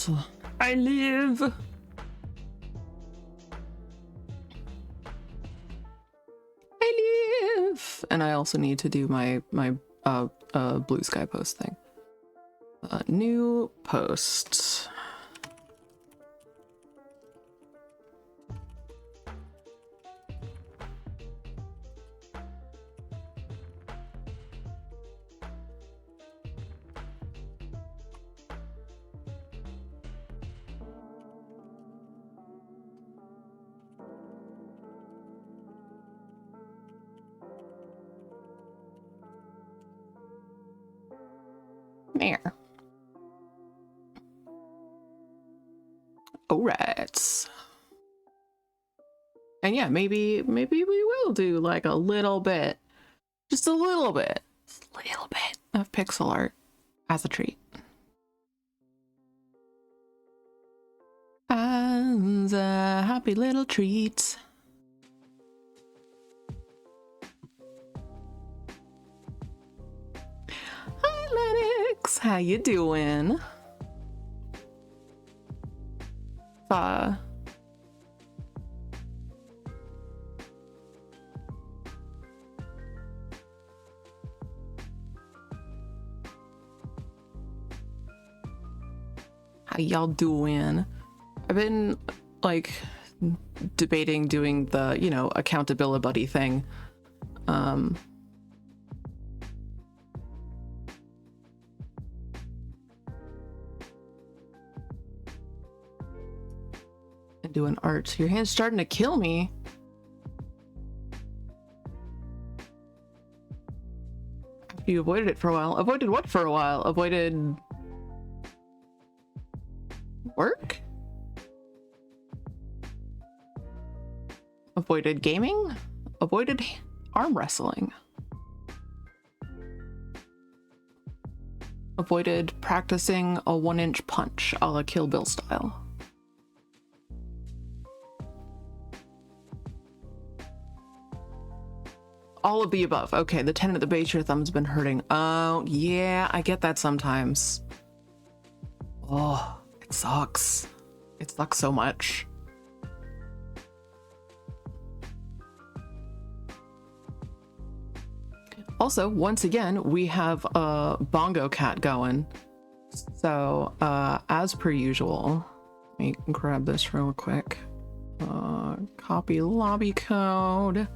Yes, I live. I live. And I also need to do my blue sky post thing. New post. There. All right. And yeah, maybe we will do like a little bit, just a little bit of pixel art as a treat. As a happy little treat. Hi Lennox, how you doing? How y'all doing? I've been like debating doing the, you know, accountability buddy thing. And doing art. Your hand's starting to kill me. After you avoided it for a while. Avoided what for a while? Avoided work? Avoided gaming? Avoided arm wrestling? Avoided practicing a 1-inch punch a la Kill Bill style. All of the above. Okay, the 10 at the base of your thumb's been hurting. Oh, yeah, I get that sometimes. Oh, it sucks. It sucks so much. Also, once again, we have a bongo cat going. So, as per usual, let me grab this real quick. Copy lobby code.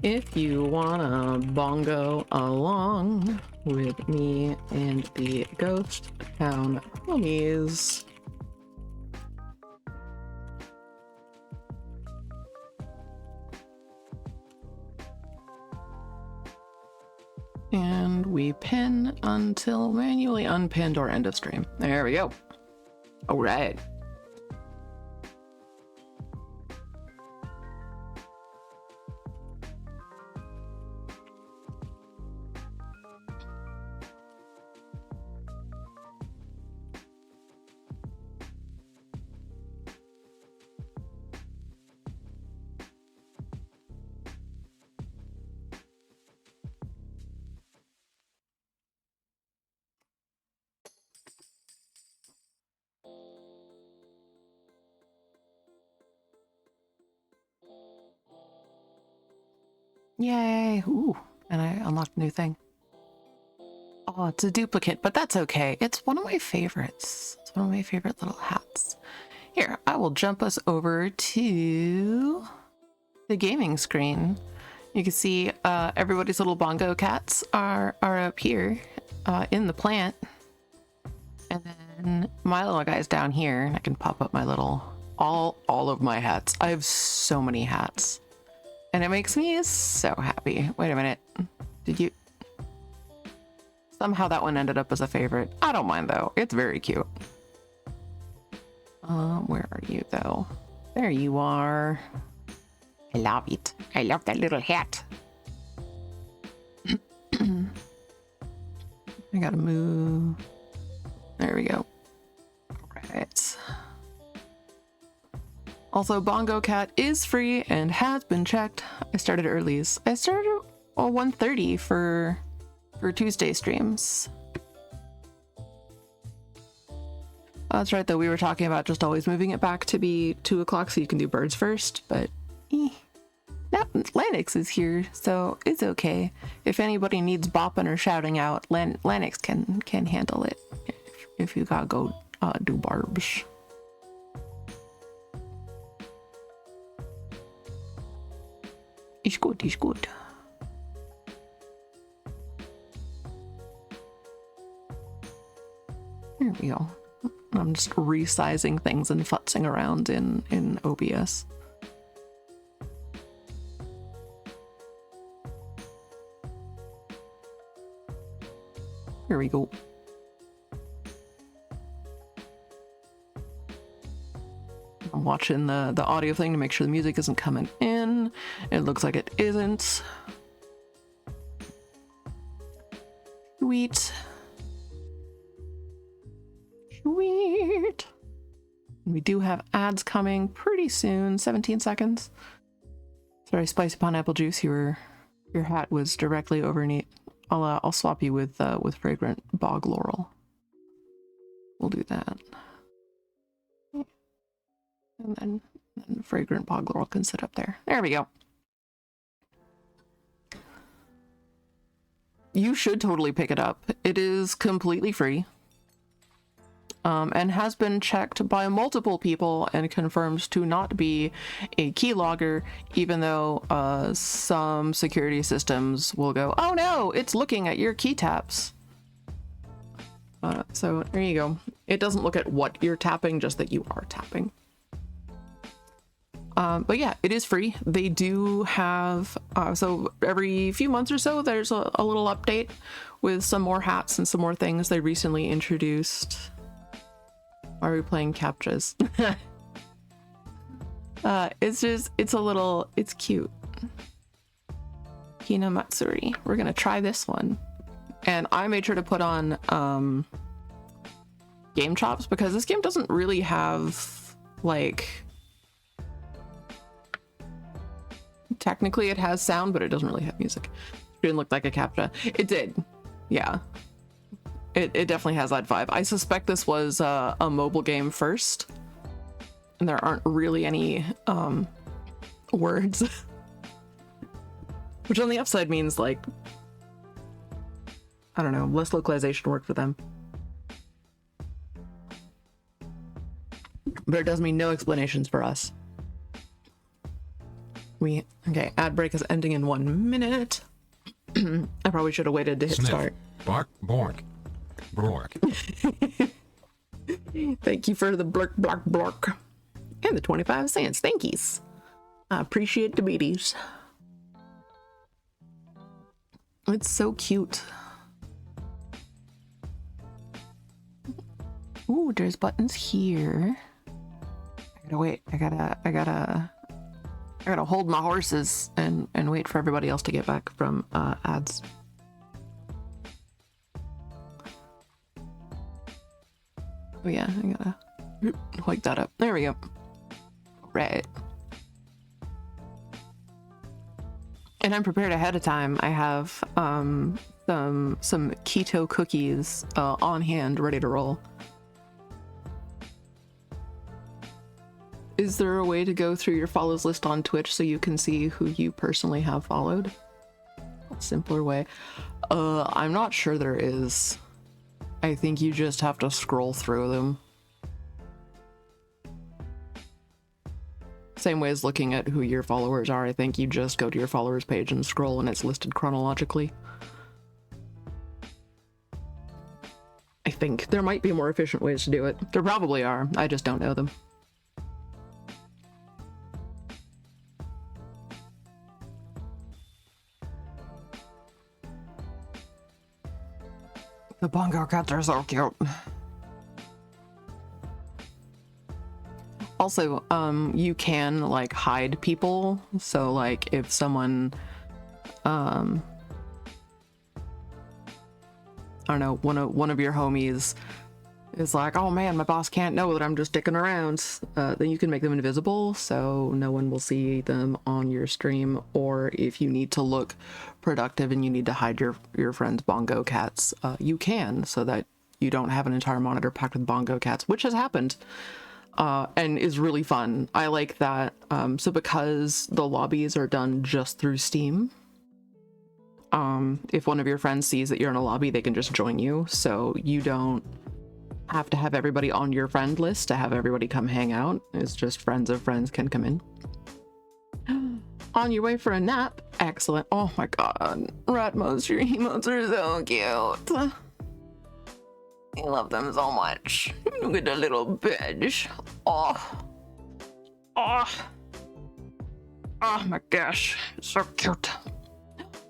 If you wanna bongo along with me and the Ghost Town homies, and we pin until manually unpinned or end of stream. There we go. All right. Yay! Ooh, and I unlocked a new thing. Oh, it's a duplicate, but that's okay. It's one of my favorites. It's one of my favorite little hats. Here, I will jump us over to the gaming screen. You can see everybody's little bongo cats are up here in the plant. And then my little guy's down here. I can pop up my little, all of my hats. I have so many hats. And it makes me so happy. Wait a minute. Did you... Somehow that one ended up as a favorite. I don't mind though. It's very cute. Where are you though? There you are. I love it. I love that little hat. I gotta move. There we go. Alright. Also, Bongo Cat is free and has been checked. I started early. I started at 1:30 for Tuesday streams. That's right, though. We were talking about just always moving it back to be 2 o'clock so you can do birds first, but now Lennox is here, so it's okay. If anybody needs bopping or shouting out, Lennox can handle it if you gotta go do barbs. It's good, it's good. There we go. I'm just resizing things and futzing around in OBS. Here we go. I'm watching the audio thing to make sure the music isn't coming in. It looks like it isn't. Sweet. Sweet. We do have ads coming pretty soon. 17 seconds. Sorry, Spicy Pineapple Juice. Your hat was directly overneath. I'll swap you with Fragrant Bog Laurel. We'll do that. And then Fragrant Bog Laurel can sit up there. There we go. You should totally pick it up. It is completely free. And has been checked by multiple people and confirms to not be a keylogger, even though some security systems will go, oh no, it's looking at your key taps. So there you go. It doesn't look at what you're tapping, just that you are tapping. But yeah, it is free. They do have, so every few months or so, there's a little update with some more hats and some more things they recently introduced. Why are we playing CAPTCHAs? It's cute. Hina Matsuri. We're gonna try this one. And I made sure to put on GameChops because this game doesn't really have, like, technically it has sound, but it doesn't really have music. It didn't look like a CAPTCHA. It did. Yeah. It definitely has that vibe. I suspect this was a mobile game first, and there aren't really any words, which on the upside means, like, I don't know, less localization work for them. But it does mean no explanations for us. Okay, ad break is ending in 1 minute. I probably should have waited to hit start. Bark, bork. Bork. Thank you for the blurk, blurk, blurk. And the 25 cents. Thank yous. I appreciate the beaties. It's so cute. Ooh, there's buttons here. I gotta wait. I gotta hold my horses and wait for everybody else to get back from ads. Oh yeah, I gotta hike that up. There we go. Right. And I'm prepared ahead of time. I have some keto cookies on hand, ready to roll. Is there a way to go through your follows list on Twitch so you can see who you personally have followed? A simpler way. I'm not sure there is. I think you just have to scroll through them. Same way as looking at who your followers are. I think you just go to your followers page and scroll and it's listed chronologically. I think there might be more efficient ways to do it. There probably are. I just don't know them. The bongo cats are so cute. Also, you can, like, hide people. So, like, if someone, I don't know, one of your homies is like, oh man, my boss can't know that I'm just dicking around, then you can make them invisible so no one will see them on your stream. Or if you need to look productive and you need to hide your friend's bongo cats, you can, so that you don't have an entire monitor packed with bongo cats, which has happened, and is really fun. I like that. So because the lobbies are done just through Steam, if one of your friends sees that you're in a lobby, they can just join you, so you don't have to have everybody on your friend list to have everybody come hang out. It's just friends of friends can come in. On your way for a nap? Excellent. Oh my god. Ratmos, your emotes are so cute. I love them so much. Look at the little bitch. Oh. Oh. Oh my gosh. So cute.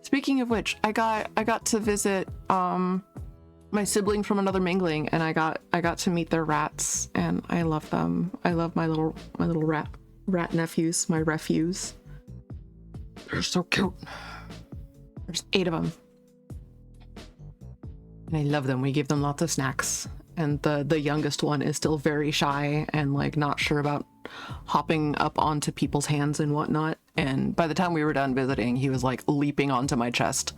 Speaking of which, I got to visit my sibling from another mingling, and I got to meet their rats, and I love them. I love my little rat nephews, my refuse. They're so cute. There's 8 of them. And I love them. We give them lots of snacks. And the youngest one is still very shy and like not sure about hopping up onto people's hands and whatnot. And by the time we were done visiting, he was like leaping onto my chest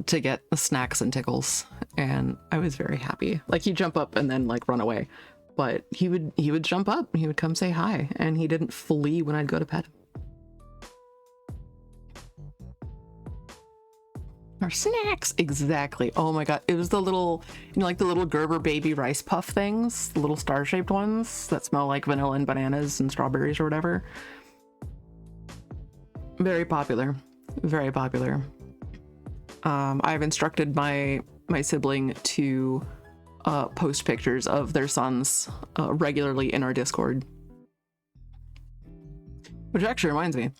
to get the snacks and tickles. And I was very happy. Like he'd jump up and then like run away. But he would jump up, he would come say hi, and he didn't flee when I'd go to pet him. Our snacks, exactly. Oh my god, it was the little, like the little Gerber baby rice puff things, the little star-shaped ones that smell like vanilla and bananas and strawberries or whatever. Very popular, very popular. I've instructed my sibling to post pictures of their sons regularly in our Discord. Which actually reminds me,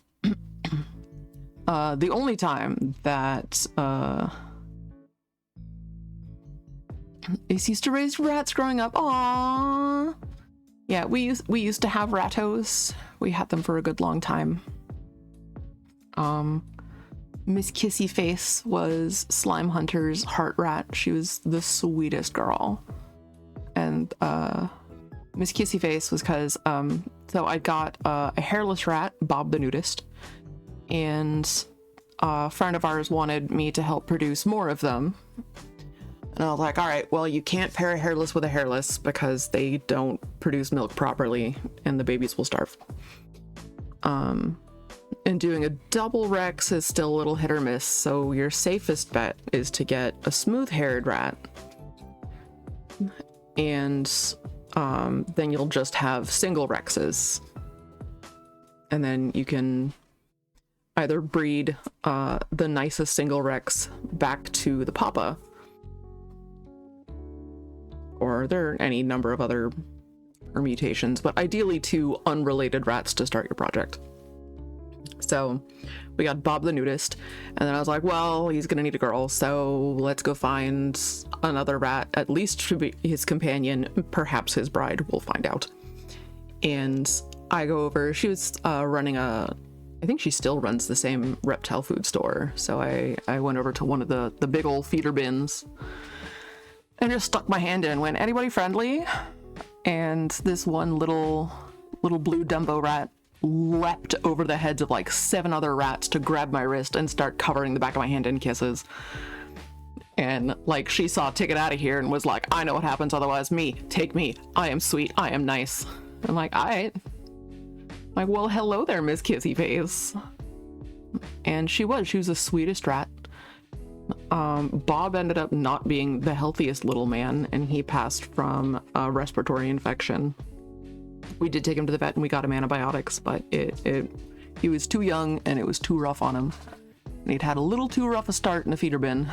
the only time that Ace used to raise rats growing up. Aww. Yeah, we used to have rattos. We had them for a good long time. Miss Kissy Face was Slime Hunter's heart rat. She was the sweetest girl. And Miss Kissy Face was because so I got a hairless rat, Bob the Nudist, and a friend of ours wanted me to help produce more of them. And I was like, all right, well, you can't pair a hairless with a hairless because they don't produce milk properly and the babies will starve. And doing a double Rex is still a little hit or miss, so your safest bet is to get a smooth-haired rat. And then you'll just have single Rexes. And then you can either breed the nicest single Rex back to the Papa, or there are any number of other permutations, but ideally 2 unrelated rats to start your project. So we got Bob the Nudist, and then I was like, well, he's gonna need a girl, so let's go find another rat, at least to be his companion, perhaps his bride, we'll find out. And I go over, she was running I think she still runs the same reptile food store, so I went over to one of the big old feeder bins and just stuck my hand in and went, anybody friendly? And this one little blue Dumbo rat leapt over the heads of like 7 other rats to grab my wrist and start covering the back of my hand in kisses. And like she saw "Take it out of here" and was like, I know what happens otherwise. Me, take me. I am sweet. I am nice. I'm like, all right. Like, well, hello there, Miss Kissy Face. And she was the sweetest rat. Bob ended up not being the healthiest little man, and he passed from a respiratory infection. We did take him to the vet and we got him antibiotics, but he was too young and it was too rough on him. And he'd had a little too rough a start in the feeder bin.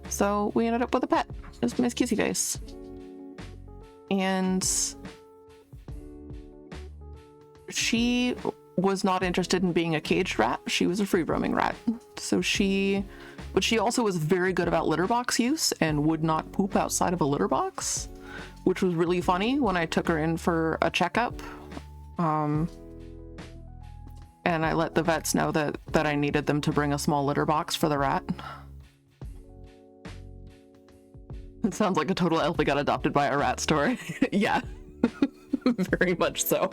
So we ended up with a pet. It's Miss Kissy Face. And she was not interested in being a caged rat. She was a free roaming rat. But she also was very good about litter box use and would not poop outside of a litter box, which was really funny when I took her in for a checkup. And I let the vets know that I needed them to bring a small litter box for the rat. It sounds like a total Elfie got adopted by a rat story. Yeah, very much so.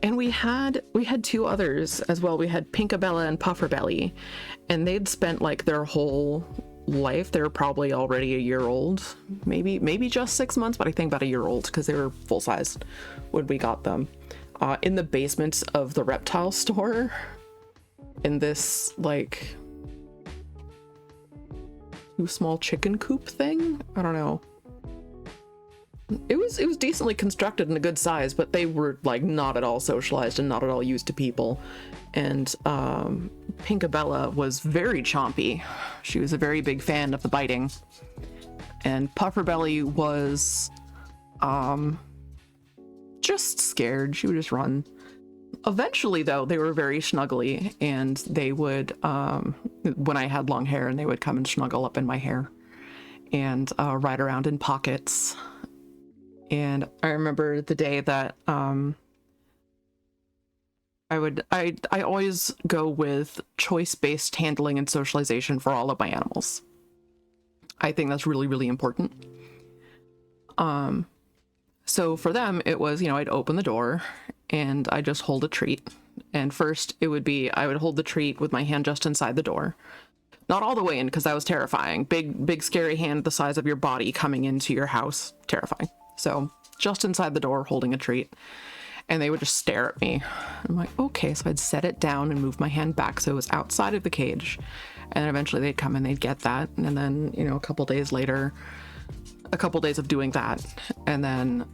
And we had two others as well. We had Pinkabella and Pufferbelly, and they'd spent like their whole life. They were probably already a year old, maybe just 6 months, but I think about a year old because they were full size when we got them, in the basement of the reptile store, in this like too small chicken coop thing. I don't know. It was decently constructed and a good size, but they were like not at all socialized and not at all used to people. And Pinkabella was very chompy. She was a very big fan of the biting. And Pufferbelly was just scared. She would just run. Eventually, though, they were very snuggly, and they would, when I had long hair, and they would come and snuggle up in my hair and ride around in pockets. And I remember the day that I always go with choice-based handling and socialization for all of my animals. I think that's really, really important. So for them, it was, I'd open the door and I'd just hold a treat. And first it would be, I would hold the treat with my hand just inside the door. Not all the way in, because that was terrifying. Big, scary hand the size of your body coming into your house. Terrifying. So just inside the door holding a treat, and they would just stare at me. I'm like, okay, so I'd set it down and move my hand back so it was outside of the cage, and then eventually they'd come and they'd get that. And then, a couple days later, a couple days of doing that, and then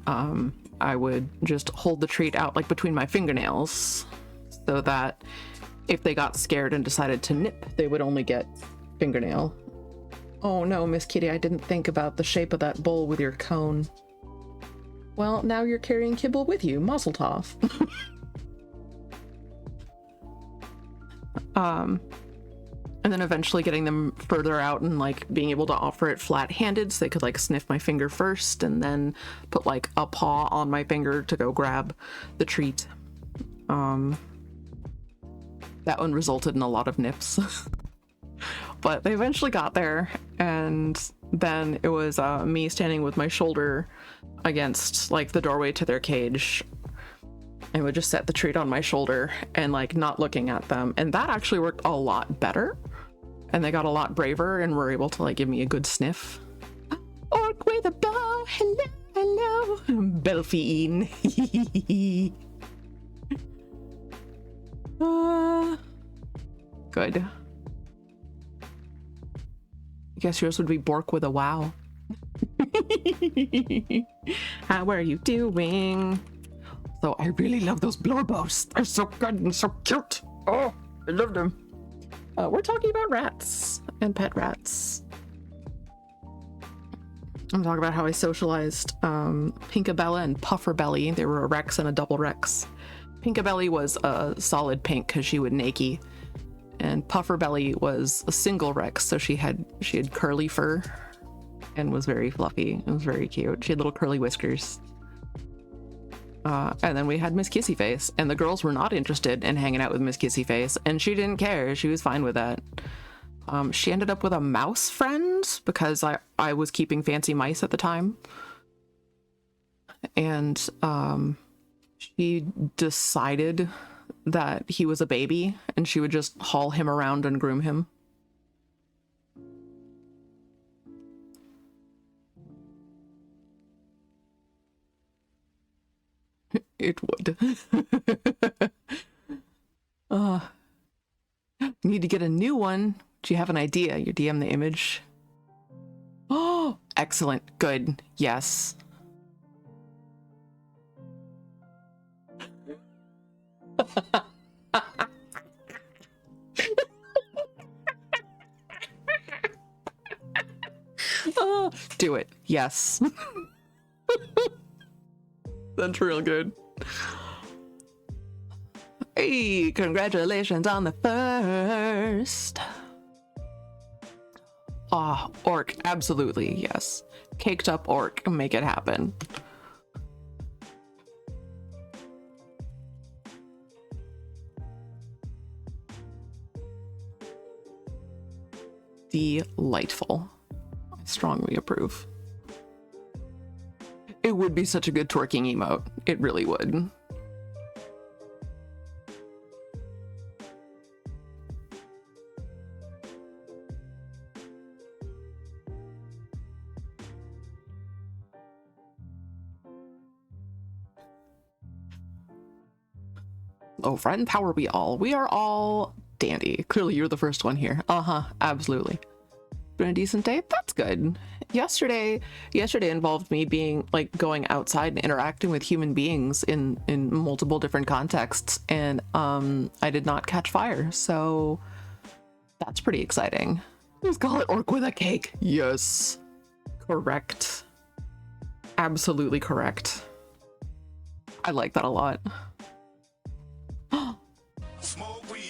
I would just hold the treat out like between my fingernails so that if they got scared and decided to nip, they would only get fingernail. Oh no, Miss Kitty, I didn't think about the shape of that bowl with your cone. Well, now you're carrying kibble with you. Mazel tov. And then eventually getting them further out and like being able to offer it flat-handed so they could like sniff my finger first and then put like a paw on my finger to go grab the treat. That one resulted in a lot of nips. But they eventually got there, and then it was me standing with my shoulder against like the doorway to their cage, and would just set the treat on my shoulder and like not looking at them, and that actually worked a lot better, and they got a lot braver and were able to like give me a good sniff. Orc with a bow, hello, Belfine. Good. I guess yours would be Bork with a wow. How are you doing? So I really love those blorbows. They're so good and so cute. Oh, I love them. We're talking about rats and pet rats. I'm talking about how I socialized Pinkabella and Pufferbelly. They were a Rex and a double Rex. Pinkabelly was a solid pink because she would nakey, and Pufferbelly was a single Rex, so she had curly fur and was very fluffy. It was very cute. She had little curly whiskers. And then we had Miss Kissy Face, and the girls were not interested in hanging out with Miss Kissy Face, and she didn't care. She was fine with that. She ended up with a mouse friend because I was keeping fancy mice at the time. And she decided that he was a baby, and she would just haul him around and groom him. It would. Need to get a new one. Do you have an idea? You DM the image. Oh, excellent. Good. Yes. Oh, do it. Yes. That's real good. Hey, congratulations on the first. Ah, orc, absolutely, yes. Caked up orc, make it happen. Delightful. I strongly approve. It would be such a good twerking emote. It really would. Oh, frightened power we all. We are all dandy. Clearly you're the first one here. Absolutely. Been a decent day? That's good. Yesterday involved me being like going outside and interacting with human beings in multiple different contexts, and I did not catch fire, so that's pretty exciting. Let's call it orc with a cake. Yes. Correct. Absolutely correct. I like that a lot.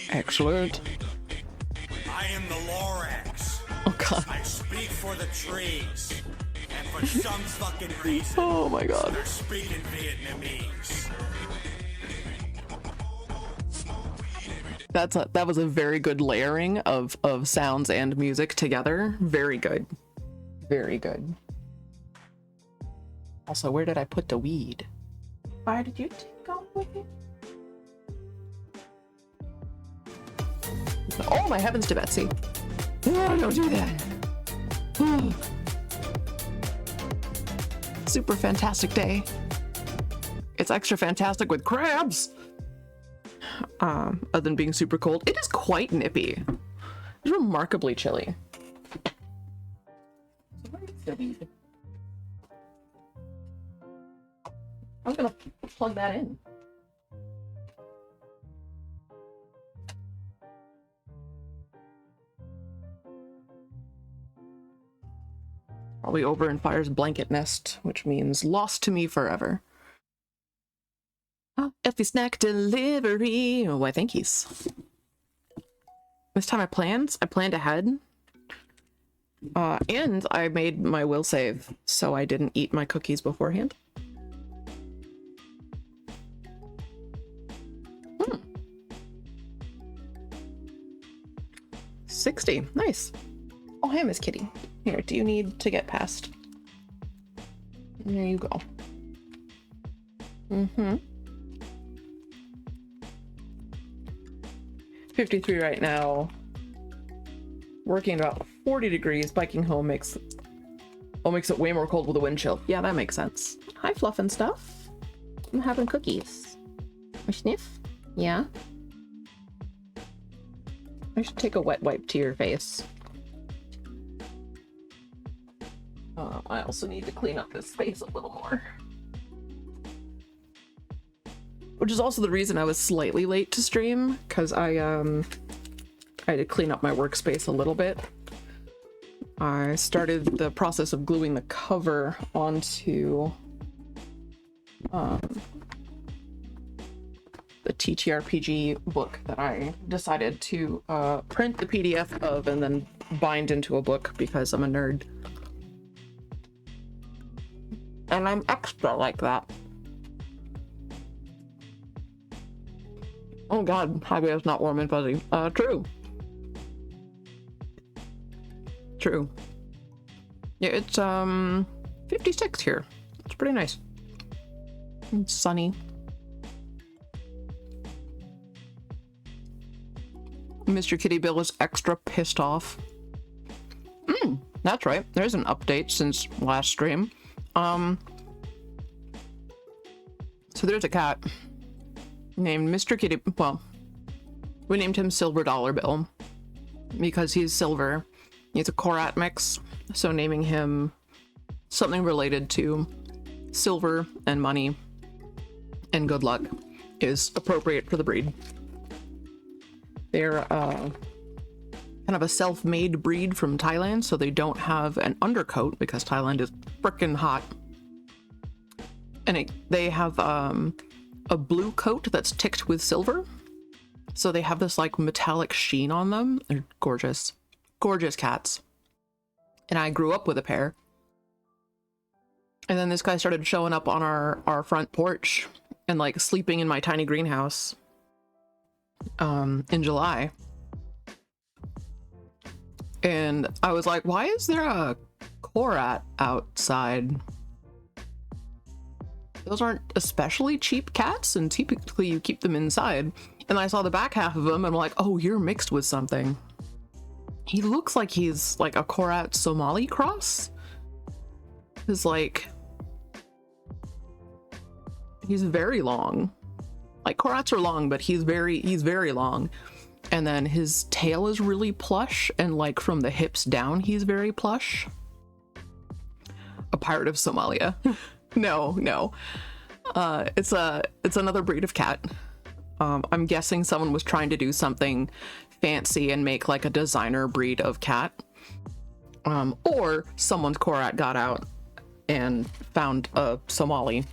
Excellent. I am the Lorax. Oh god. I speak for the trees. And for some fucking reason, Oh my god. they're speaking Vietnamese. That was a very good layering of sounds and music together. Very good. Very good. Also, where did I put the weed? Why did you take off with it? Oh my heavens to Betsy. Oh, don't do that. Oh. Super fantastic day. It's extra fantastic with crabs. Other than being super cold, it is quite nippy. It's remarkably chilly. So where is the weed? I was gonna plug that in. Probably over in Fire's blanket nest, which means lost to me forever. Oh, Effie snack delivery. Oh, why thankies. This time I planned ahead. And I made my will save, so I didn't eat my cookies beforehand. 60. Nice. Oh, hi, Miss Kitty. Here, do you need to get past? There you go. 53 right now. Working about 40 degrees. Biking home makes it way more cold with a wind chill. Yeah, that makes sense. Hi, Fluff and stuff. I'm having cookies. A sniff? Yeah. I should take a wet wipe to your face. I also need to clean up this space a little more. Which is also the reason I was slightly late to stream, because I had to clean up my workspace a little bit. I started the process of gluing the cover onto the TTRPG book that I decided to print the PDF of and then bind into a book because I'm a nerd. And I'm extra like that. Oh god, Highway is not warm and fuzzy. True. True. Yeah, it's 56 here. It's pretty nice. It's sunny. Mr. Kitty Bill is extra pissed off. That's right. There's an update since last stream. So there's a cat named Mr. Kitty. Well, we named him Silver Dollar Bill because he's silver. He's a Korat mix, so naming him something related to silver and money and good luck is appropriate for the breed. They're kind of a self-made breed from Thailand, so they don't have an undercoat because Thailand is frickin' hot. And they have a blue coat that's ticked with silver. So they have this like metallic sheen on them. They're gorgeous. Gorgeous cats. And I grew up with a pair. And then this guy started showing up on our front porch and like sleeping in my tiny greenhouse in July. And I was like, why is there a Korat outside? Those aren't especially cheap cats, and typically you keep them inside. And I saw the back half of him and I'm like, oh, you're mixed with something. He looks like he's like a Korat Somali cross. He's like, he's very long Like Korats are long, but he's very long. And then his tail is really plush, and like from the hips down, he's very plush. A pirate of Somalia. No. It's another breed of cat. I'm guessing someone was trying to do something fancy and make like a designer breed of cat. Or someone's Korat got out and found a Somali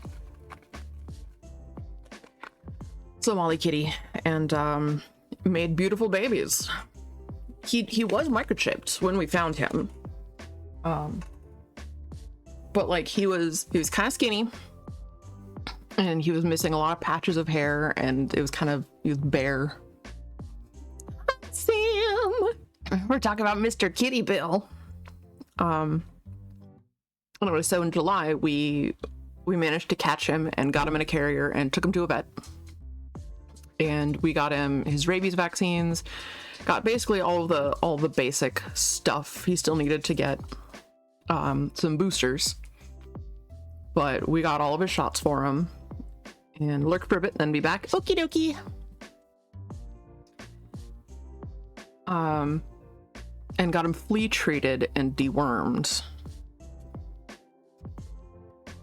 kitty and made beautiful babies. He was microchipped when we found him. But like he was kind of skinny, and he was missing a lot of patches of hair, and he was bare. Sam, we're talking about Mr. Kitty Bill. Anyway, so in July we managed to catch him and got him in a carrier and took him to a vet. And we got him his rabies vaccines, got basically all the basic stuff he still needed to get some boosters. But we got all of his shots for him. And lurk for a bit, then be back. Okie dokie. And got him flea treated and dewormed.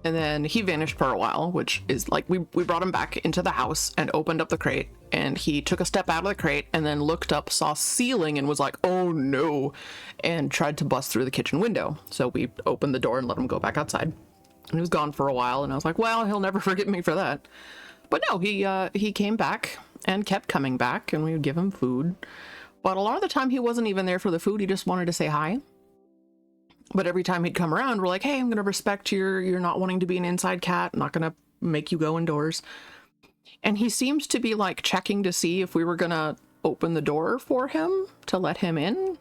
And then he vanished for a while, which is like, we brought him back into the house and opened up the crate, and he took a step out of the crate and then looked up, saw ceiling, and was like, oh no, and tried to bust through the kitchen window. So we opened the door and let him go back outside. And he was gone for a while, and I was like, well, he'll never forget me for that. But no, he came back and kept coming back, and we would give him food. But a lot of the time he wasn't even there for the food, he just wanted to say hi. But every time he'd come around, we're like, hey, I'm gonna respect you're not wanting to be an inside cat, I'm not gonna make you go indoors. And he seems to be like checking to see if we were gonna open the door for him to let him in.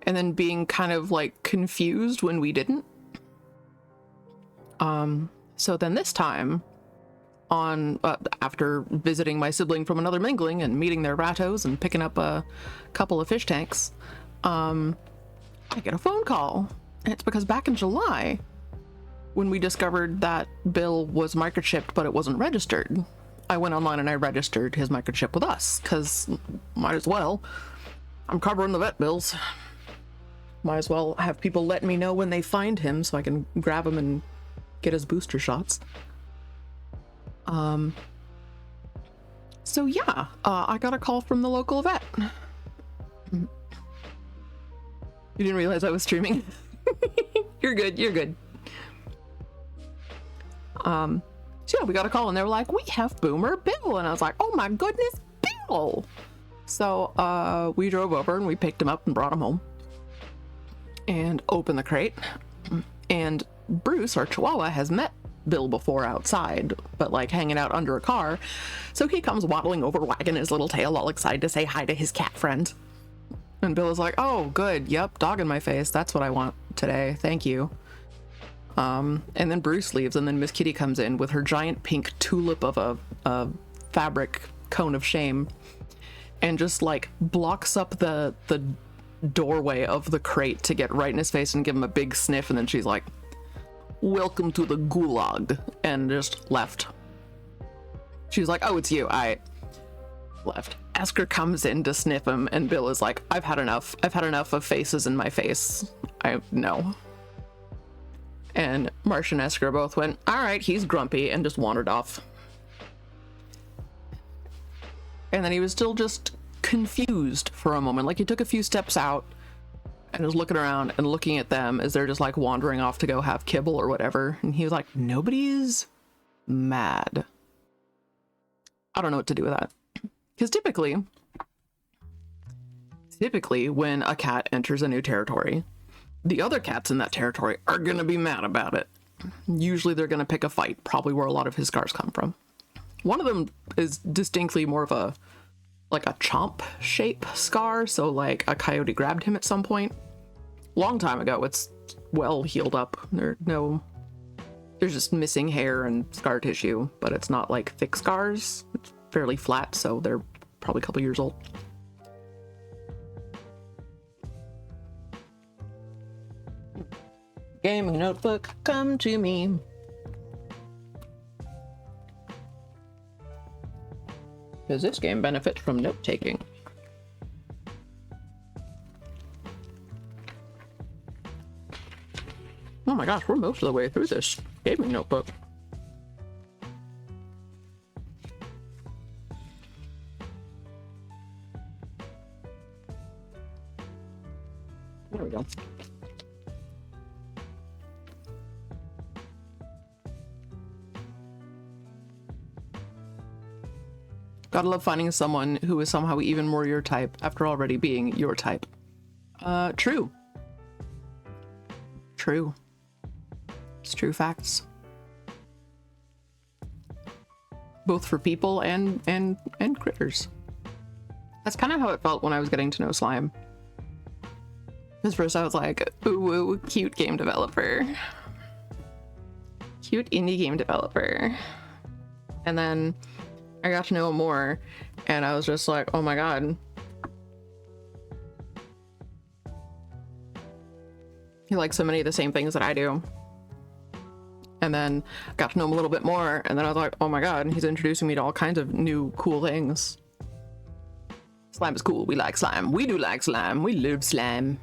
And then being kind of like confused when we didn't. So then this time, after visiting my sibling from another mingling and meeting their rattos and picking up a couple of fish tanks, I get a phone call. And it's because back in July, when we discovered that Bill was microchipped but it wasn't registered, I went online and I registered his microchip with us, because might as well. I'm covering the vet bills. Might as well have people let me know when they find him so I can grab him and get his booster shots. So yeah, I got a call from the local vet. You didn't realize I was streaming? You're good. So yeah, we got a call and they were like, we have Boomer Bill. And I was like, oh my goodness, Bill. So we drove over and we picked him up and brought him home and opened the crate. And Bruce, our Chihuahua, has met Bill before outside, but like hanging out under a car. So he comes waddling over, wagging his little tail, all excited to say hi to his cat friend. And Bill is like, oh, good. Yep, dog in my face. That's what I want today. Thank you. And then Bruce leaves, and then Miss Kitty comes in with her giant pink tulip of a fabric cone of shame and just like blocks up the doorway of the crate to get right in his face and give him a big sniff. And then she's like, welcome to the gulag, and just left. She's like, oh, it's you. I left. Esker comes in to sniff him, and Bill is like, I've had enough of faces in my face. No. And Marsh and Esker both went, all right, he's grumpy, and just wandered off. And then he was still just confused for a moment. Like, he took a few steps out and was looking around and looking at them as they're just like wandering off to go have kibble or whatever. And he was like, nobody's mad. I don't know what to do with that. Because typically when a cat enters a new territory, the other cats in that territory are going to be mad about it. Usually they're going to pick a fight, probably where a lot of his scars come from. One of them is distinctly more of a chomp shape scar, so like a coyote grabbed him at some point. Long time ago. It's well healed up. There's just missing hair and scar tissue, but it's not like thick scars. It's fairly flat, so they're probably a couple years old. Gaming notebook, come to me. Because this game benefits from note-taking. Oh my gosh, we're most of the way through this gaming notebook. There we go. Gotta love finding someone who is somehow even more your type after already being your type. True. True. It's true facts. Both for people and critters. That's kind of how it felt when I was getting to know Slime. Because first I was like, ooh, cute game developer. Cute indie game developer. And then I got to know him more, and I was just like, oh my god. He likes so many of the same things that I do. And then got to know him a little bit more, and then I was like, oh my god, he's introducing me to all kinds of new cool things. Slime is cool. We like slime. We do like slime. We love slime.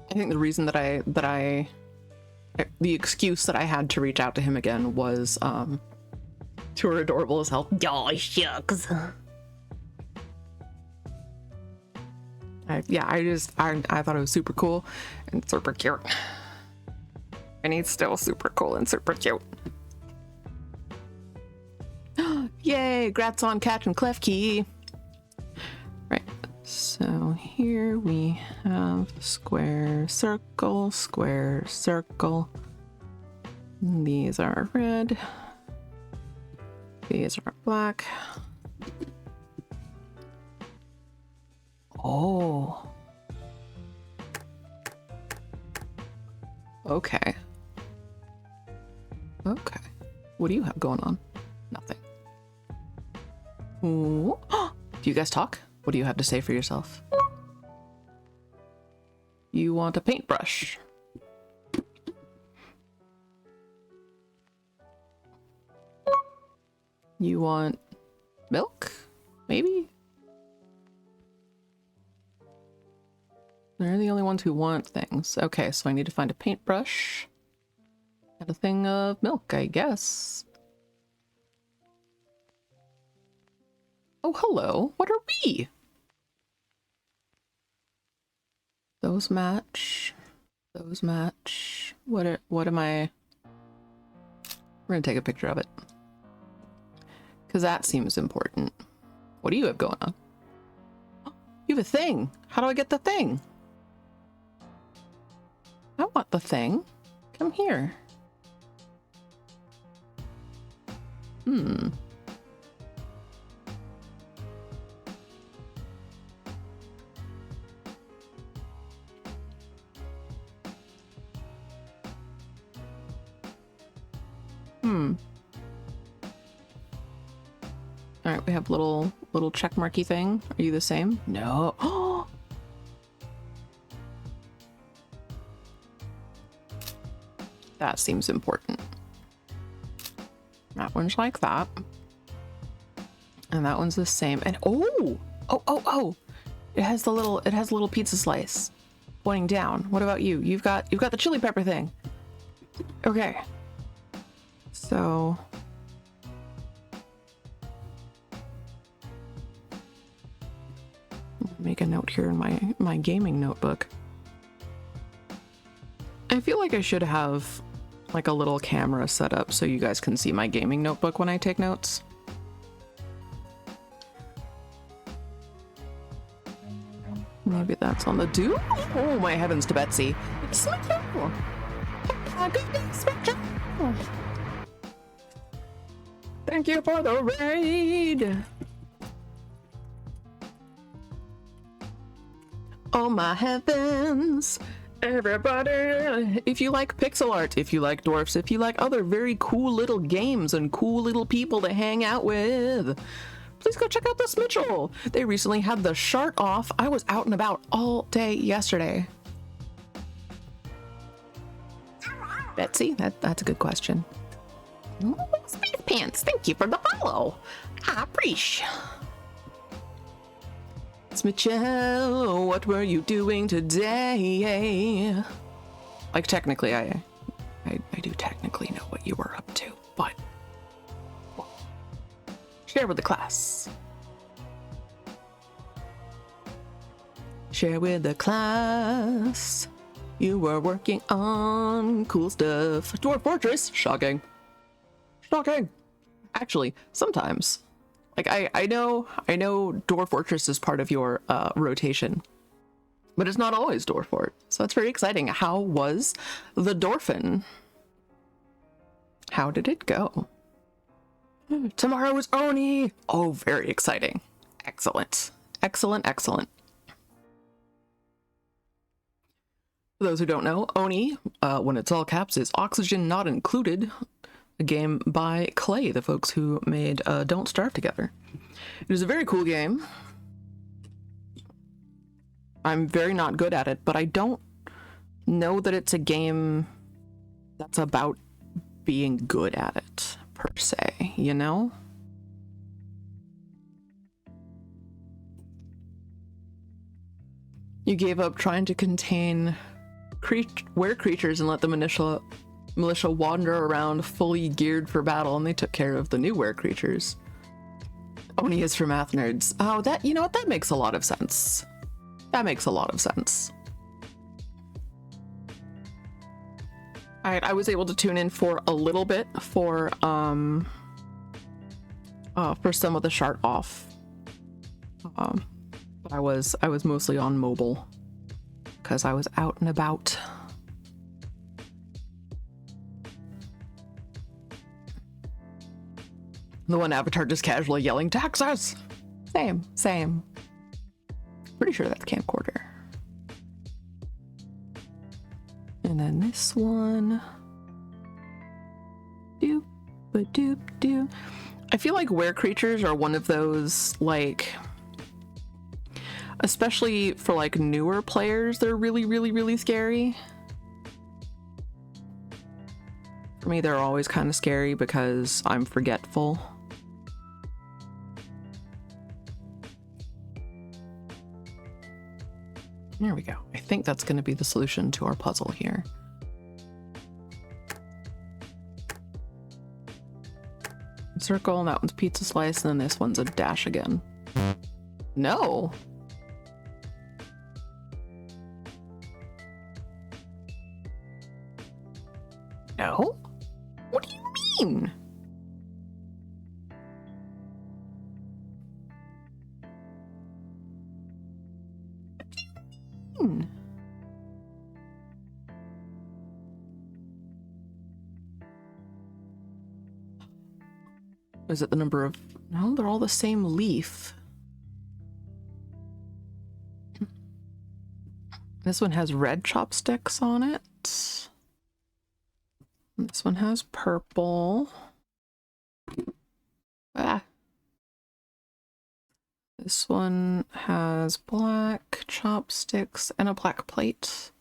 I think the reason that the excuse that I had to reach out to him again was to her adorable as hell. Aw, shucks. I thought it was super cool and super cute. And he's still super cool and super cute. Yay, grats on catching Klefki. Right, so here we have square, circle, square, circle. These are red. These are black. Oh. Okay. Okay. What do you have going on? Nothing. Ooh. Do you guys talk? What do you have to say for yourself? You want a paintbrush. You want milk? Maybe? They're the only ones who want things. Okay, so I need to find a paintbrush and a thing of milk, I guess. Oh, hello. What are we? Those match. Those match. What am I? We're gonna take a picture of it. Because that seems important. What do you have going on? You have a thing. How do I get the thing? I want the thing. Come here. All right, we have little check marky thing. Are you the same? No. Oh. That seems important. That one's like that. And that one's the same. And oh. It has the little pizza slice pointing down. What about you? You've got the chili pepper thing. Okay. So make a note here in my gaming notebook. I feel like I should have like a little camera set up so you guys can see my gaming notebook when I take notes. Maybe that's on the do. Oh my heavens to Betsy. It's so cool. Thank you for the raid. Oh my heavens. Everybody, if you like pixel art, if you like dwarfs, if you like other very cool little games and cool little people to hang out with, please go check out this Mitchell. They recently had the Shart off. I was out and about all day yesterday. Betsy, that's a good question. Space Pants, thank you for the follow. I appreciate. It's Michelle, what were you doing today? Like, technically, I do technically know what you were up to, but well, share with the class. Share with the class. You were working on cool stuff. Dwarf Fortress, shocking. Shocking. Actually, sometimes. Like, I know Dwarf Fortress is part of your rotation, but it's not always Dwarf Fort. So that's very exciting. How was the Dorphin? How did it go? Tomorrow is Oni. Oh, very exciting. Excellent. Excellent, excellent. For those who don't know, Oni, when it's all caps, is Oxygen Not Included, a game by Clay, the folks who made Don't Starve Together. It is a very cool game. I'm very not good at it, but I don't know that it's a game that's about being good at it, per se, you know? You gave up trying to contain were-creatures and let the militia wander around fully geared for battle, and they took care of the new were-creatures. Oni is for math nerds. Oh, that, you know what, that makes a lot of sense. That makes a lot of sense. Alright, I was able to tune in for a little bit for some of the Shart off. But I was mostly on mobile because I was out and about. The one avatar just casually yelling, "Taxes!" Same. Pretty sure that's camcorder. And then this one. Doop-a-doop-doo. I feel like were-creatures are one of those, like, especially for like newer players, they're really scary. For me, they're always kind of scary because I'm forgetful. There we go. I think that's going to be the solution to our puzzle here. Circle, and that one's pizza slice, and then this one's a dash again. No. No? What do you mean? Is it the number of... No, they're all the same leaf. This one has red chopsticks on it. This one has purple. Ah. This one has black chopsticks and a black plate.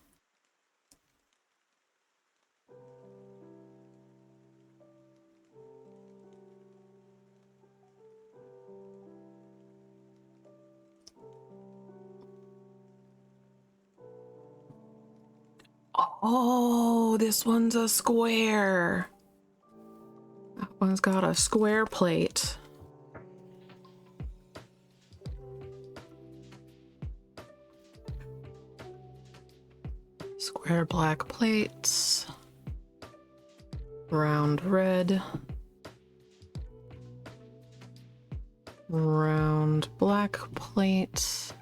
Oh, this one's a square. That one's got a square plate. Square black plates. Round red. Round black plate.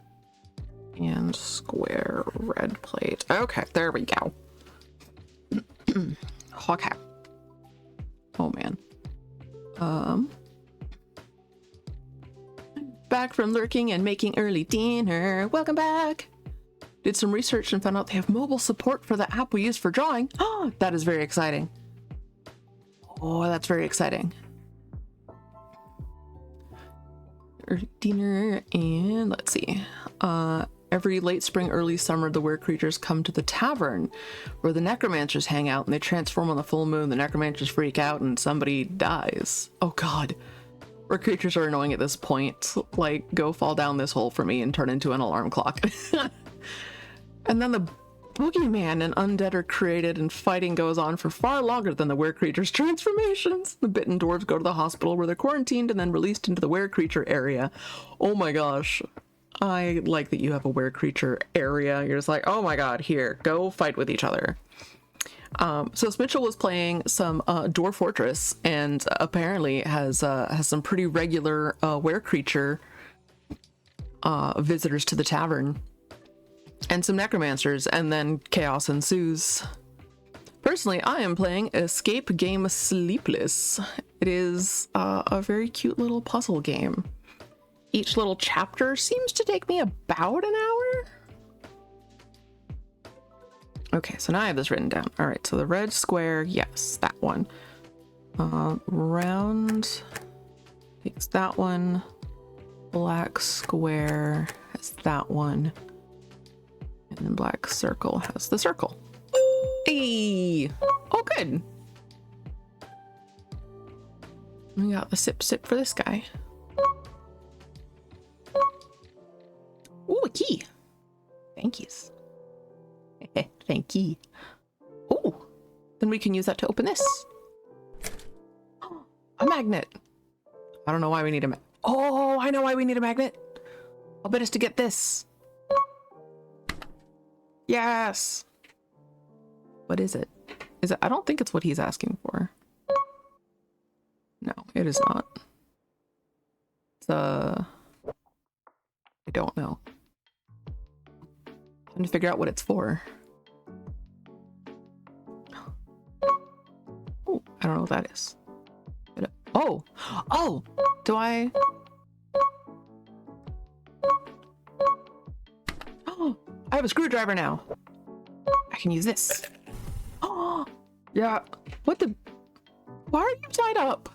And square red plate. Okay, there we go. Okay. Oh man. Back from lurking and making early dinner. Welcome back. Did some research and found out they have mobile support for the app we use for drawing. Oh, that is very exciting. Oh, that's very exciting. Early dinner, and let's see. Every late spring, early summer, the were creatures come to the tavern where the necromancers hang out, and they transform on the full moon. The necromancers freak out and somebody dies. Oh god. Were creatures are annoying at this point. Like, go fall down this hole for me and turn into an alarm clock. And then the boogeyman and undead are created, and fighting goes on for far longer than the were creatures' transformations. The bitten dwarves go to the hospital where they're quarantined and then released into the were creature area. Oh my gosh. I like that you have a were creature area. You're just like, oh my god, here, go fight with each other. So Mitchell was playing some Dwarf Fortress, and apparently has some pretty regular were creature visitors to the tavern, and some necromancers, and then chaos ensues. Personally, I am playing Escape Game Sleepless. It is a very cute little puzzle game. Each little chapter seems to take me about an hour. Okay, so now I have this written down. All right, so the red square, yes, that one. Round takes that one. Black square has that one. And then black circle has the circle. Hey! Oh, good. We got the sip for this guy. Ooh, a key. Thank yous. Thank you. Oh, then we can use that to open this. A magnet. I don't know why we need a magnet. Oh, I know why we need a magnet. I'll bet it's to get this. Yes. What is it? Is it? I don't think it's what he's asking for. No, it is not. It's I don't know. I'm trying to figure out what it's for. Oh, I don't know what that is. Oh, oh, do I? Oh, I have a screwdriver now. I can use this. Oh, yeah. What the? Why are you tied up?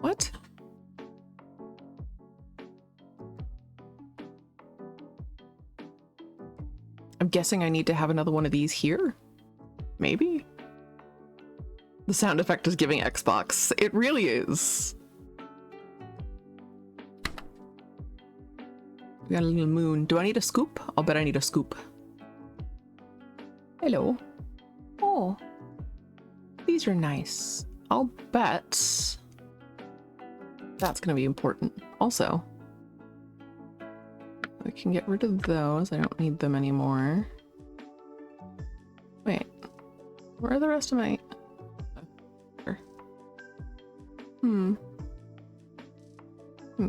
What? I'm guessing I need to have another one of these here. Maybe? The sound effect is giving Xbox. It really is. We got a little moon. Do I need a scoop? I'll bet I need a scoop. Hello. Oh. These are nice. I'll bet that's gonna be important. Also, I can get rid of those. I don't need them anymore. Wait. Where are the rest of my... Hmm.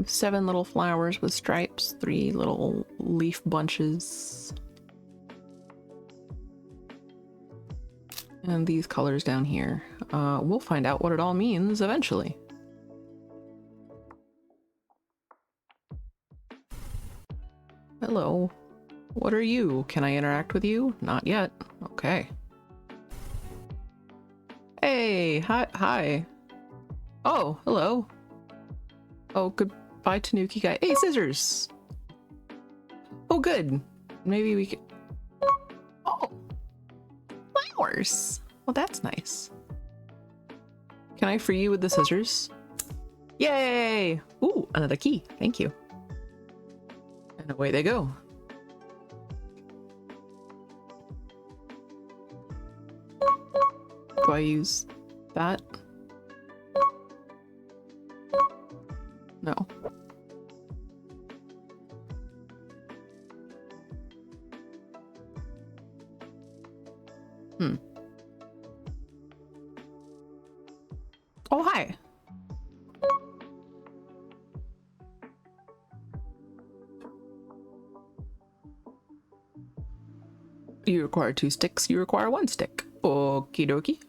7 little flowers with stripes, 3 little leaf bunches. And these colors down here. We'll find out what it all means eventually. Hello. What are you? Can I interact with you? Not yet. Okay. Hey, hi. Oh, hello. Oh, goodbye, Tanuki guy. Hey, scissors. Oh, good. Maybe we could... Oh, flowers. Well, that's nice. Can I free you with the scissors? Yay! Ooh, another key. Thank you. And away they go. Do I use that? No. Oh, hi. You require 2 sticks, you require 1 stick. Okie dokie.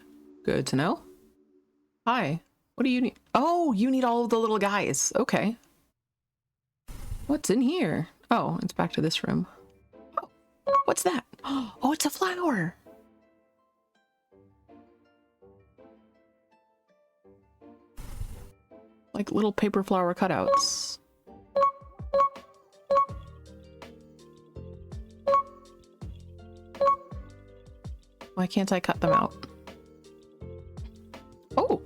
Good to know. Hi. What do you need? Oh, you need all of the little guys. Okay. What's in here? Oh, it's back to this room. Oh, what's that? Oh, it's a flower. Like little paper flower cutouts. Why can't I cut them out? Oh!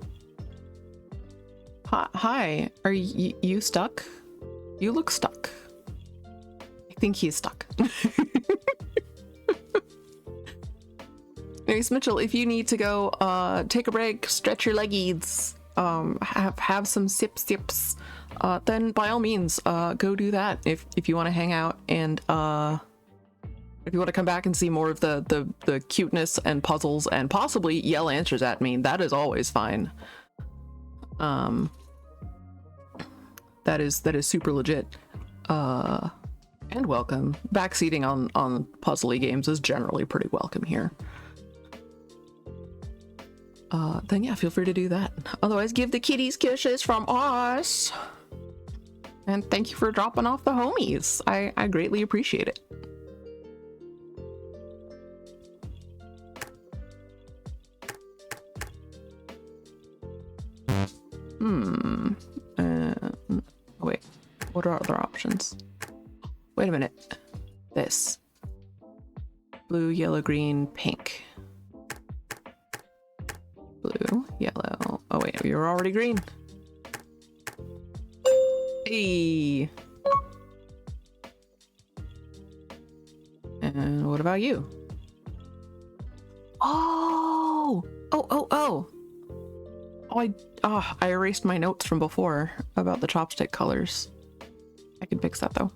Hi. Are you stuck? You look stuck. I think he's stuck. Anyways, Mitchell, if you need to go take a break, stretch your leggies, have some sips, then by all means, go do that if you want to hang out, and if you want to come back and see more of the cuteness and puzzles and possibly yell answers at me, that is always fine. That is super legit. And welcome. Backseating on puzzly games is generally pretty welcome here. Then yeah, feel free to do that. Otherwise, give the kitties kisses from us. And thank you for dropping off the homies. I greatly appreciate it. Wait, what are other options? Wait a minute. This. Blue, yellow, green, pink. Blue, yellow. Oh wait, you're already green. Hey. And what about you? Oh! Oh, I erased my notes from before about the chopstick colors. I can fix that though.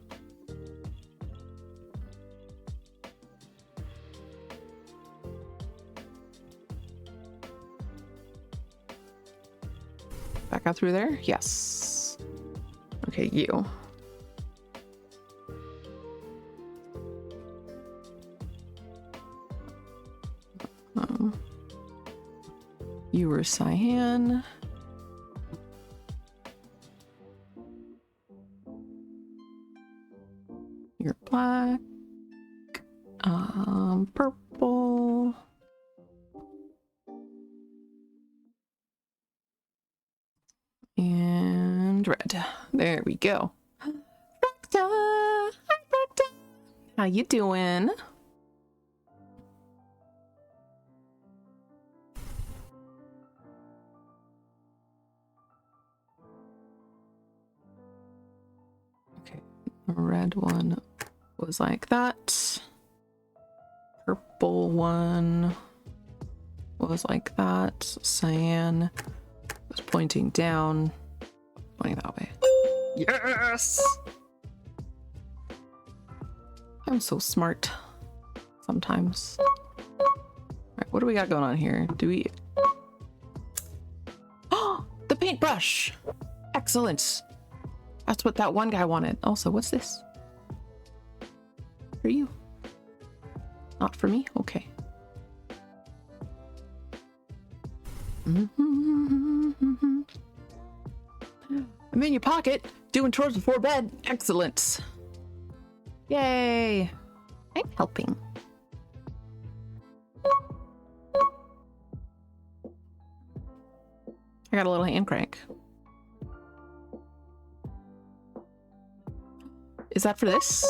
Back out through there? Yes. Okay, you. You were cyan. You're black. Purple. And red. There we go. Hi, Recta. How you doing? Okay, the red one was like that. Purple one was like that. Cyan was pointing down, pointing that way. Yes! I'm so smart sometimes. Alright, what do we got going on here? Do we... Oh! The paintbrush! Excellent! That's what that one guy wanted. Also, what's this? For you. Not for me? Okay. I'm in your pocket, doing chores before bed. Excellent. Yay. I'm helping. I got a little hand crank. Is that for this?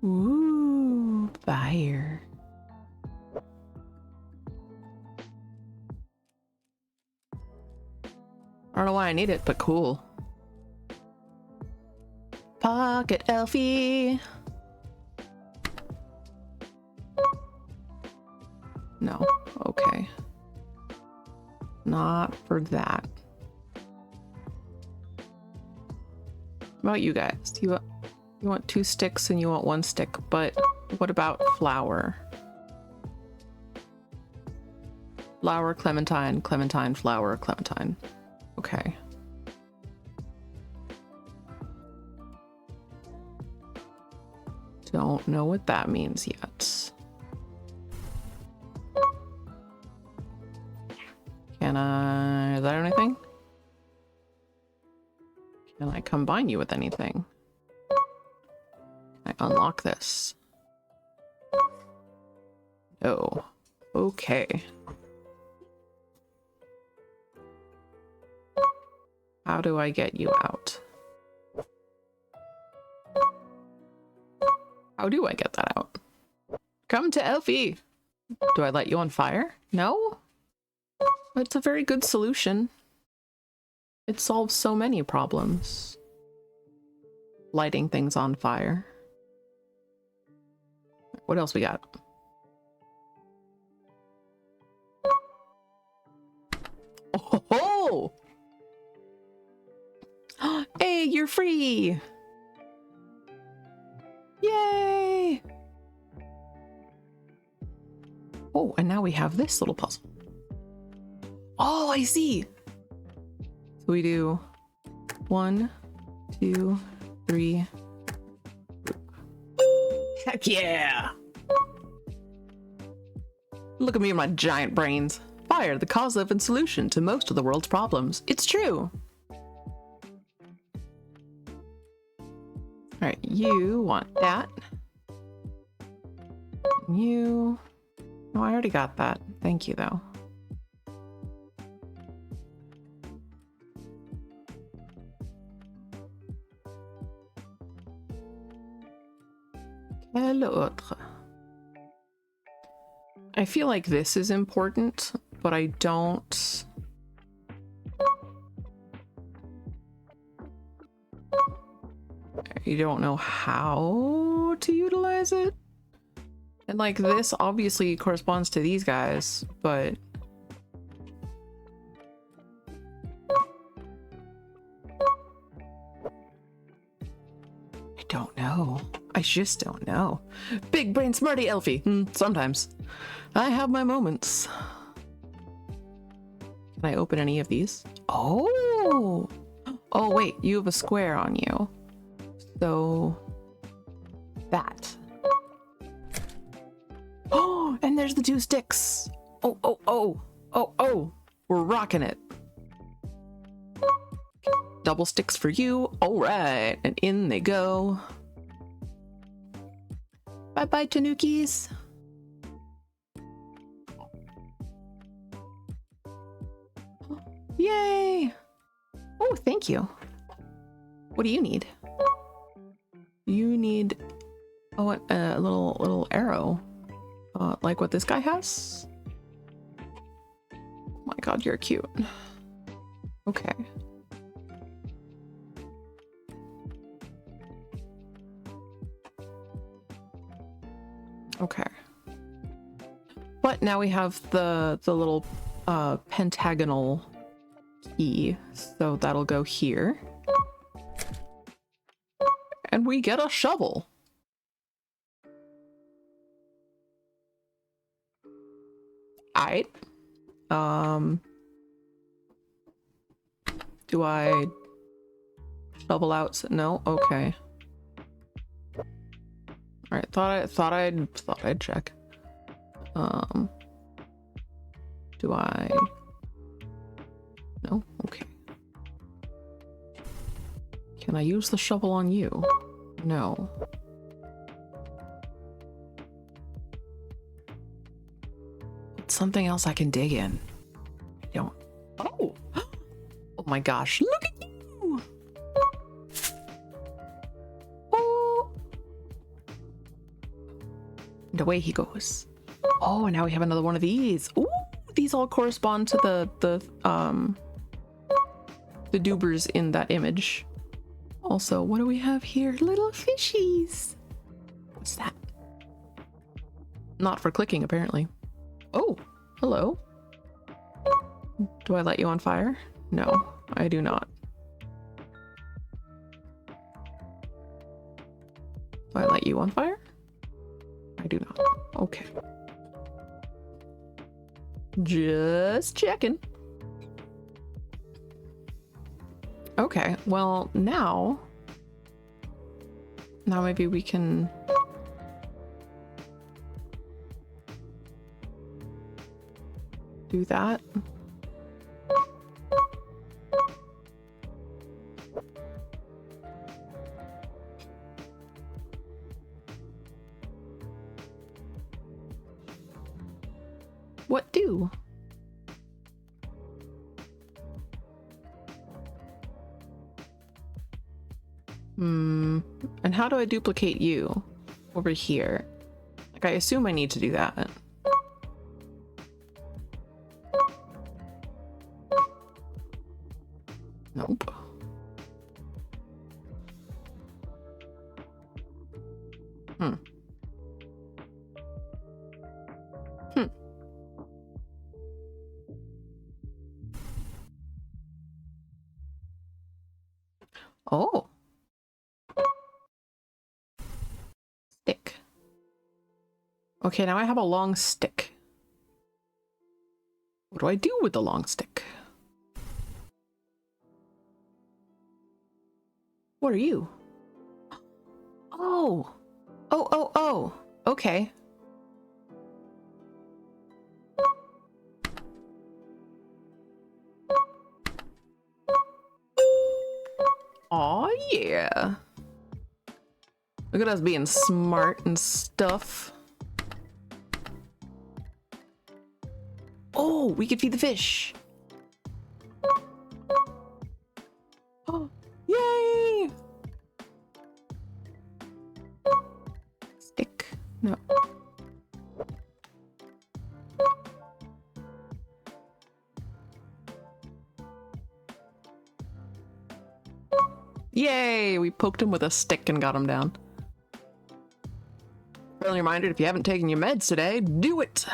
Ooh, fire. I don't know why I need it, but cool. Pocket Elfie. No, okay. Not for that. What about you guys? Do you want 2 sticks and you want 1 stick, but what about flower? Flower, clementine, clementine, flower, clementine. Okay. Don't know what that means yet. Can I... is that anything? Can I combine you with anything? Can I unlock this? No. Okay. How do I get you out? How do I get that out? Come to Elfie! Do I let you on fire? No? It's a very good solution. It solves so many problems. Lighting things on fire. What else we got? Oh! Hey, you're free! Yay! Oh, and now we have this little puzzle. Oh, I see! So we do 1, 2, 3. Heck yeah! Look at me and my giant brains. Fire, the cause of and solution to most of the world's problems. It's true! Alright, you want that. You... Oh, I already got that. Thank you, though. Quel autre? I feel like this is important, but I don't... I don't know how to utilize it. And like this obviously corresponds to these guys, but... I don't know. I just don't know. Big brain smarty Elfie. Sometimes. I have my moments. Can I open any of these? Oh! Oh wait, you have a square on you. So... that. Oh, and there's the 2 sticks. Oh, oh, oh. Oh, oh. We're rocking it. Double sticks for you. All right. And in they go. Bye-bye, Tanukis. Yay. Oh, thank you. What do you need? You need... oh, a little arrow. Like what this guy has? Oh my god, you're cute. Okay. Okay. But now we have the little pentagonal key, so that'll go here. And we get a shovel. Alright. Do I shovel out? No? Okay. Alright, thought I'd check. Do I? No? Okay. Can I use the shovel on you? No. It's something else I can dig in. I don't. Oh! Oh my gosh, look at you! Oh! And away he goes. Oh, and now we have another one of these. Ooh, these all correspond to the doobers in that image. Also, what do we have here? Little fishies. What's that? Not for clicking, apparently. Oh, hello. Do I let you on fire? No, I do not. Do I let you on fire? I do not. Okay. Just checking. Okay, well, now maybe we can do that. What do? And how do I duplicate you? Over here. Like, I assume I need to do that. Nope. Hmm. Oh. Stick. Okay, now I have a long stick. What do I do with the long stick? What are you? Oh. Oh. Okay. Aw, yeah. Look at us being smart and stuff. Oh, we could feed the fish. Oh, yay! Stick. No. Yay! We poked him with a stick and got him down. Friendly reminder, if you haven't taken your meds today, do it!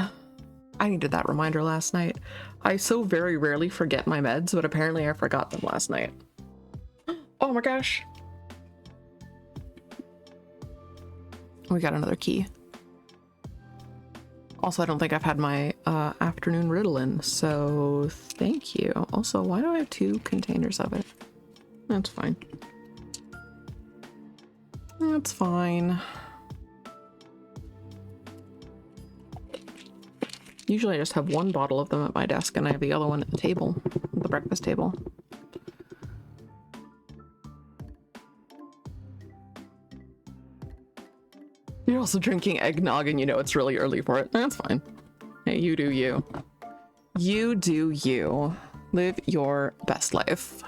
I needed that reminder last night. I so very rarely forget my meds, but apparently I forgot them last night. Oh my gosh. We got another key. Also, I don't think I've had my afternoon Ritalin, so thank you. Also, why do I have 2 containers of it? That's fine. That's fine. Usually I just have 1 bottle of them at my desk and I have the other one at the table, the breakfast table. You're also drinking eggnog and you know it's really early for it. That's fine. Hey, you do you. You do you. Live your best life.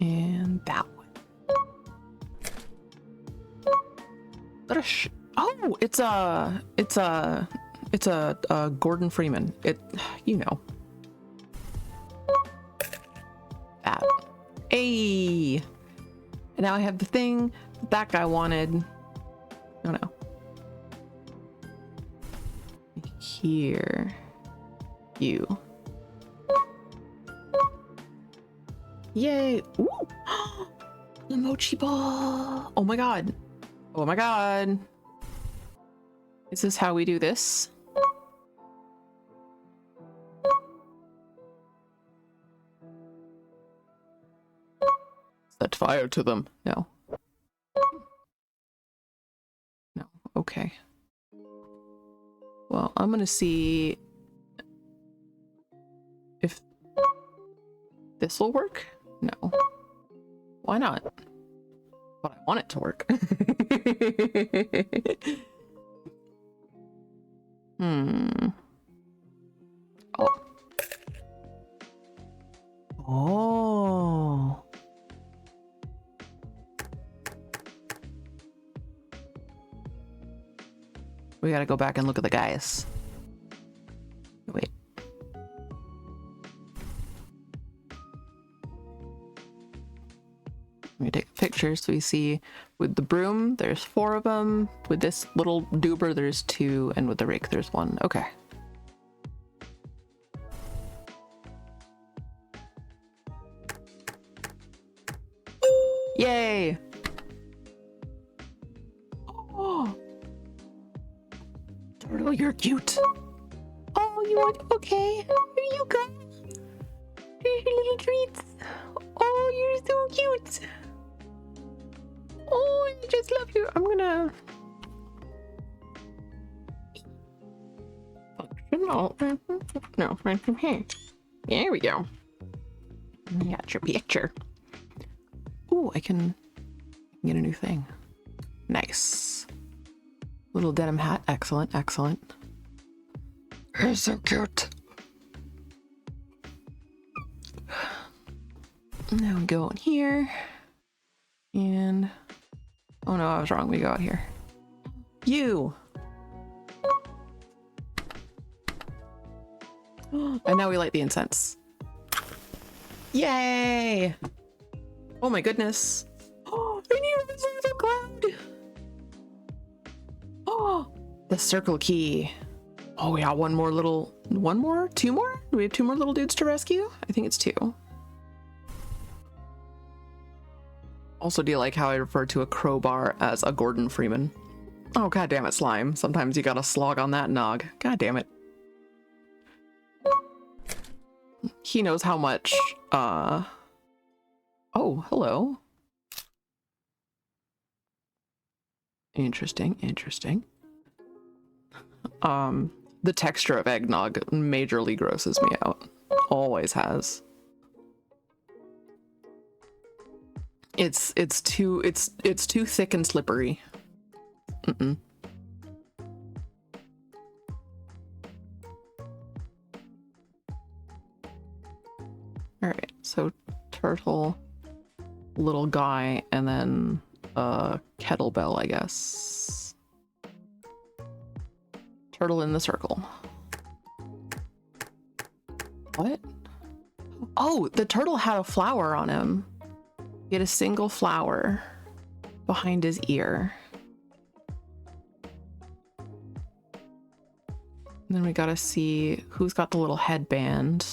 And that one. Oh, it's a Gordon Freeman. You know. That. Hey. And now I have the thing that guy wanted. Oh no. Here. You. Yay. Ooh. The mochi ball. Oh my god. Oh my god. Is this how we do this? Set fire to them. No. No. Okay. Well, I'm gonna see if this will work. No. Why not? But I want it to work. Oh. Oh. We gotta go back and look at the guys. Wait. Let me take a picture so we see with the broom, there's 4 of them. With this little doober, there's 2. And with the rake, there's 1. Okay. Yay! Oh! Turtle, you're cute. Oh, you want? Okay. Here you go. Here's your little treats. Oh, you're so cute. Oh, I just love you. I'm gonna functional. No, right from here. There we go. I got your picture. Ooh, I can Get a new thing. Nice. Little denim hat. Excellent, excellent. You're so cute. Now we go in here. And oh no, I was wrong. We go out here. You. And now we light the incense. Yay! Oh my goodness. Oh, I need a cloud. Oh, the circle key. Oh, we got one more? Two more? Do we have 2 more little dudes to rescue? I think it's 2. Also, do you like how I refer to a crowbar as a Gordon Freeman? Oh, god damn it, slime. Sometimes you gotta slog on that nog. God damn it. He knows how much, oh, hello. Interesting, interesting. The texture of eggnog majorly grosses me out. Always has. It's too thick and slippery. Mm-mm. All right, so turtle, little guy, and then kettlebell, I guess. Turtle in the circle. What? Oh, the turtle had a flower on him. He had a single flower behind his ear. And then we gotta see who's got the little headband.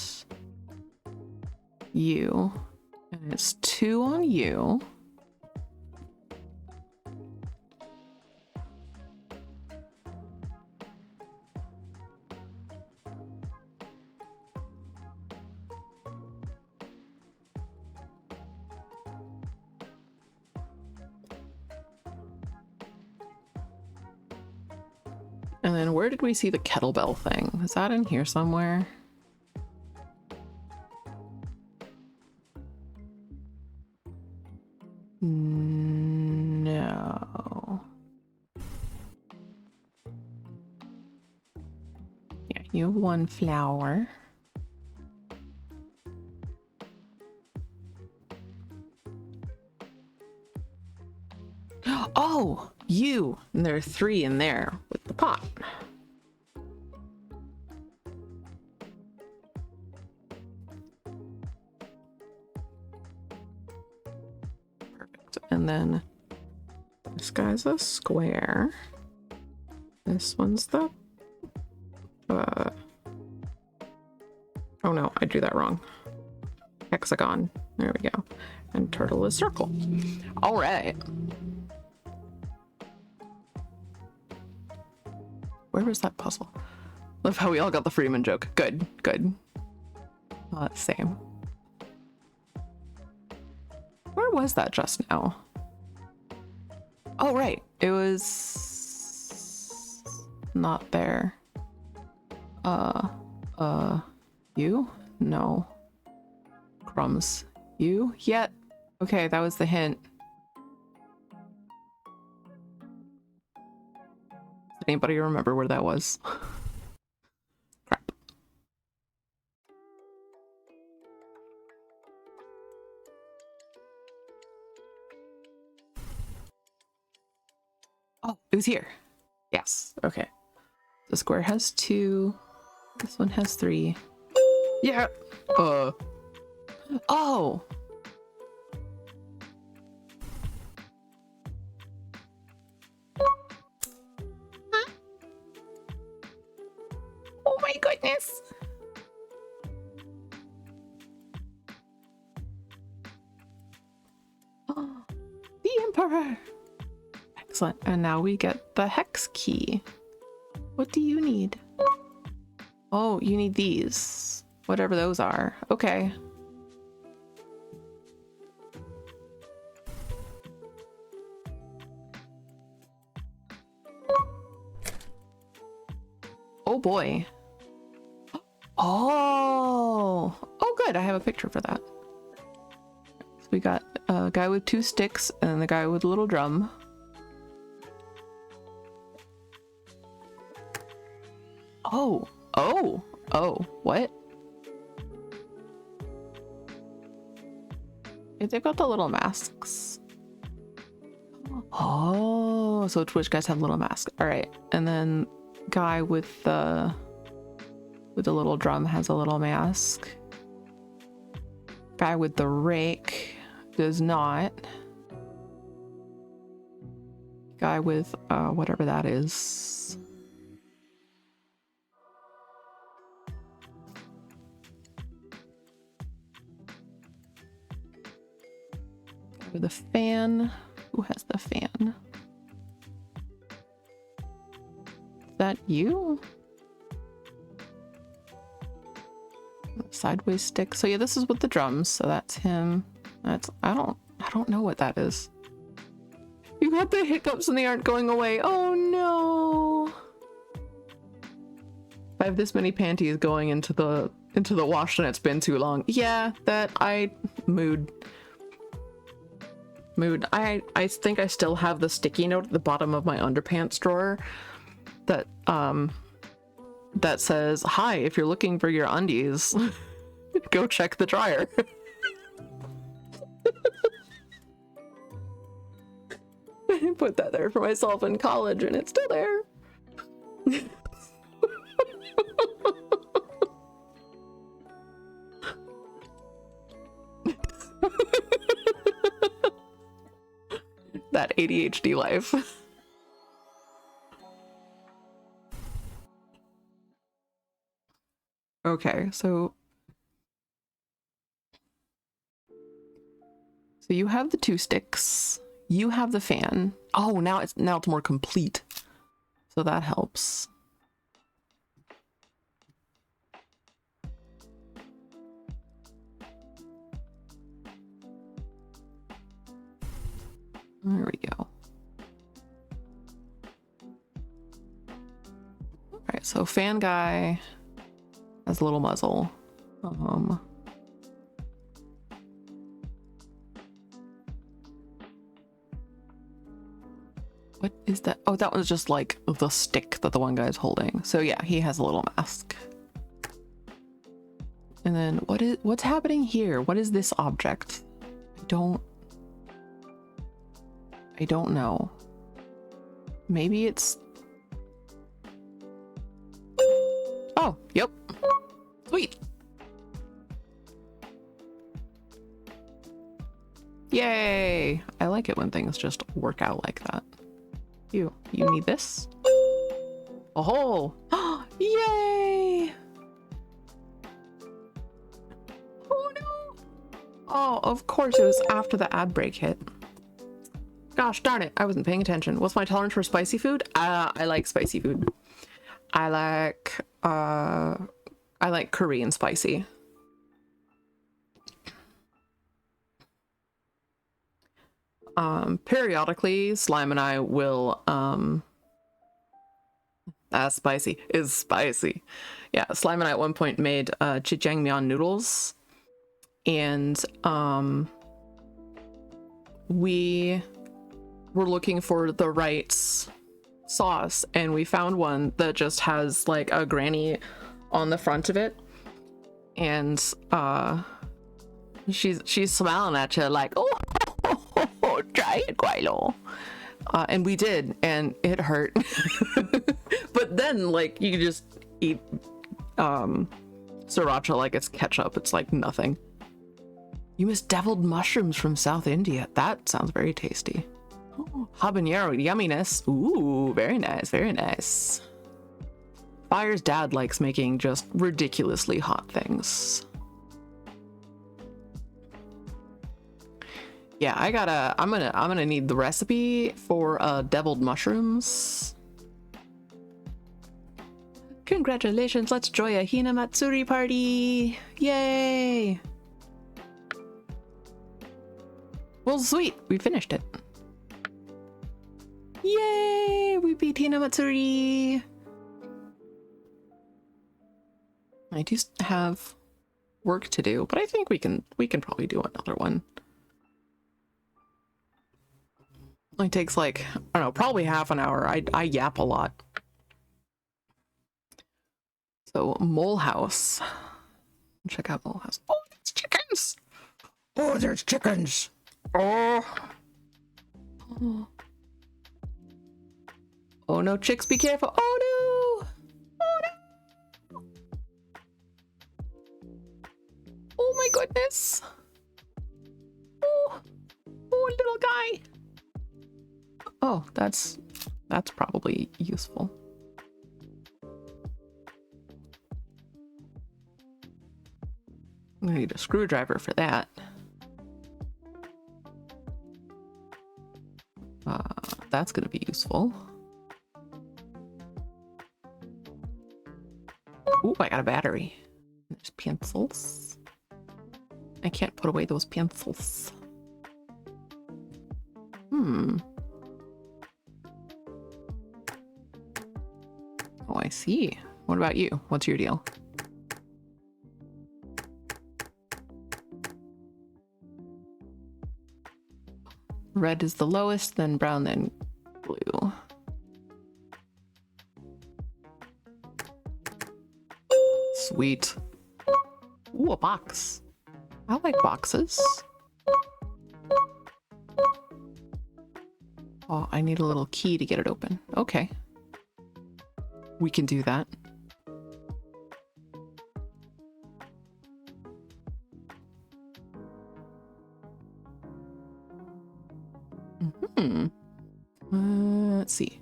You. And it's 2 on you. And then where did we see the kettlebell thing? Is that in here somewhere? No. Yeah, you have 1 flower. Oh, you. And there are 3 in there with the pot. Perfect. And then this guy's a square. This one's the oh no, I drew that wrong. Hexagon. There we go. And turtle is circle. All right. Where was that puzzle? Love how we all got the Freeman joke. Good, good. Same. Where was that just now? Oh, right. It was not there. You? No. Crumbs. You? Yet. Okay, that was the hint. Does anybody remember where that was? Crap. Oh, it was here. Yes. Okay. The square has 2. This one has 3. Yeah. Oh. Oh my goodness. Oh, the Emperor. Excellent. And now we get the hex key. What do you need? Oh, you need these. Whatever those are. Okay. Oh boy. Oh. Oh good. I have a picture for that. So we got guy with 2 sticks and the guy with a little drum. Oh, what? Yeah, they've got the little masks. Oh, so Twitch guys have little masks. All right, and then guy with the little drum has a little mask. Guy with the rake does not. Guy with whatever that is. Guy with a fan. Who has the fan? Is that you? Sideways stick. So yeah, this is with the drums. So that's him. That's I don't know what that is. You got the hiccups and they aren't going away. Oh no! I have this many panties going into the wash and it's been too long. Yeah, mood. I think I still have the sticky note at the bottom of my underpants drawer that that says, "Hi, if you're looking for your undies, go check the dryer." I put that there for myself in college and it's still there. That ADHD life. Okay, so you have the 2 sticks. You have the fan. Oh, now it's more complete. So that helps. There we go. All right, so fan guy has a little muzzle. What is that? Oh, that was just like the stick that the one guy's holding. So yeah, he has a little mask. And then what's happening here? What is this object? I don't know. Maybe it's... Oh, yep. Sweet. Yay! I like it when things just work out like that. You need this? Oh! Yay! Oh no! Oh, of course it was after the ad break hit. Gosh darn it, I wasn't paying attention. What's my tolerance for spicy food? I like spicy food. I like Korean spicy. Periodically, Slime and I will, spicy is spicy. Yeah, Slime and I at one point made, jjajangmyeon noodles. And, we were looking for the right sauce and we found one that just has like a granny on the front of it. And, she's smiling at you like, oh, try it, Guaylo. And we did, and it hurt. But then, like, you just eat sriracha like it's ketchup. It's like nothing. You miss deviled mushrooms from South India. That sounds very tasty. Oh, habanero yumminess. Ooh, very nice, very nice. Fire's dad likes making just ridiculously hot things. Yeah, I'm gonna need the recipe for deviled mushrooms. Congratulations, let's join a Hina Matsuri party! Yay! Well, sweet, we finished it. Yay! We beat Hina Matsuri! I do have work to do, but I think we can probably do another one. Only takes like, I don't know, probably half an hour. I yap a lot. So, Mole House. Check out Mole House. Oh, it's chickens! Oh, there's chickens. Oh. Oh no, chicks, be careful. Oh no! Oh no! Oh my goodness! Oh, oh, little guy. Oh, that's probably useful. I need a screwdriver for that. That's gonna be useful. Ooh, I got a battery. There's pencils. I can't put away those pencils. Oh, I see. What about you? What's your deal? Red is the lowest, then brown, then blue. Sweet. Ooh, a box. I like boxes. Oh, I need a little key to get it open. Okay. We can do that. Let's see.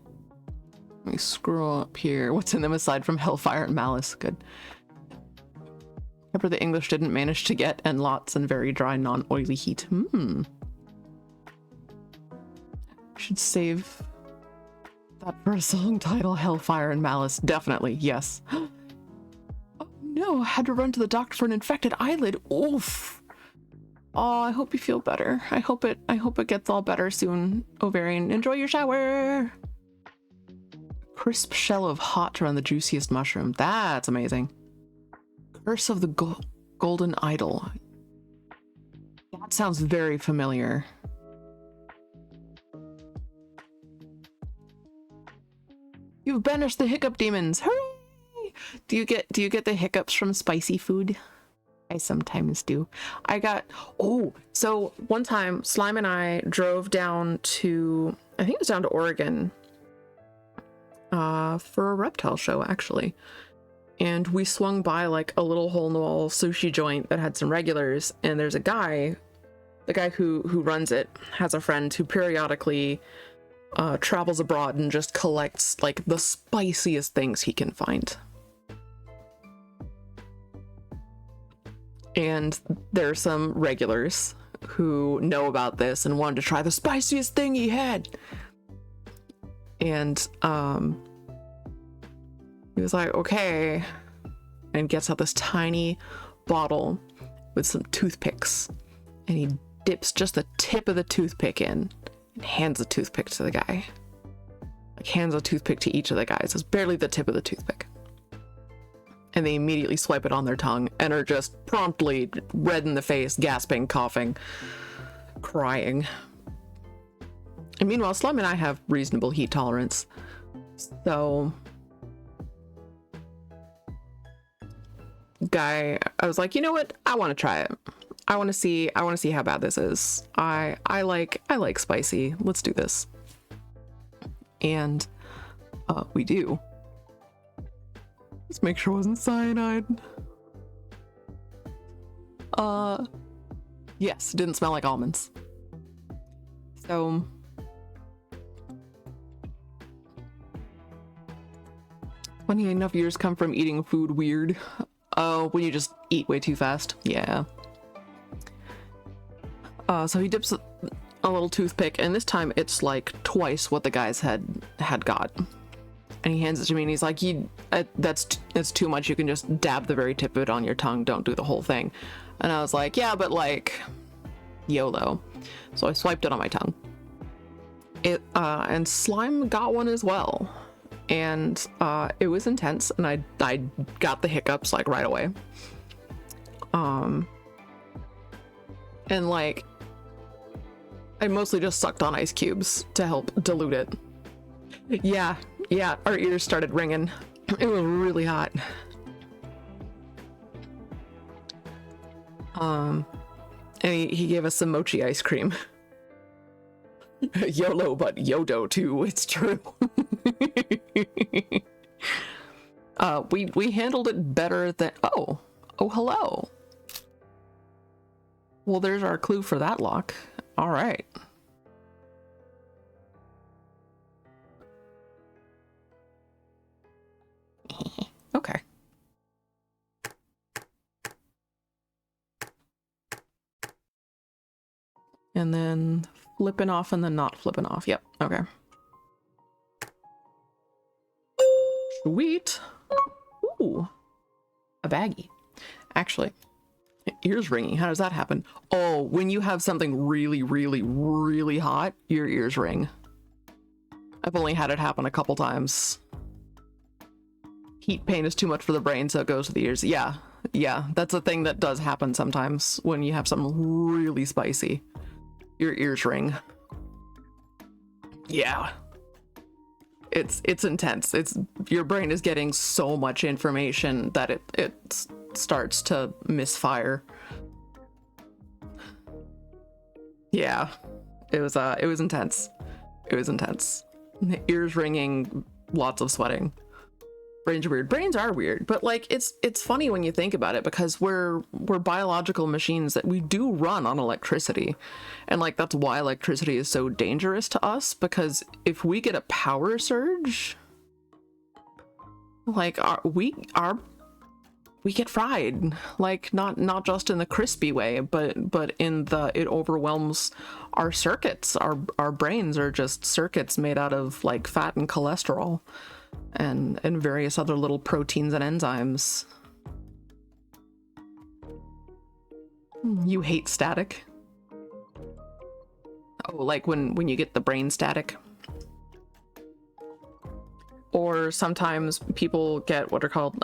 Let me scroll up here. What's in them aside from hellfire and malice? Good. Pepper the English didn't manage to get, and lots and very dry, non-oily heat. Should save that for a song title. Hellfire and malice. Definitely, yes. Oh no, I had to run to the doctor for an infected eyelid. Oof. Oh, I hope you feel better. I hope it gets all better soon, Ovarian. Enjoy your shower. Crisp shell of hot around the juiciest mushroom. That's amazing. Curse of the Golden Idol. That sounds very familiar. You've banished the hiccup demons. Hooray! Do you get the hiccups from spicy food? I sometimes do. So one time Slime and I drove down to, I think it was down to Oregon, for a reptile show actually. And we swung by like a little hole in the wall sushi joint that had some regulars, and there's a guy, the guy who runs it has a friend who periodically travels abroad and just collects like the spiciest things he can find. And there are some regulars who know about this and wanted to try the spiciest thing he had. And he was like, okay, and gets out this tiny bottle with some toothpicks, and he dips just the tip of the toothpick in and hands the toothpick to the guy. Like hands a toothpick to each of the guys. It's barely the tip of the toothpick. And they immediately swipe it on their tongue and are just promptly red in the face, gasping, coughing, crying. And meanwhile, Slime and I have reasonable heat tolerance. So, I was like, you know what? I want to try it. I want to see how bad this is. I like spicy. Let's do this. And we do. Let's make sure it wasn't cyanide. Yes, it didn't smell like almonds. So funny enough, yours come from eating food weird. Oh, when you just eat way too fast. Yeah. So he dips a little toothpick, and this time it's like twice what the guys had got. And he hands it to me, and he's like, that's too much. You can just dab the very tip of it on your tongue. Don't do the whole thing. And I was like, yeah, but like, YOLO. So I swiped it on my tongue. And Slime got one as well. And it was intense, and I got the hiccups like right away. And like, I mostly just sucked on ice cubes to help dilute it. Yeah, our ears started ringing. It was really hot. And he gave us some mochi ice cream. YOLO, but Yodo too, it's true. We handled it better than... Oh, hello. Well, there's our clue for that lock. All right. Okay. And then flipping off and then not flipping off. Yep. Okay. Sweet. Ooh. A baggie. Actually, ears ringing. How does that happen? Oh, when you have something really, really, really hot, your ears ring. I've only had it happen a couple times. Heat pain is too much for the brain, so it goes to the ears. Yeah, that's a thing that does happen sometimes when you have something really spicy. Your ears ring. Yeah. It's intense. Your brain is getting so much information that it starts to misfire. Yeah. It was intense. It was intense. Ears ringing, lots of sweating. Brains are weird. Brains are weird, but like it's funny when you think about it, because we're biological machines that we do run on electricity, and like that's why electricity is so dangerous to us, because if we get a power surge, like we get fried, like not just in the crispy way, but in the it overwhelms our circuits. Our brains are just circuits made out of like fat and cholesterol and various other little proteins and enzymes. You hate static? Oh, like when you get the brain static? Or sometimes people get what are called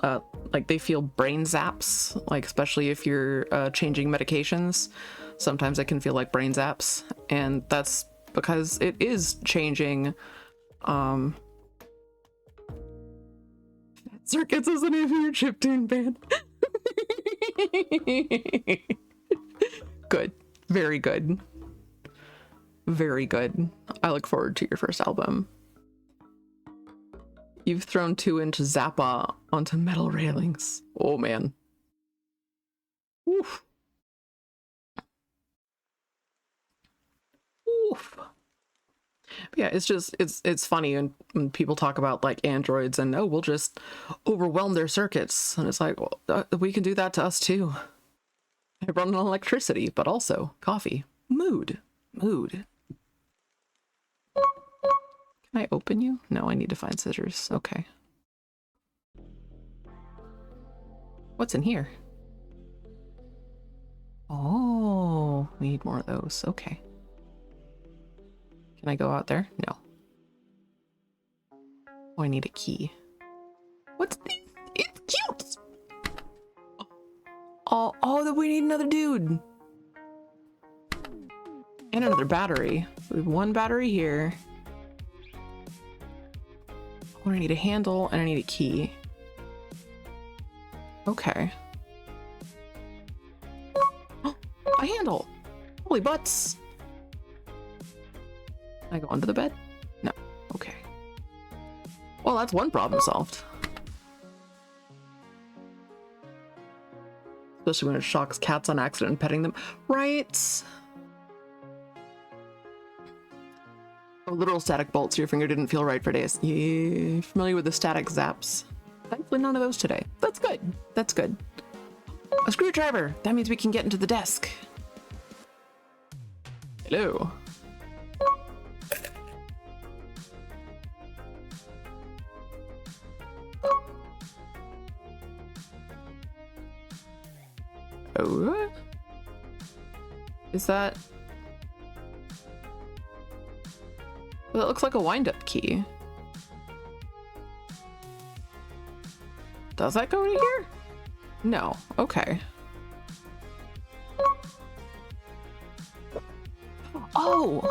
like they feel brain zaps, like especially if you're changing medications. Sometimes it can feel like brain zaps, and that's because it is changing circuits is the name of your chiptune band. Good. Very good. Very good. I look forward to your first album. You've thrown 2-inch Zappa onto metal railings. Oh man. Oof. Oof. But yeah, it's funny when people talk about like androids and we'll just overwhelm their circuits, and it's like, well, we can do that to us too. I run on electricity, but also coffee. Mood. Can I open you? No, I need to find scissors. Okay. What's in here? Oh, we need more of those. Okay. Can I go out there? No. Oh, I need a key. What's this? It's cute! Oh, then we need another dude. And another battery. We have one battery here. Oh, I need a handle and I need a key. Okay. Oh, a handle! Holy butts! Can I go under the bed? No. Okay. Well, that's one problem solved. Especially when it shocks cats on accident petting them. Right? Oh, literal static bolts. Your finger didn't feel right for days. Yeah, familiar with the static zaps? Thankfully, none of those today. That's good. That's good. A screwdriver. That means we can get into the desk. Hello. Oh, is that? Well, it looks like a wind-up key. Does that go to here? No. Okay. Oh!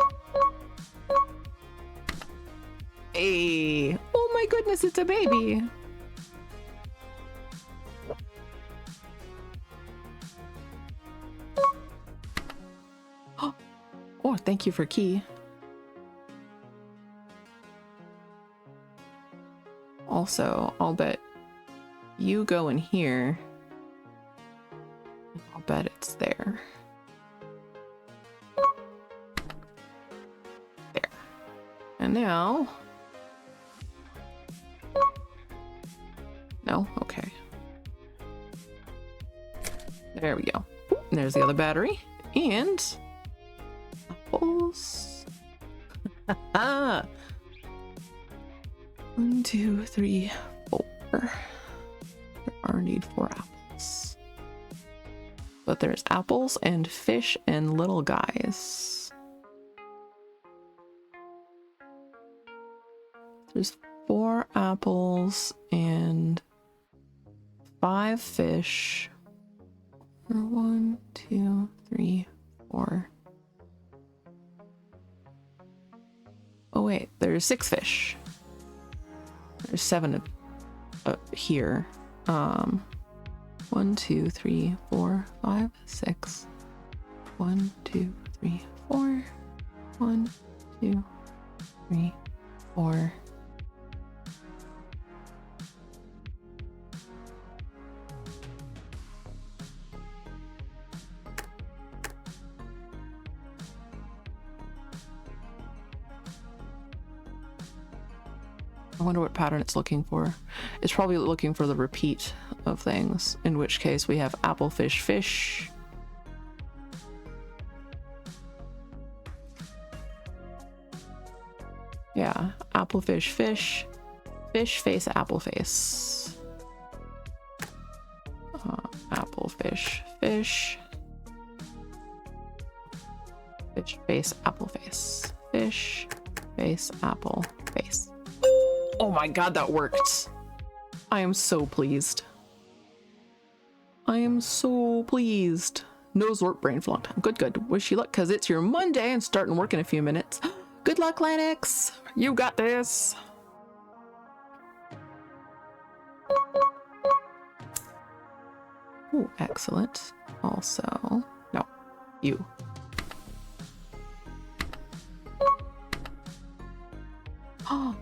Hey! Oh my goodness, it's a baby! Oh, thank you for key. Also, I'll bet you go in here. I'll bet it's there. There. And now... No? Okay. There we go. And there's the other battery. And... apples. Ah! 1, 2, 3, 4. There are indeed 4 apples. But there's apples and fish and little guys. There's 4 apples and 5 fish. 1, 2, 3, 4. Oh wait, there's 6 fish. There's 7 here. 1, 2, 3, 4, 5, 6. 1, 2, 3, 4. 1, 2, 3, 4. I wonder what pattern it's looking for. It's probably looking for the repeat of things, in which case we have apple, fish, fish. Yeah, apple, fish, fish. Fish, face, apple, face. Apple, fish, fish. Fish, face, apple, face. Fish, face, apple, face. Oh my god, that worked. I am so pleased. I am so pleased. Nose work brain for a long time. Good, good. Wish you luck, because it's your Monday and starting work in a few minutes. Good luck, Lennox. You got this. Oh, excellent. Also, no, you. Oh.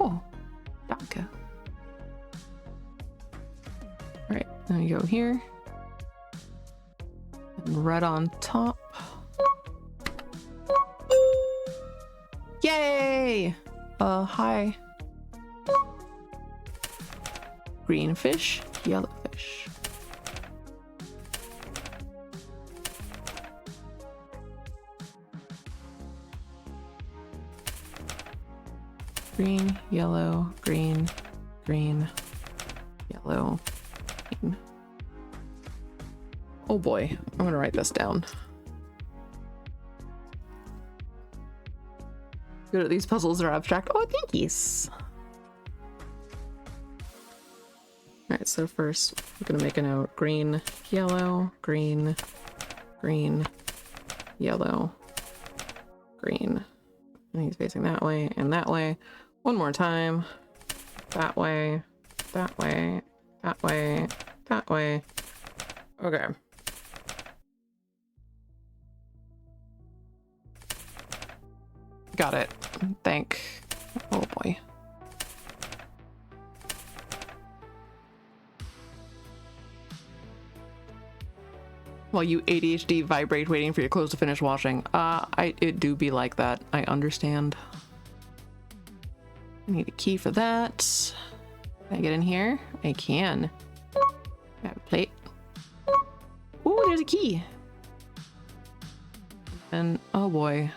Oh, danke. All right, then you go here. And red on top. Yay! Hi. Green fish, yellow fish. Green, yellow, green, green, yellow, green. Oh boy, I'm gonna write this down. Good at these puzzles are abstract. Oh, thankies. Alright, so first we're gonna make a note. Green, yellow, green, green, yellow, green. And he's facing that way and that way. One more time. That way, that way, that way, that way. Okay. Got it. Oh boy. While you ADHD vibrate waiting for your clothes to finish washing. It do be like that. I understand. I need a key for that. Can I get in here? I can. I have a plate. Ooh, there's a key. And oh boy.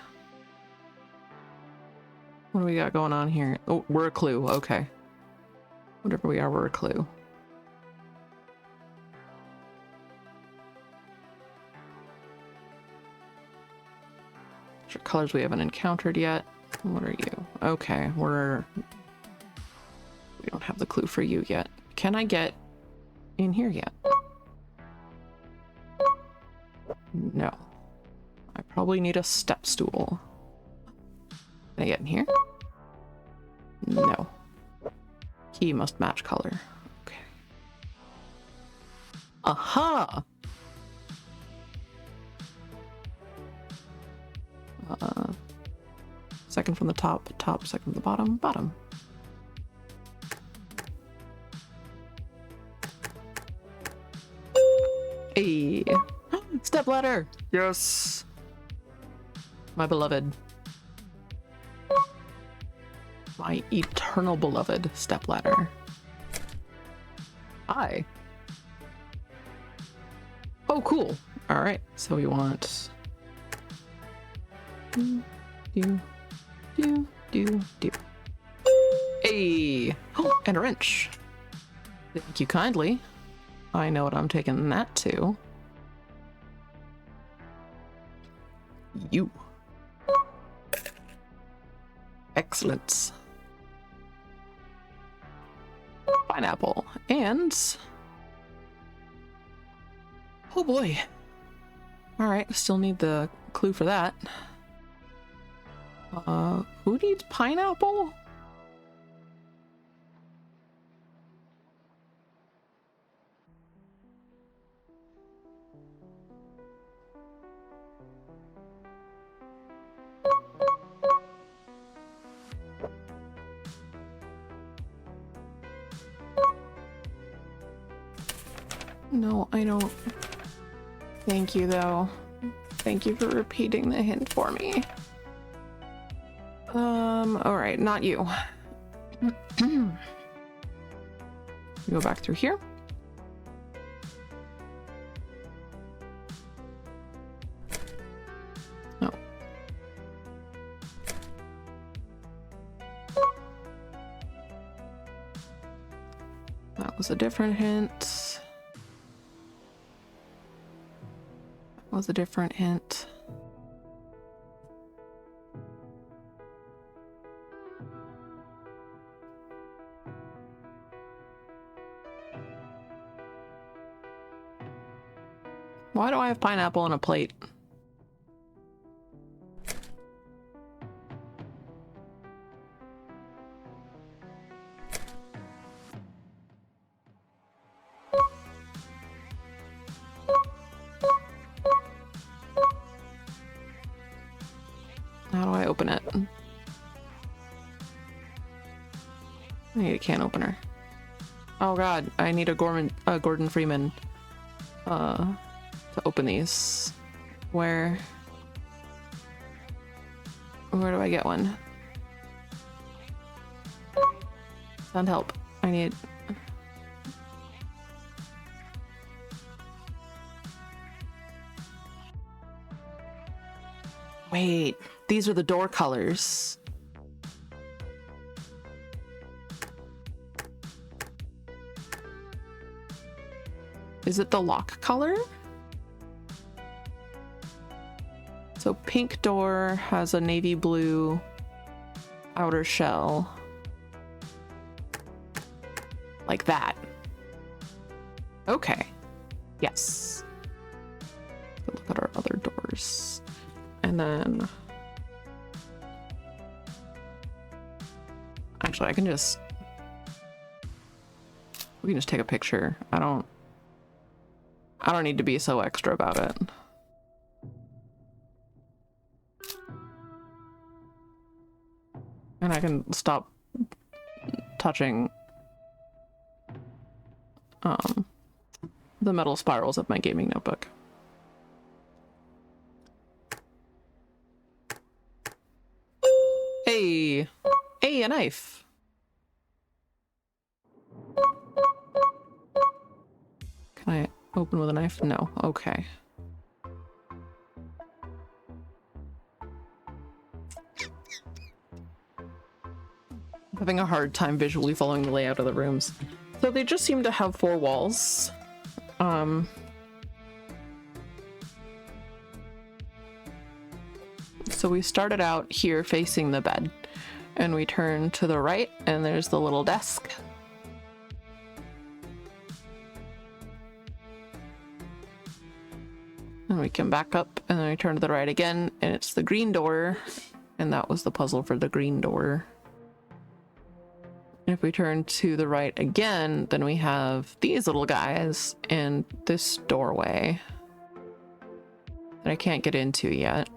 What do we got going on here? Oh, we're a clue. Okay. Whatever we are, we're a clue. Sure, colors we haven't encountered yet. What are you? Okay, we don't have the clue for you yet. Can I get in here yet? No. I probably need a step stool. Can I get in here? No. Key must match color. Okay. Aha! Second from the top, second from the bottom, bottom. Hey! Step ladder! Yes! My beloved. My eternal beloved stepladder. Hi. Oh, cool. All right, so we want do. Hey, oh, and a wrench. Thank you kindly. I know what I'm taking that to. You. Excellent. Pineapple and oh boy. All right, still need the clue for that. Who needs pineapple? No, I don't. Thank you, though. Thank you for repeating the hint for me. All right, not you. Go back through here. Oh. That was a different hint. Was a different hint. Why do I have pineapple on a plate? How do I open it? I need a can opener. Oh god, I need a Gordon Freeman to open these. Where do I get one? Send help. I need... Wait, these are the door colors. Is it the lock color? So pink door has a navy blue outer shell. Like that. Okay. Yes. Let's look at our other doors. And then... Actually, I can just... We can just take a picture. I don't need to be so extra about it. And I can stop touching the metal spirals of my gaming notebook. Hey! Hey, a knife! Can I open with a knife? No. Okay. I'm having a hard time visually following the layout of the rooms. So they just seem to have 4 walls. So So we started out here facing the bed, and we turn to the right, and there's the little desk. And we come back up, and then we turn to the right again, and it's the green door, and that was the puzzle for the green door. If we turn to the right again, then we have these little guys and this doorway that I can't get into yet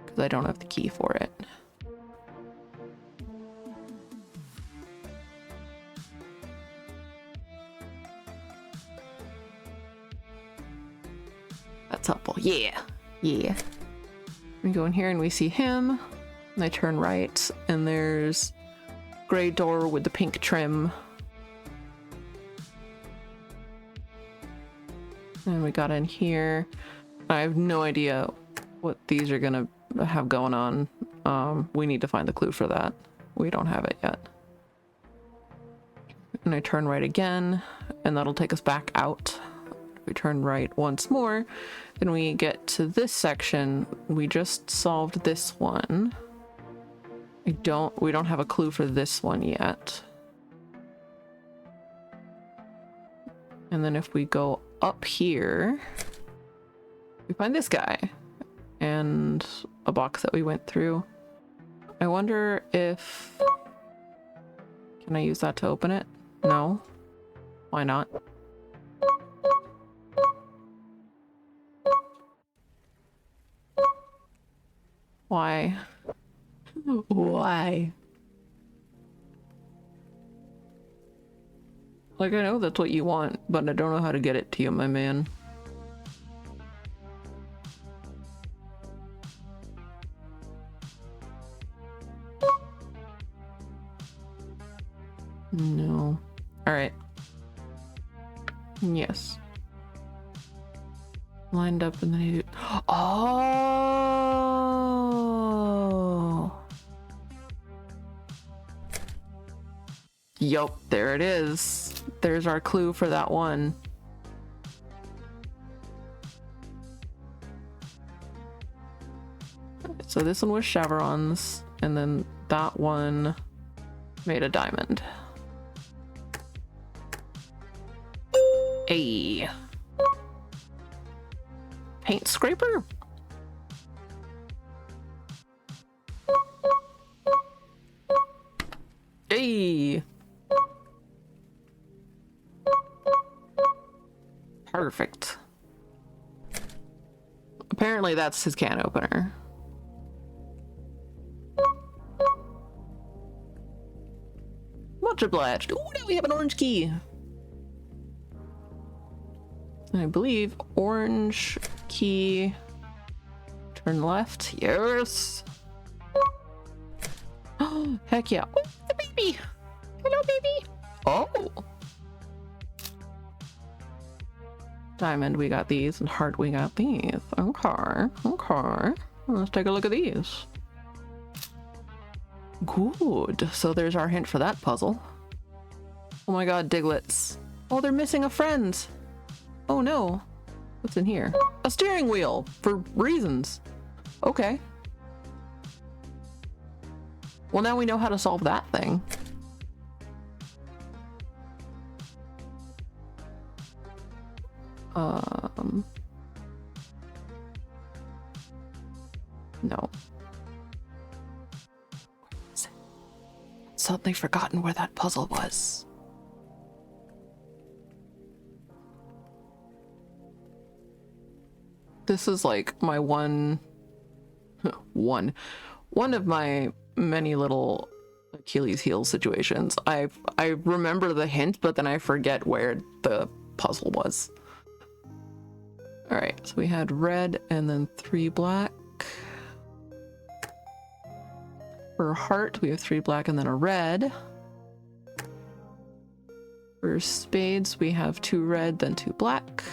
because I don't have the key for it. That's helpful. Yeah. Yeah. We go in here and we see him, and I turn right, and there's gray door with the pink trim. And we got in here. I have no idea what these are gonna have going on. We need to find the clue for that. We don't have it yet. And I turn right again, and that'll take us back out. We turn right once more, and we get to this section. We just solved this one. We don't have a clue for this one yet. And then if we go up here, we find this guy and a box that we went through. I wonder if... Can I use that to open it? No. Why not? Why? Why? Like, I know that's what you want, but I don't know how to get it to you, my man. No. Alright. Yes. Lined up and then you... Oh! Yup, there it is. There's our clue for that one. So this one was chevrons, and then that one made a diamond. A paint scraper? Hey. Perfect. Apparently that's his can opener. Much obliged. Ooh, now we have an orange key. I believe orange key. Turn left. Yes. Oh, heck yeah. Oh, the baby. Hello, baby. Oh. Diamond, we got these, and heart, we got these. Okay. Okay. Let's take a look at these. Good. So there's our hint for that puzzle. Oh my god, Diglets. Oh, they're missing a friend. Oh no. What's in here? A steering wheel for reasons. Okay. Well, now we know how to solve that thing. No. Suddenly forgotten where that puzzle was. This is like my one of my many little Achilles heel situations. I remember the hint, but then I forget where the puzzle was. All right, so we had red and then 3 black. For heart, we have 3 black and then a red. For spades, we have 2 red, then 2 black.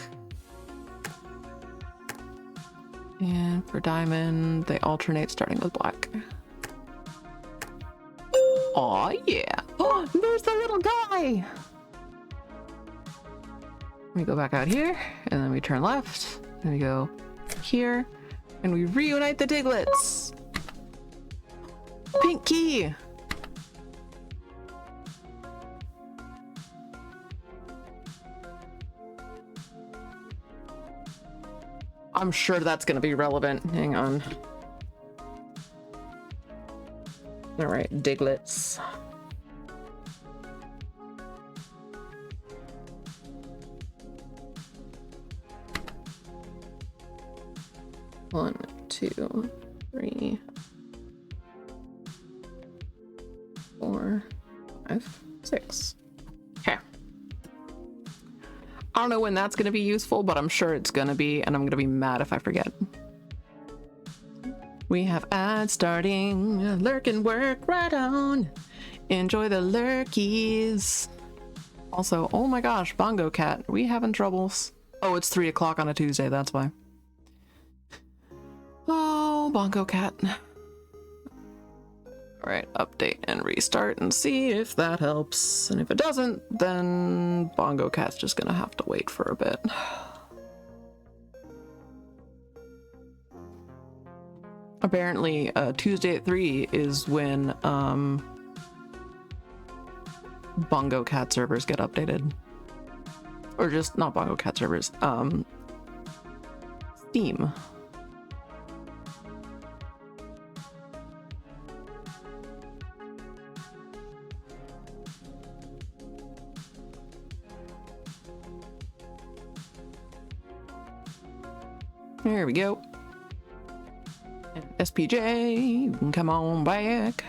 And for diamond, they alternate starting with black. Aw, yeah. Oh, there's the little guy. We go back out here, and then we turn left, and we go here, and we reunite the Diglets. pink key. I'm sure that's going to be relevant. Hang on. All right, Diglets. One, two, three, 4, 5, 6. Okay. I don't know when that's going to be useful, but I'm sure it's going to be, and I'm going to be mad if I forget. We have ads starting. Lurk and work right on. Enjoy the lurkies. Also, oh my gosh, Bongo Cat. Are we having troubles? Oh, it's 3 o'clock on a Tuesday, that's why. Oh, Bongo Cat. All right, update and restart and see if that helps. And if it doesn't, then Bongo Cat's just gonna have to wait for a bit. Apparently, Tuesday at 3 is when Bongo Cat servers get updated. Or just, not Bongo Cat servers, Steam. There we go. And SPJ, you can come on back.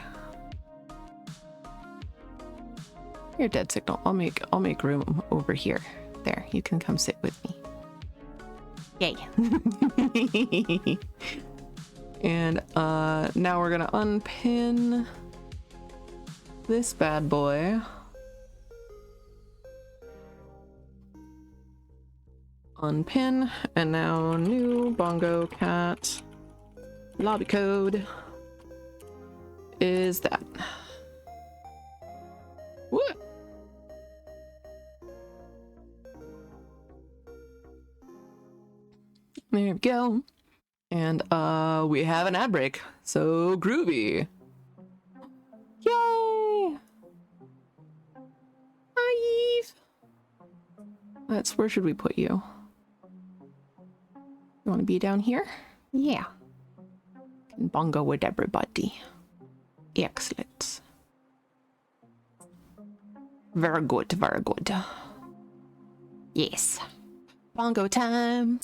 You're dead signal. I'll make room over here. There, you can come sit with me. Yay. And now we're gonna unpin this bad boy. Unpin, and now new Bongo Cat lobby code is that. What? There we go. And we have an ad break. So groovy. Yay! Hi, Eve. Where should we put you? You want to be down here? Yeah. Can bongo with everybody. Excellent. Very good, very good. Yes. Bongo time.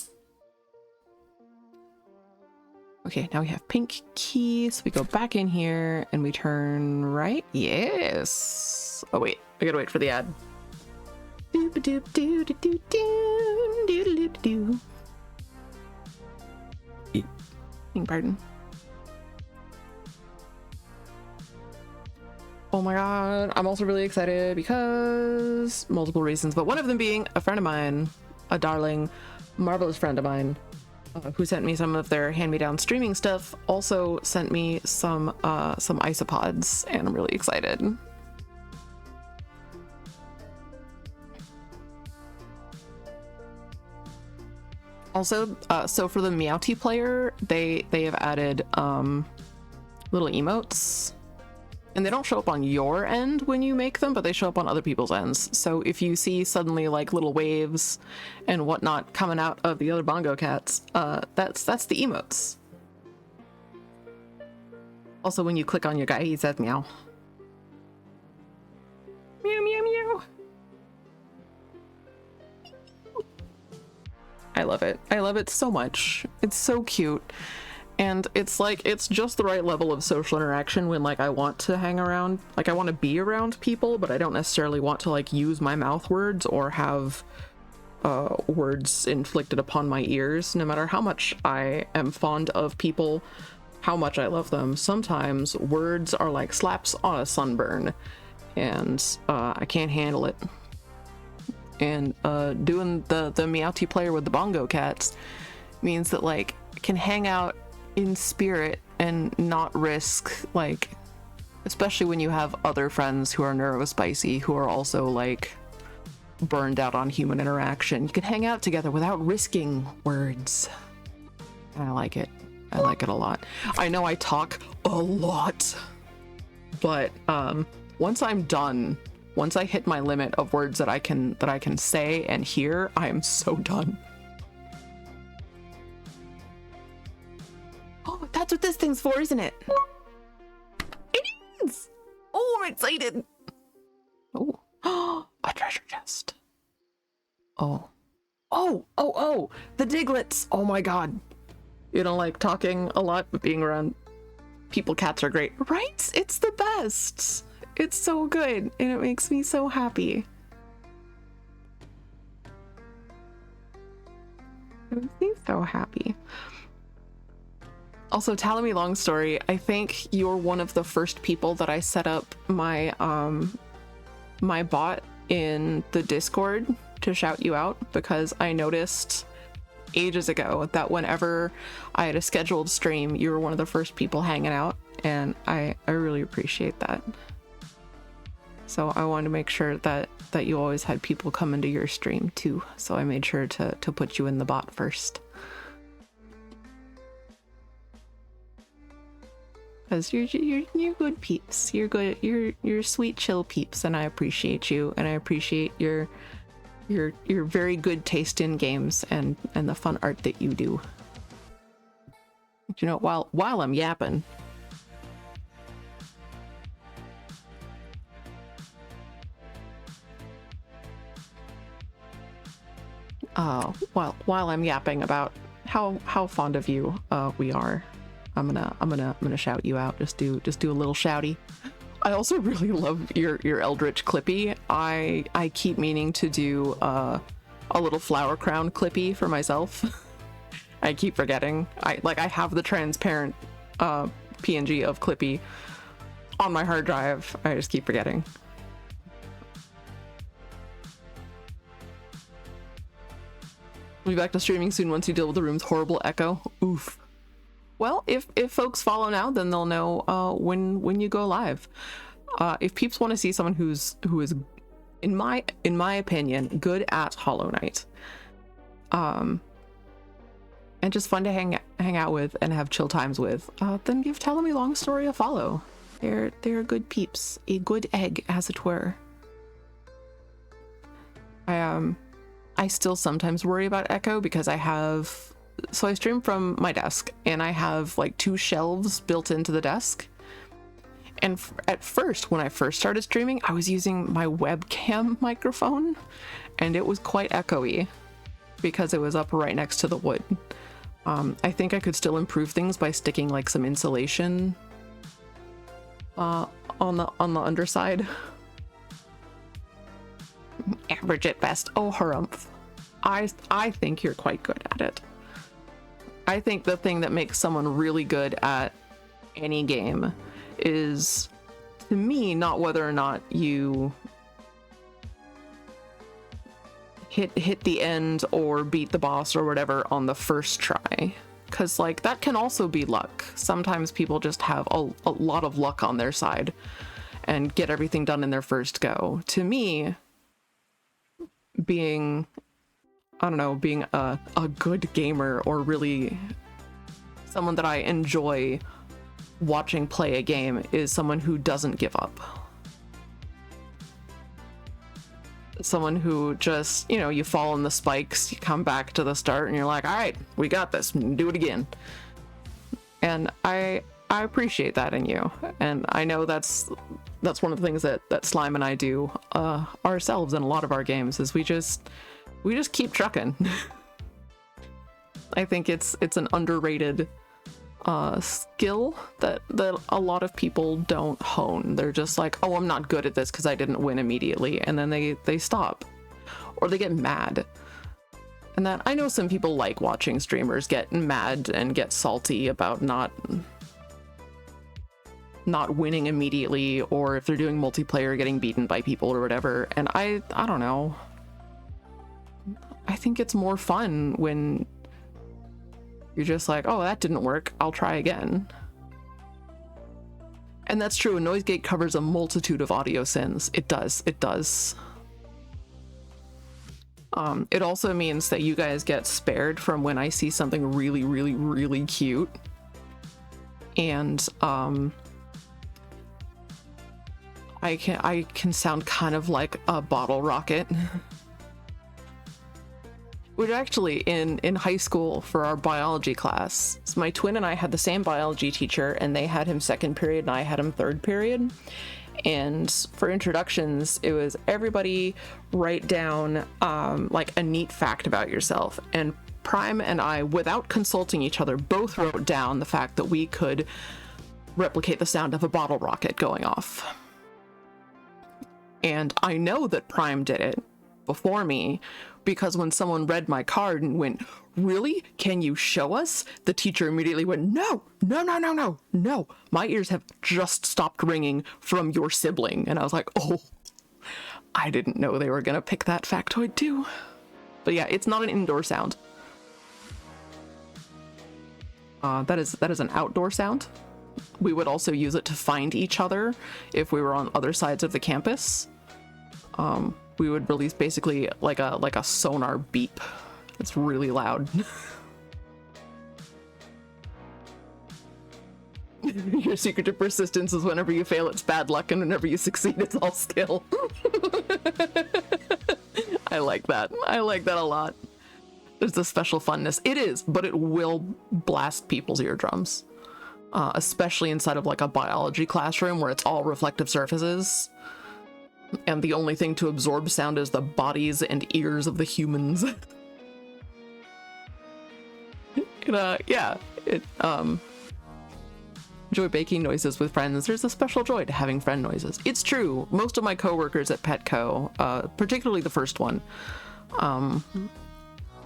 Okay, now we have pink key, so we go back in here and we turn right. Yes. Oh wait, I gotta wait for the ad. Doop doop doo doo doo doo doo doo doo. Pardon. Oh my god, I'm also really excited because multiple reasons, but one of them being a friend of mine, a darling, marvelous friend of mine, who sent me some of their hand-me-down streaming stuff, also sent me some isopods, and I'm really excited. Also, so for the Meowty player, they have added little emotes, and they don't show up on your end when you make them, but they show up on other people's ends. So if you see suddenly like little waves and whatnot coming out of the other Bongo Cats, that's the emotes. Also, when you click on your guy, he says meow. Meow meow meow. I love it. I love it so much. It's so cute. And it's like, it's just the right level of social interaction when like I want to hang around, like I want to be around people, but I don't necessarily want to like use my mouth words or have words inflicted upon my ears. No matter how much I am fond of people, how much I love them, sometimes words are like slaps on a sunburn, and I can't handle it. And doing the Meowty player with the Bongo Cats means that like I can hang out in spirit and not risk, like, especially when you have other friends who are neurospicy who are also like burned out on human interaction. You can hang out together without risking words. And I like it. I like it a lot. I know I talk a lot. but once I'm done, once I hit my limit of words that I can say and hear, I am so done. Oh, that's what this thing's for, isn't it? It is! Oh, I'm excited. Oh, a treasure chest. Oh. Oh, the Diglets. Oh my god. You don't like talking a lot, but being around people, cats are great. Right? It's the best. It's so good, and it makes me so happy. It makes me so happy. Also, telling me long story, I think you're one of the first people that I set up my my bot in the Discord to shout you out, because I noticed ages ago that whenever I had a scheduled stream, you were one of the first people hanging out, and I really appreciate that. So I wanted to make sure that you always had people come into your stream too, so I made sure to put you in the bot first. Because you're good peeps. You're good. You're sweet, chill peeps, and I appreciate you, and I appreciate your very good taste in games and the fun art that you do. You know, while I'm yapping, while I'm yapping about how fond of you we are, I'm gonna shout you out. Just do a little shouty. I also really love your Eldritch Clippy. I keep meaning to do a little flower crown Clippy for myself. I keep forgetting. I have the transparent PNG of Clippy on my hard drive. I just keep forgetting. We'll be back to streaming soon once you deal with the room's horrible echo. Oof. Well, if folks follow now, then they'll know when you go live. If peeps want to see someone who is in my opinion good at Hollow Knight, and just fun to hang out with and have chill times with, then give Telling Me Long Story a follow. They're good peeps, a good egg, as it were. I still sometimes worry about echo because I stream from my desk, and I have like 2 shelves built into the desk. And at first, when I first started streaming, I was using my webcam microphone, and it was quite echoey because it was up right next to the wood. I think I could still improve things by sticking like some insulation on the underside. Average at best. Oh, harumph. I think you're quite good at it. I think the thing that makes someone really good at any game is, to me, not whether or not you hit the end or beat the boss or whatever on the first try, because like that can also be luck. Sometimes people just have a lot of luck on their side and get everything done in their first go. To me, being a good gamer, or really someone that I enjoy watching play a game, is someone who doesn't give up. Someone who just, you fall in the spikes, you come back to the start, and you're like, all right, we got this, do it again. And I appreciate that in you. And I know that's one of the things that Slime and I do ourselves in a lot of our games, is we just keep trucking. I think it's an underrated skill that a lot of people don't hone. They're just like, oh, I'm not good at this because I didn't win immediately, and then they stop, or they get mad. And then I know some people like watching streamers get mad and get salty about not winning immediately, or if they're doing multiplayer getting beaten by people or whatever. And I don't know, I think it's more fun when you're just like, oh, that didn't work, I'll try again. And that's true. Noise gate covers a multitude of audio sins. It does. It also means that you guys get spared from when I see something really, really, really cute. And I can sound kind of like a bottle rocket. Which actually, in high school for our biology class, so my twin and I had the same biology teacher, and they had him second period and I had him third period. And for introductions, it was everybody write down like a neat fact about yourself. And Prime and I, without consulting each other, both wrote down the fact that we could replicate the sound of a bottle rocket going off. And I know that Prime did it before me, because when someone read my card and went, "Really? Can you show us?" The teacher immediately went, "No, no, no, no, no, no. My ears have just stopped ringing from your sibling." And I was like, oh, I didn't know they were gonna pick that factoid too. But yeah, it's not an indoor sound. That is an outdoor sound. We would also use it to find each other if we were on other sides of the campus. We would release basically like a sonar beep. It's really loud. Your secret to persistence is whenever you fail, it's bad luck, and whenever you succeed, it's all skill. I like that. I like that a lot. There's a special funness. It is, but it will blast people's eardrums. Especially inside of like a biology classroom where it's all reflective surfaces. And the only thing to absorb sound is the bodies and ears of the humans. Enjoy making noises with friends. There's a special joy to having friend noises. It's true. Most of my coworkers at Petco, particularly the first one,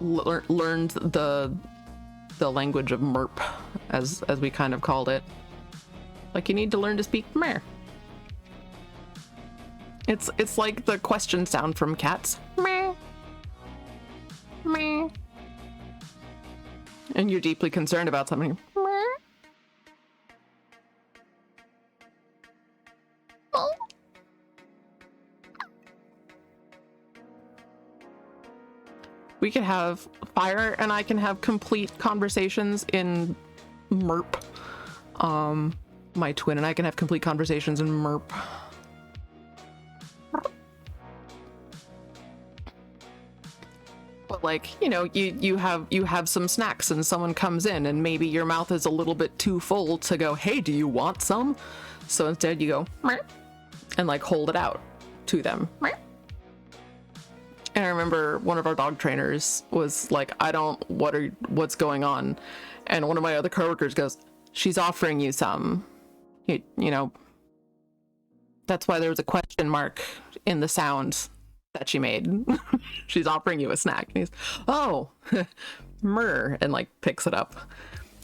learned the language of MERP, as we kind of called it. Like, you need to learn to speak meh. It's like the question sound from cats. Meh. Meh. And you're deeply concerned about something. Meh. Oh. We could have Fire and I can have complete conversations in MERP. My twin and I can have complete conversations in MERP. But like, you know, you have some snacks and someone comes in and maybe your mouth is a little bit too full to go, "Hey, do you want some?" So instead you go "Meh," and like hold it out to them. Meh. And I remember one of our dog trainers was like, "What's going on?" And one of my other coworkers goes, "She's offering you some." You know, that's why there was a question mark in the sound that she made. She's offering you a snack. And he's, "Oh, myrrh," and like picks it up.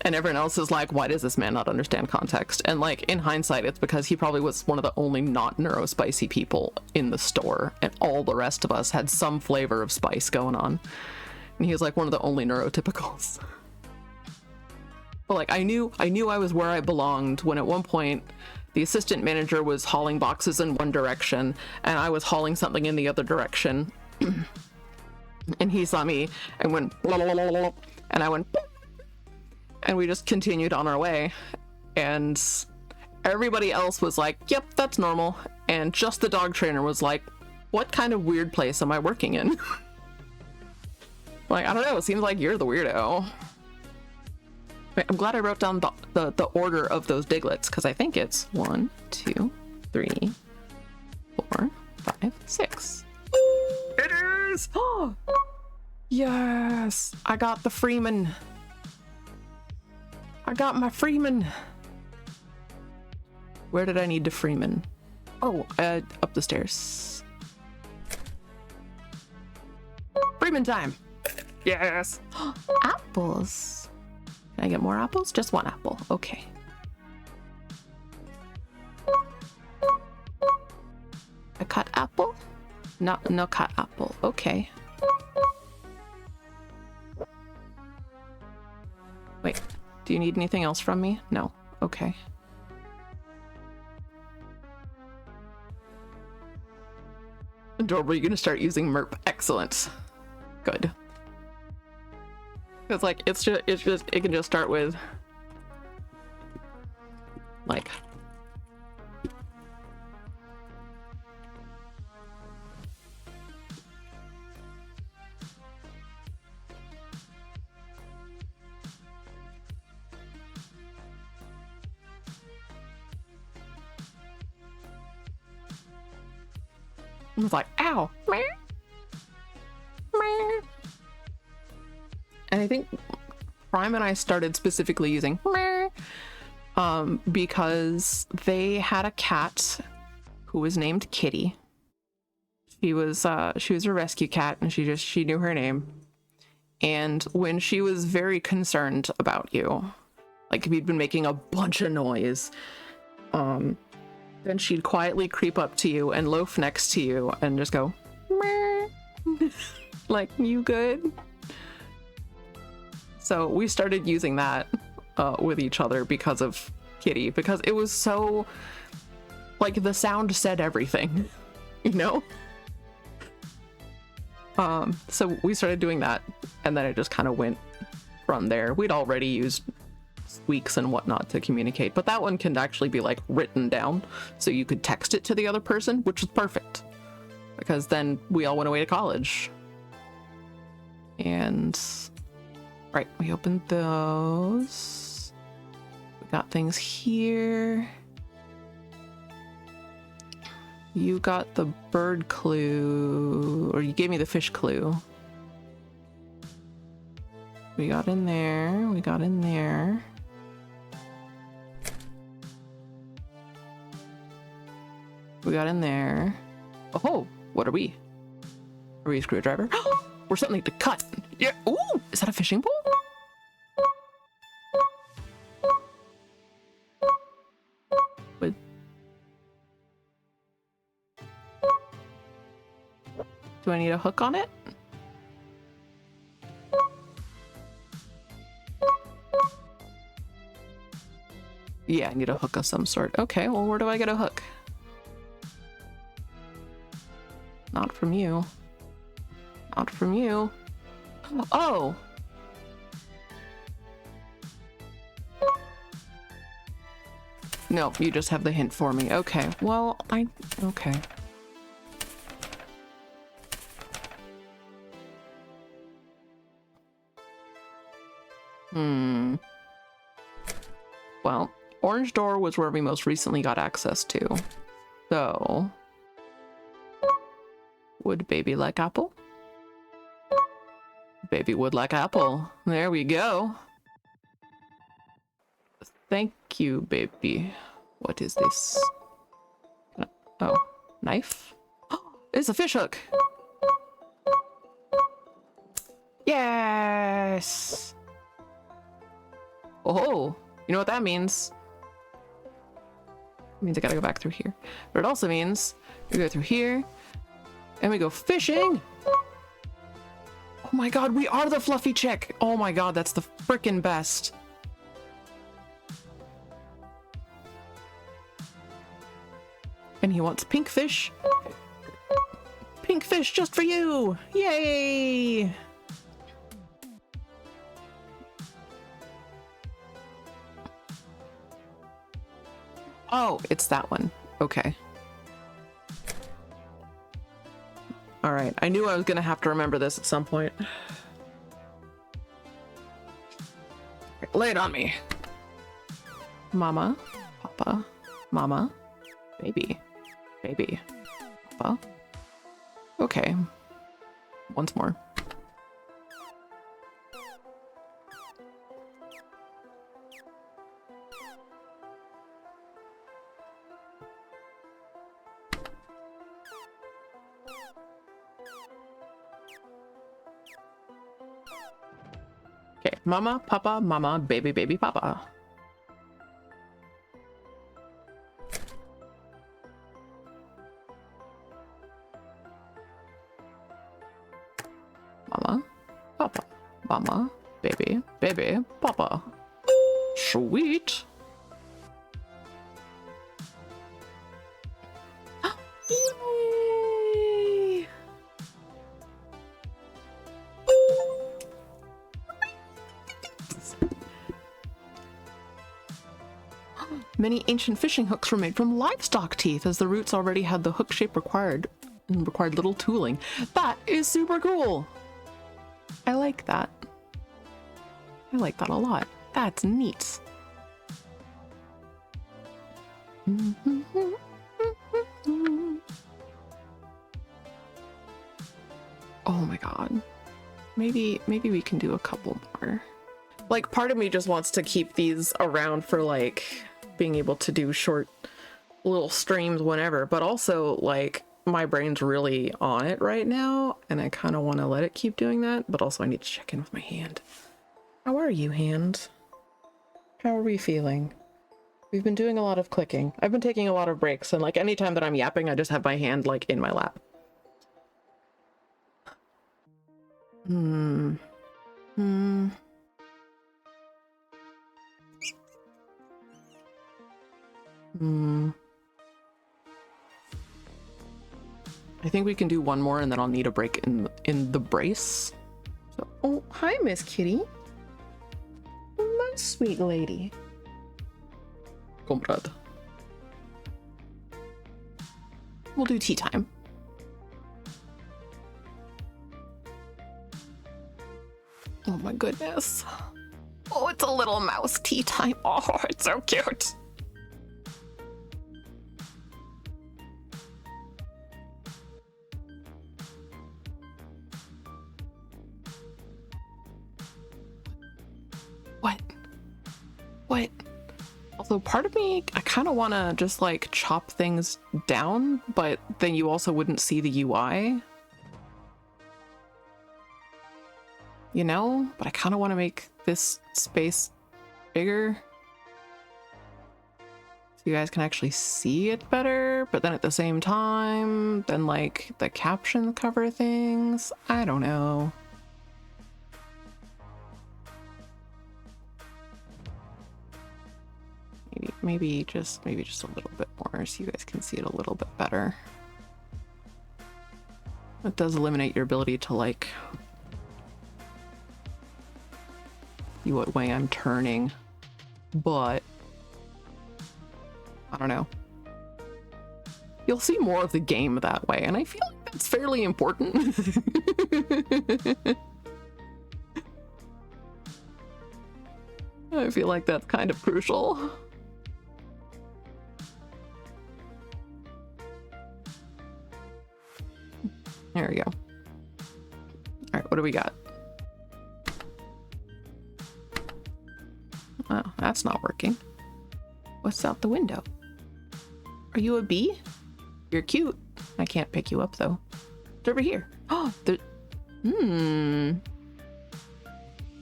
And everyone else is like, "Why does this man not understand context?" And like in hindsight, it's because he probably was one of the only not neurospicy people in the store, and all the rest of us had some flavor of spice going on. And he was like one of the only neurotypicals. But like I knew I was where I belonged when at one point the assistant manager was hauling boxes in one direction and I was hauling something in the other direction. And he saw me and went blah, blah, blah, blah, and I went blah, and we just continued on our way. And everybody else was like, "Yep, that's normal." And just the dog trainer was like, "What kind of weird place am I working in?" Like, I don't know, it seems like you're the weirdo. I'm glad I wrote down the order of those diglets, because I think it's 1, 2, 3, 4, 5, 6. It is! Oh, yes! I got the Freeman. I got my Freeman. Where did I need to Freeman? Oh, up the stairs. Freeman time! Yes! Apples. Can I get more apples? Just one apple. Okay. A cut apple? No cut apple. Okay. Wait, do you need anything else from me? No. Okay. Adorable, you're gonna start using MERP. Excellent. Good. It's like, it can just start with like, It was like, ow. Meh. Meh. And I think Prime and I started specifically using meh, because they had a cat who was named Kitty. She was a rescue cat, and she knew her name. And when she was very concerned about you, like if you'd been making a bunch of noise, then she'd quietly creep up to you and loaf next to you and just go meh. Like, you good? So we started using that with each other because of Kitty, because it was so, like, the sound said everything, you know? So we started doing that, and then it just kind of went from there. We'd already used squeaks and whatnot to communicate, but that one can actually be like written down, so you could text it to the other person, which is perfect, because then we all went away to college. And right, we opened those. We got things here. You got the bird clue, or you gave me the fish clue. We got in there. We got in there. We got in there. Oh, what are we? Are we a screwdriver? We're something to cut. Yeah. Ooh, is that a fishing pole? With... Do I need a hook on it? Yeah, I need a hook of some sort. Okay, well, where do I get a hook? Not from you. Not from you. Oh! No, you just have the hint for me. Okay, well, okay. Well, Orange Door was where we most recently got access to. So... would baby like apple? Baby would like apple. There we go. Thank you, baby. What is this? Oh, knife? It's a fish hook! Yes! Oh, you know what that means? It means I gotta go back through here. But it also means we go through here, and we go fishing! Oh my god, we are the fluffy chick! Oh my god, that's the frickin' best. And he wants pink fish. Pink fish just for you! Yay! Oh, it's that one. Okay. All right, I knew I was gonna have to remember this at some point. Lay it on me. Mama, Papa, Mama, baby, baby, Papa. Okay, once more. Okay, Mama, Papa, Mama, baby, baby, Papa. Mama, Papa, Mama, baby, baby, Papa. Sweet. Yay! Many ancient fishing hooks were made from livestock teeth, as the roots already had the hook shape required and required little tooling. That is super cool. I like that. I like that a lot. That's neat. god. Maybe we can do a couple more. Like, part of me just wants to keep these around for like being able to do short little streams whenever, but also like my brain's really on it right now and I kind of want to let it keep doing that, but also I need to check in with my hand. How are you, hand? How are we feeling? We've been doing a lot of clicking. I've been taking a lot of breaks, and like anytime that I'm yapping, I just have my hand like in my lap. I think we can do one more and then I'll need a break in the brace. So, oh, hi, Miss Kitty. My sweet lady. Comrade. We'll do tea time. Oh my goodness. Oh, it's a little mouse tea time. Oh, it's so cute. What? Also, part of me, I kind of want to just like chop things down, but then you also wouldn't see the UI. You know? But I kind of want to make this space bigger so you guys can actually see it better, but then at the same time, then like the captions cover things. I don't know. Maybe just a little bit more so you guys can see it a little bit better. It does eliminate your ability to like see what way I'm turning, but I don't know. You'll see more of the game that way, and I feel like that's fairly important. I feel like that's kind of crucial. There we go. All right, what do we got? Oh, that's not working. What's out the window? Are you a bee? You're cute. I can't pick you up though. It's over here. Oh,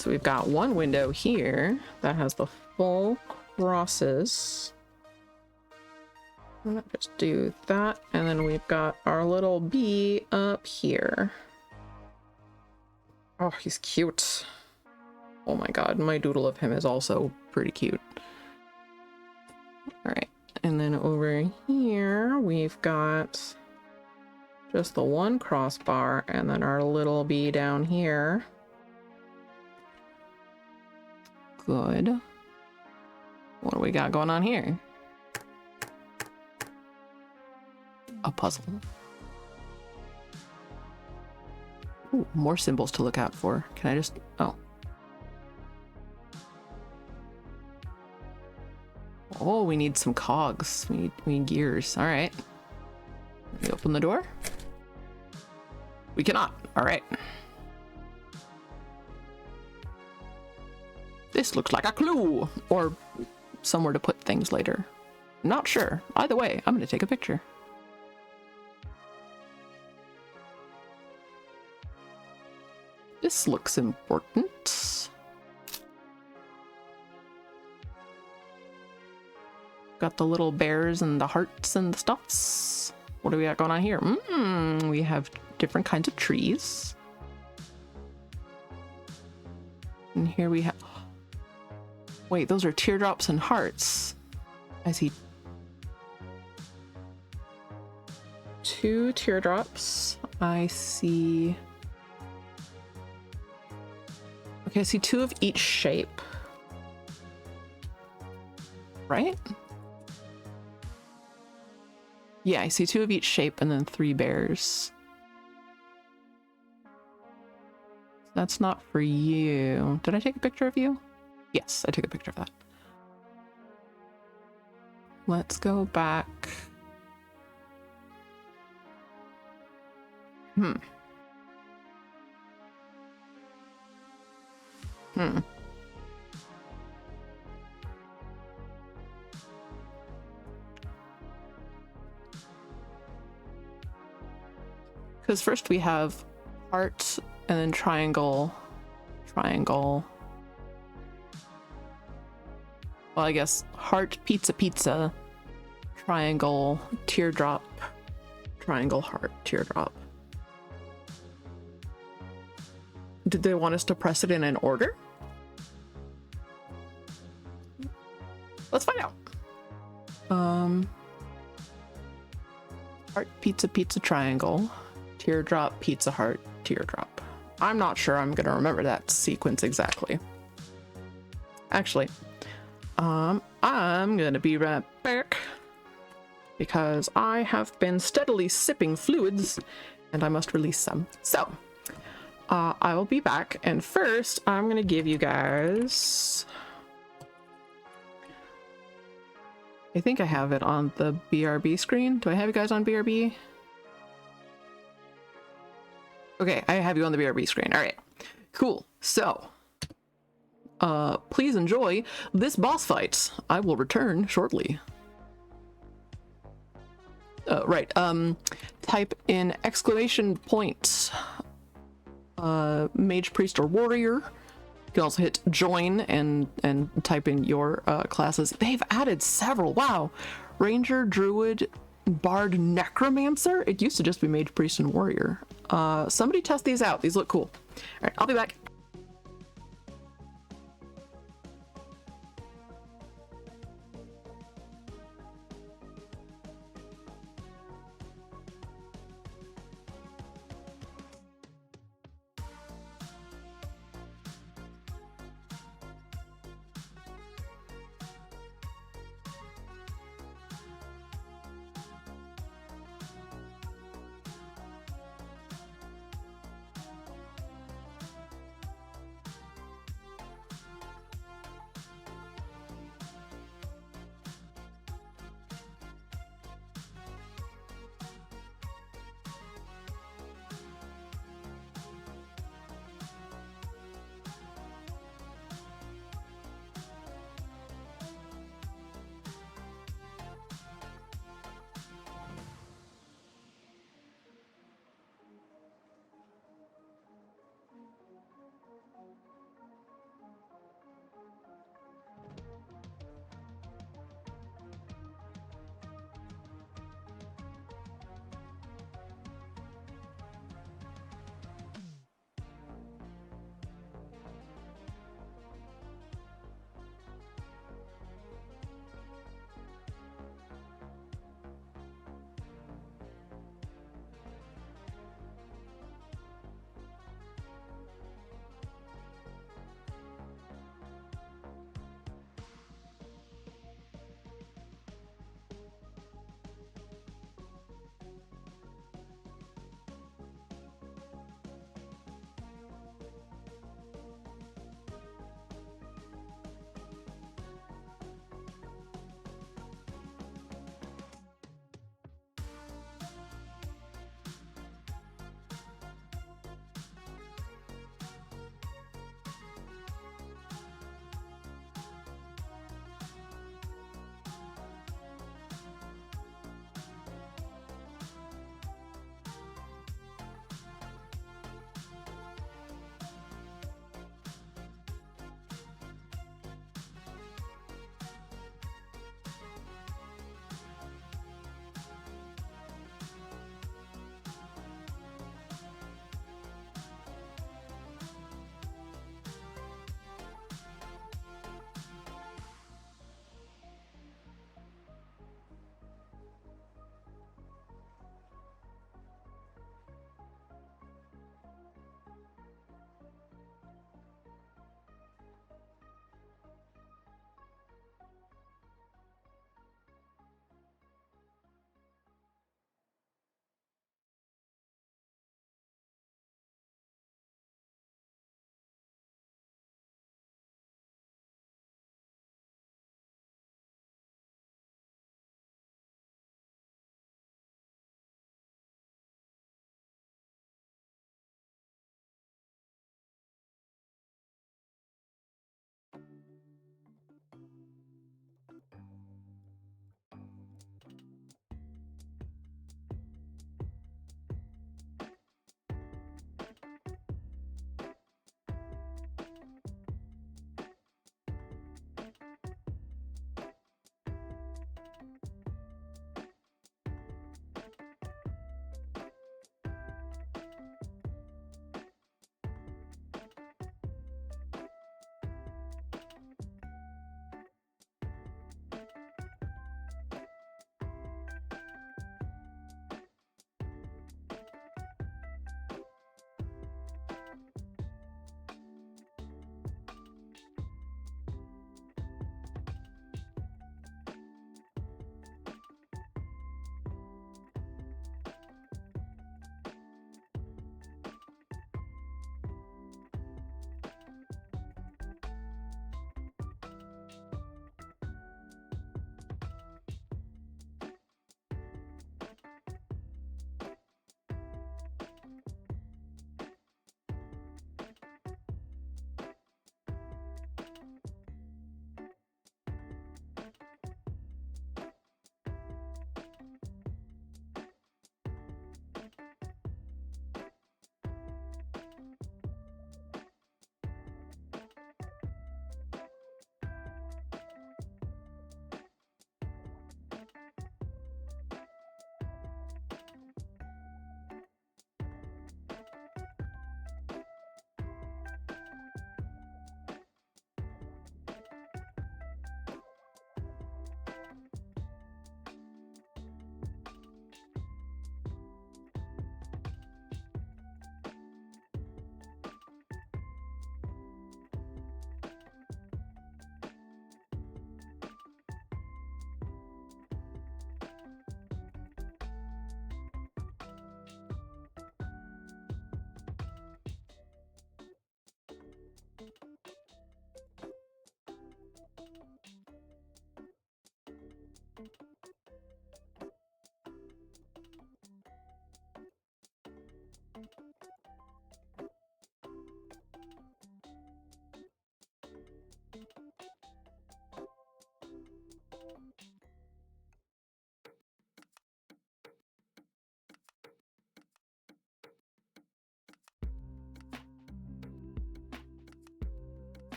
So we've got one window here that has the full crosses. Let's just do that, and then we've got our little bee up here. Oh, he's cute. Oh my god, my doodle of him is also pretty cute. All right, and then over here we've got just the one crossbar, and then our little bee down here. Good. What do we got going on here? A puzzle. Ooh, more symbols to look out for. Can I just... Oh. Oh, we need some cogs. We need gears. All right. Let me open the door. We cannot. All right. This looks like a clue, or somewhere to put things later. Not sure. Either way, I'm going to take a picture. This looks important. Got the little bears and the hearts and the stuffs. What do we got going on here? We have different kinds of trees. And here we have... Wait, those are teardrops and hearts. I see 2 teardrops. I see... Okay, I see 2 of each shape. Right? Yeah, I see 2 of each shape and then 3 bears. That's not for you. Did I take a picture of you? Yes, I took a picture of that. Let's go back. Because first we have heart and then triangle, triangle. Well, I guess heart, pizza, pizza, triangle, teardrop, triangle, heart, teardrop. Did they want us to press it in an order? Let's find out. Heart, pizza, pizza, triangle, teardrop, pizza, heart, teardrop. I'm not sure I'm gonna remember that sequence exactly. Actually, I'm gonna be right back because I have been steadily sipping fluids and I must release some. So, I will be back, and first I'm gonna give you guys... I think I have it on the BRB screen. Do I have you guys on BRB? Okay, I have you on the BRB screen. All right, cool. So, please enjoy this boss fight. I will return shortly. Right, type in exclamation point, mage, priest, or warrior. You can also hit join and type in your classes. They've added several. Wow. Ranger, druid, bard, necromancer. It used to just be mage, priest, and warrior. Somebody test these out. These look cool. All right, I'll be back.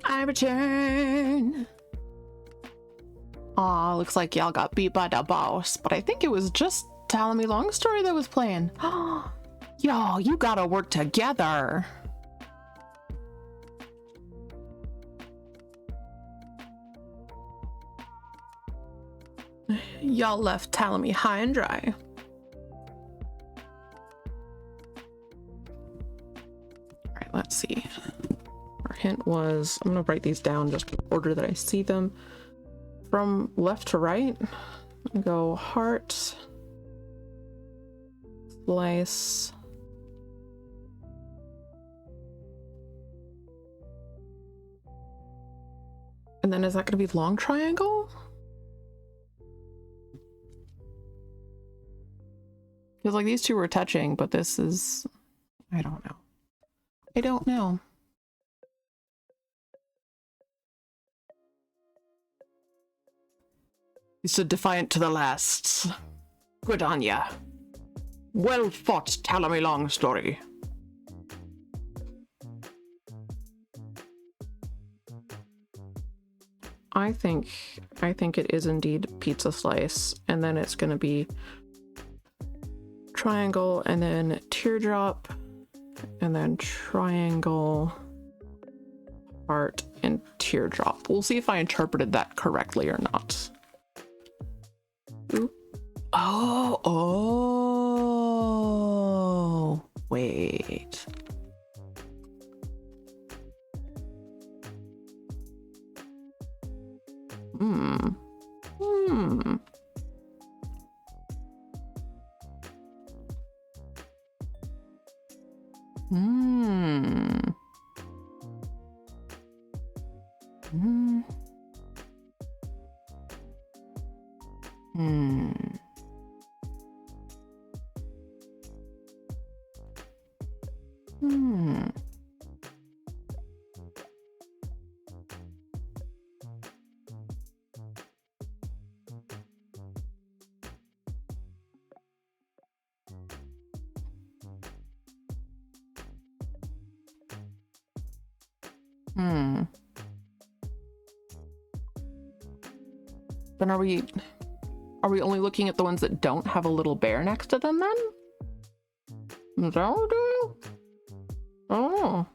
I return. Aw, looks like y'all got beat by the boss, but I think it was just Telling Me Long Story that was playing. Y'all, you gotta work together. Y'all left Telling Me high and dry. Alright, let's see. Our hint was, I'm gonna write these down just in order that I see them. From left to right, go heart, slice, and then is that gonna be long triangle? Because like these two were touching, but this is, I don't know. I don't know. He stood defiant to the last. Good on ya. Well fought, Telling Me Long Story. I think it is indeed pizza slice, and then it's gonna be triangle, and then teardrop, and then triangle, heart, and teardrop. We'll see if I interpreted that correctly or not. Ooh. Oh, wait. Hmm. Then are we only looking at the ones that don't have a little bear next to them then? Is that what we're doing? Oh.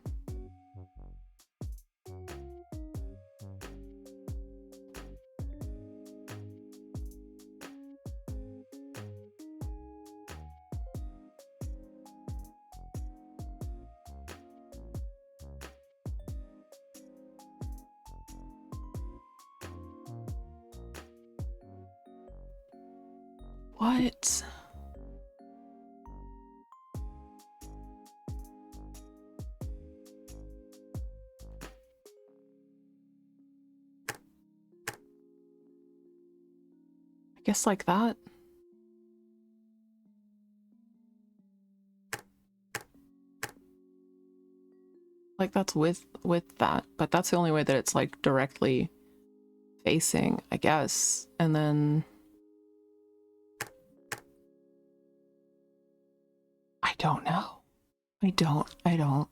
What? I guess like that. Like that's with that, but that's the only way that it's like directly facing, I guess. And then I don't know. I don't. I don't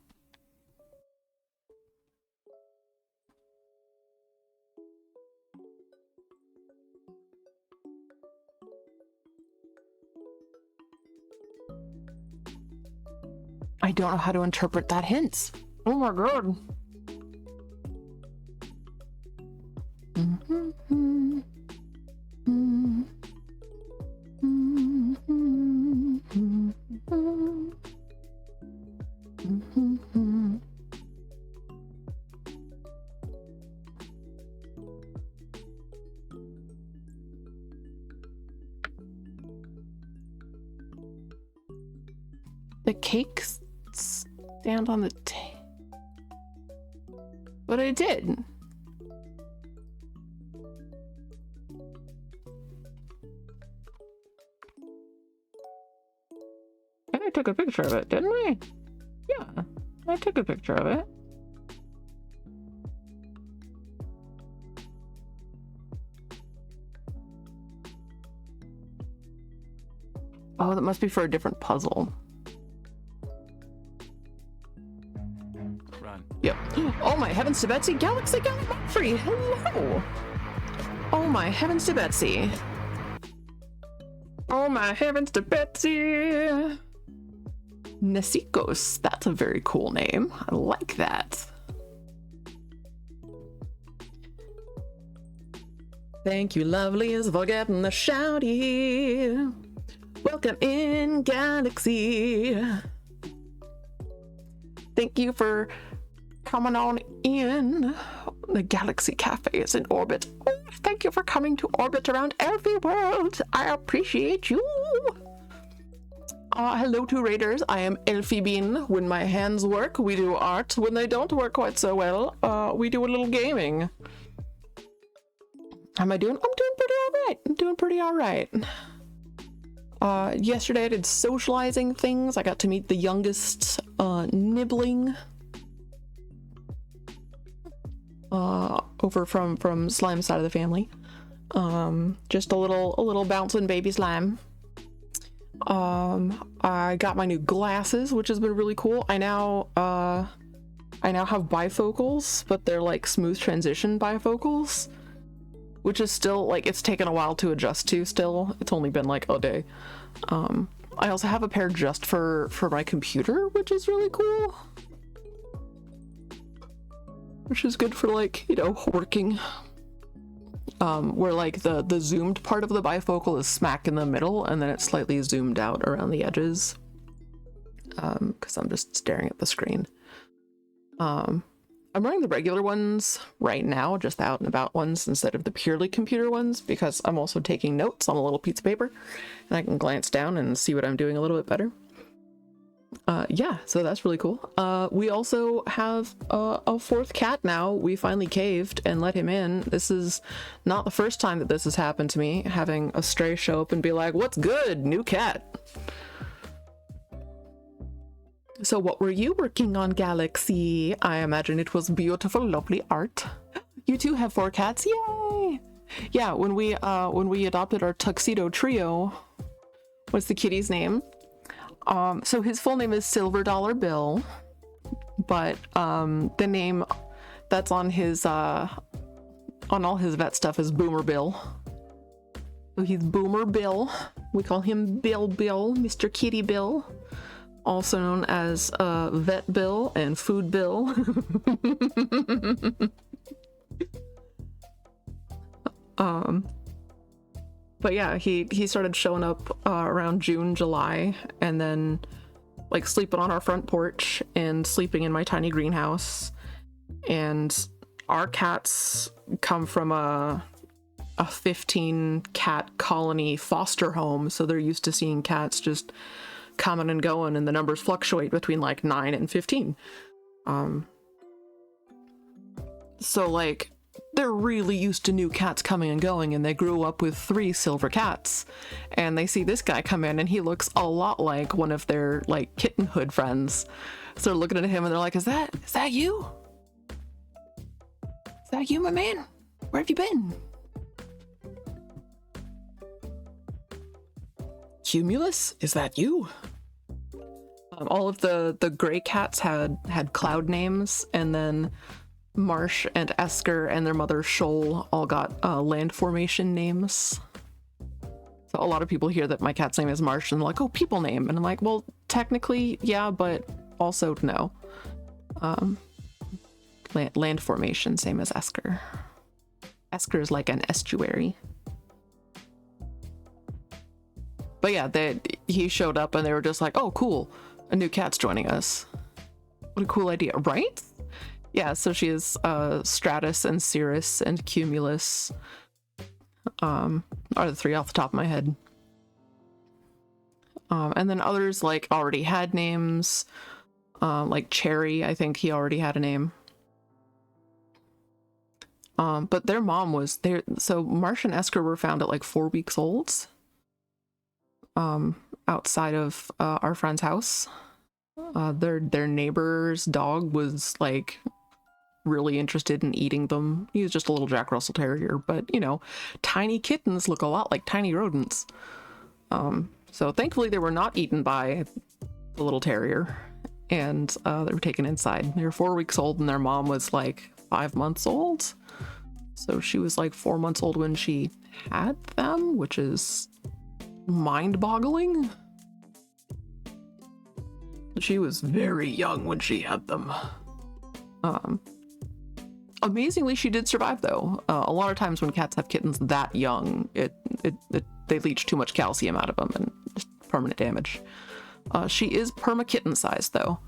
know how to interpret that hint. Oh my god. The cakes stand on the table. But I did. And I took a picture of it, didn't we? Yeah, I took a picture of it. Oh, that must be for a different puzzle. Run. Yep. Oh my heavens. heavens to Betsy, Galaxy Gallimaufry, hello! Oh my heavens to Betsy. Oh my heavens to Betsy! Nesikos, that's a very cool name. I like that. Thank you, lovelies, for getting the shouty. Welcome in, Galaxy. Thank you for coming on in. The Galaxy Cafe is in orbit. Oh, thank you for coming to orbit around every world. I appreciate you. Hello to Raiders. I am Elfie Bean. When my hands work, we do art. When they don't work quite so well, we do a little gaming. How am I doing? I'm doing pretty all right. I'm doing pretty all right. Yesterday I did socializing things. I got to meet the youngest, Nibbling. Over from Slime's side of the family. Just a little bouncing baby Slime. I got my new glasses, which has been really cool. I now have bifocals, but they're like smooth transition bifocals, which is still like, it's taken a while to adjust to still. It's only been like a day. I also have a pair just for my computer, which is really cool. Which is good for like, you know, working. Where like the zoomed part of the bifocal is smack in the middle and then it's slightly zoomed out around the edges. Because I'm just staring at the screen. I'm wearing the regular ones right now, just the out and about ones instead of the purely computer ones, because I'm also taking notes on a little piece of paper and I can glance down and see what I'm doing a little bit better. Yeah, so that's really cool. We also have a fourth cat now. We finally caved and let him in. This is not the first time that this has happened to me, having a stray show up and be like, what's good? New cat. So what were you working on, Galaxy? I imagine it was beautiful, lovely art. You too have 4 cats, yay! Yeah, when we adopted our tuxedo trio, what's the kitty's name? So his full name is Silver Dollar Bill, but the name that's on his on all his vet stuff is Boomer Bill. So he's Boomer Bill. We call him Bill, Mr. Kitty Bill, also known as Vet Bill and Food Bill. But yeah, he started showing up around June, July, and then like sleeping on our front porch and sleeping in my tiny greenhouse. And our cats come from a 15 cat colony foster home, so they're used to seeing cats just coming and going, and the numbers fluctuate between like 9 and 15. So like they're really used to new cats coming and going, and they grew up with 3 silver cats, and they see this guy come in and he looks a lot like one of their like kittenhood friends. So they're looking at him and they're like, is that you? Is that you, my man? Where have you been? Cumulus, is that you? All of the gray cats had cloud names, and then Marsh and Esker and their mother Shoal all got land formation names. So a lot of people hear that my cat's name is Marsh and they're like, oh, people name. And I'm like, well, technically, yeah, but also no. Land formation, same as Esker. Esker is like an estuary. But yeah, he showed up and they were just like, oh, cool, a new cat's joining us. What a cool idea, right? Yeah, so she is Stratus and Cirrus and Cumulus are the 3 off the top of my head. And then others like already had names, like Cherry, I think he already had a name. But their mom was there. So Marsh and Esker were found at like 4 weeks old, outside of our friend's house. Their neighbor's dog was like really interested in eating them. He was just a little Jack Russell Terrier, but you know, tiny kittens look a lot like tiny rodents. So thankfully they were not eaten by the little terrier, and they were taken inside. They were 4 weeks old and their mom was like 5 months old. So she was like 4 months old when she had them, which is mind-boggling. She was very young when she had them. Amazingly, she did survive though. A lot of times when cats have kittens that young, they leach too much calcium out of them and just permanent damage. She is perma-kitten sized though.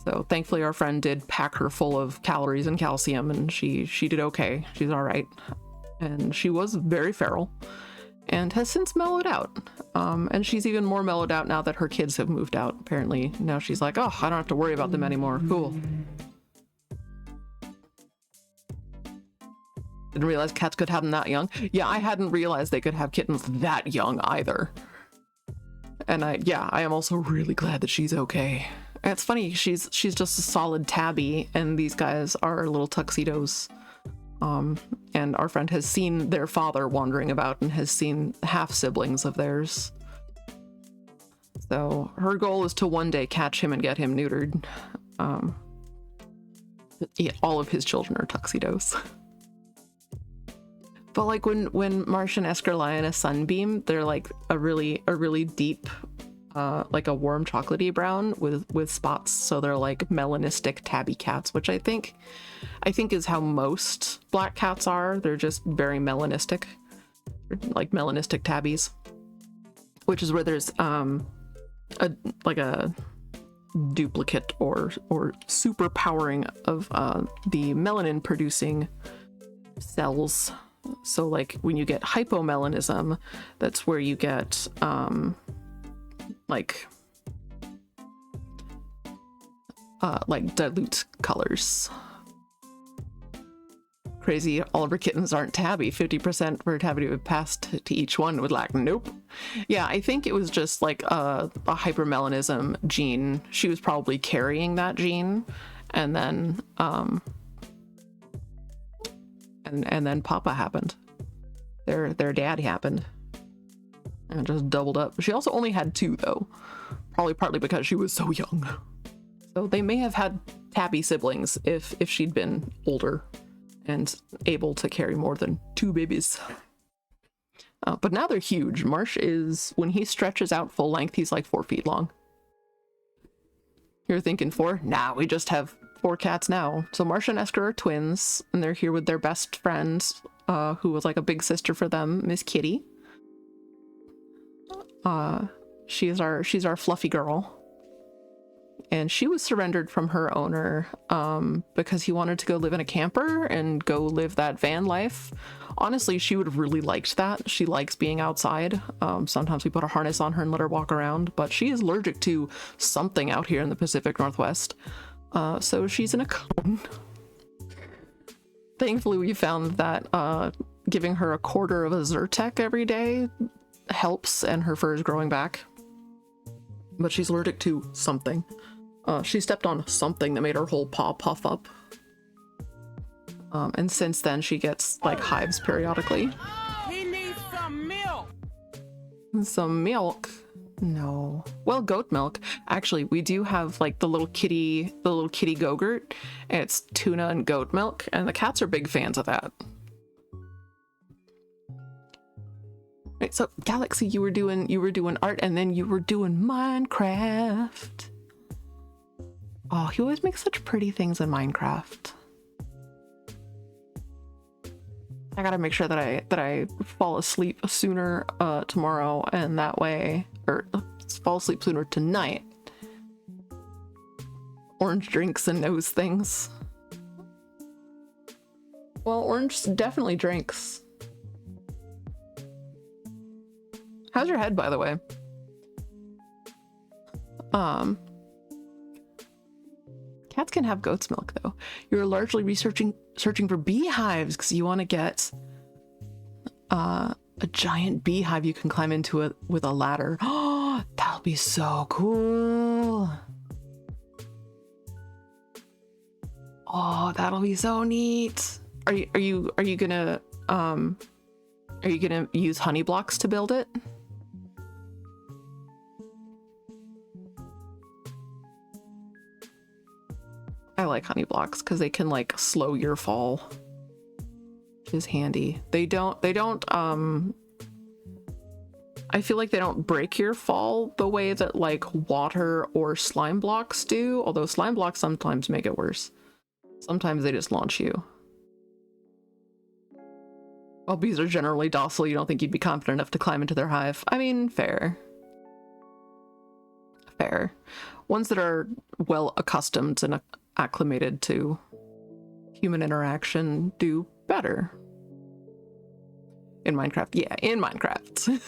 So thankfully our friend did pack her full of calories and calcium, and she did okay. She's all right. And she was very feral and has since mellowed out. And she's even more mellowed out now that her kids have moved out. Apparently now she's like, oh, I don't have to worry about them anymore. Cool. Didn't realize cats could have them that young. Yeah, I hadn't realized they could have kittens that young either. And I am also really glad that she's okay. And it's funny, she's just a solid tabby, and these guys are little tuxedos. And our friend has seen their father wandering about and has seen half siblings of theirs. So her goal is to one day catch him and get him neutered. Yeah, all of his children are tuxedos. But like when Marsh and Esker lie in a sunbeam, they're like a really deep, like a warm chocolatey brown with spots. So they're like melanistic tabby cats, which I think is how most black cats are. They're just very melanistic, like melanistic tabbies, which is where there's a duplicate or super powering of the melanin producing cells. So like when you get hypomelanism, that's where you get like dilute colors. Crazy, all of her kittens aren't tabby. 50% were tabby would pass to each one would like, nope. Yeah, I think it was just like a hypermelanism gene. She was probably carrying that gene, and then and then Papa happened. Their dad happened. And just doubled up. She also only had 2 though. Probably partly because she was so young. So they may have had tabby siblings if she'd been older and able to carry more than 2 babies. But now they're huge. Marsh is, when he stretches out full length, he's like 4 feet long. You're thinking 4? Nah, we just have 4 cats now. So Marsh and Esker are twins, and they're here with their best friend, who was like a big sister for them, Miss Kitty. She's our fluffy girl. And she was surrendered from her owner because he wanted to go live in a camper and go live that van life. Honestly, she would have really liked that. She likes being outside. Sometimes we put a harness on her and let her walk around, but she is allergic to something out here in the Pacific Northwest. So she's in a cone. Thankfully, we found that giving her a quarter of a Zyrtec every day helps, and her fur is growing back. But she's allergic to something. She stepped on something that made her whole paw puff up. And since then, she gets like hives periodically. He needs some milk. Some milk? No. Well, goat milk. Actually, we do have like the little kitty Go-Gurt. And it's tuna and goat milk, and the cats are big fans of that. Right, so Galaxy, you were doing art, and then you were doing Minecraft. Oh, he always makes such pretty things in Minecraft. I gotta make sure that I fall asleep sooner tomorrow, and that way, or fall asleep sooner tonight. Orange drinks and knows things. Well, Orange definitely drinks. How's your head, by the way? Cats can have goat's milk, though. You're largely searching for beehives because you want to get a giant beehive you can climb into it with a ladder. Oh, that'll be so cool. Oh, that'll be so neat. Are you gonna use honey blocks to build it? I like honey blocks because they can like slow your fall, which is handy. They don't I feel like they don't break your fall the way that like water or slime blocks do, although slime blocks sometimes make it worse. Sometimes they just launch you. While bees are generally docile, you don't think you'd be confident enough to climb into their hive. I mean, fair. Fair. Ones that are well accustomed and acclimated to human interaction do better. In Minecraft. Yeah, in Minecraft.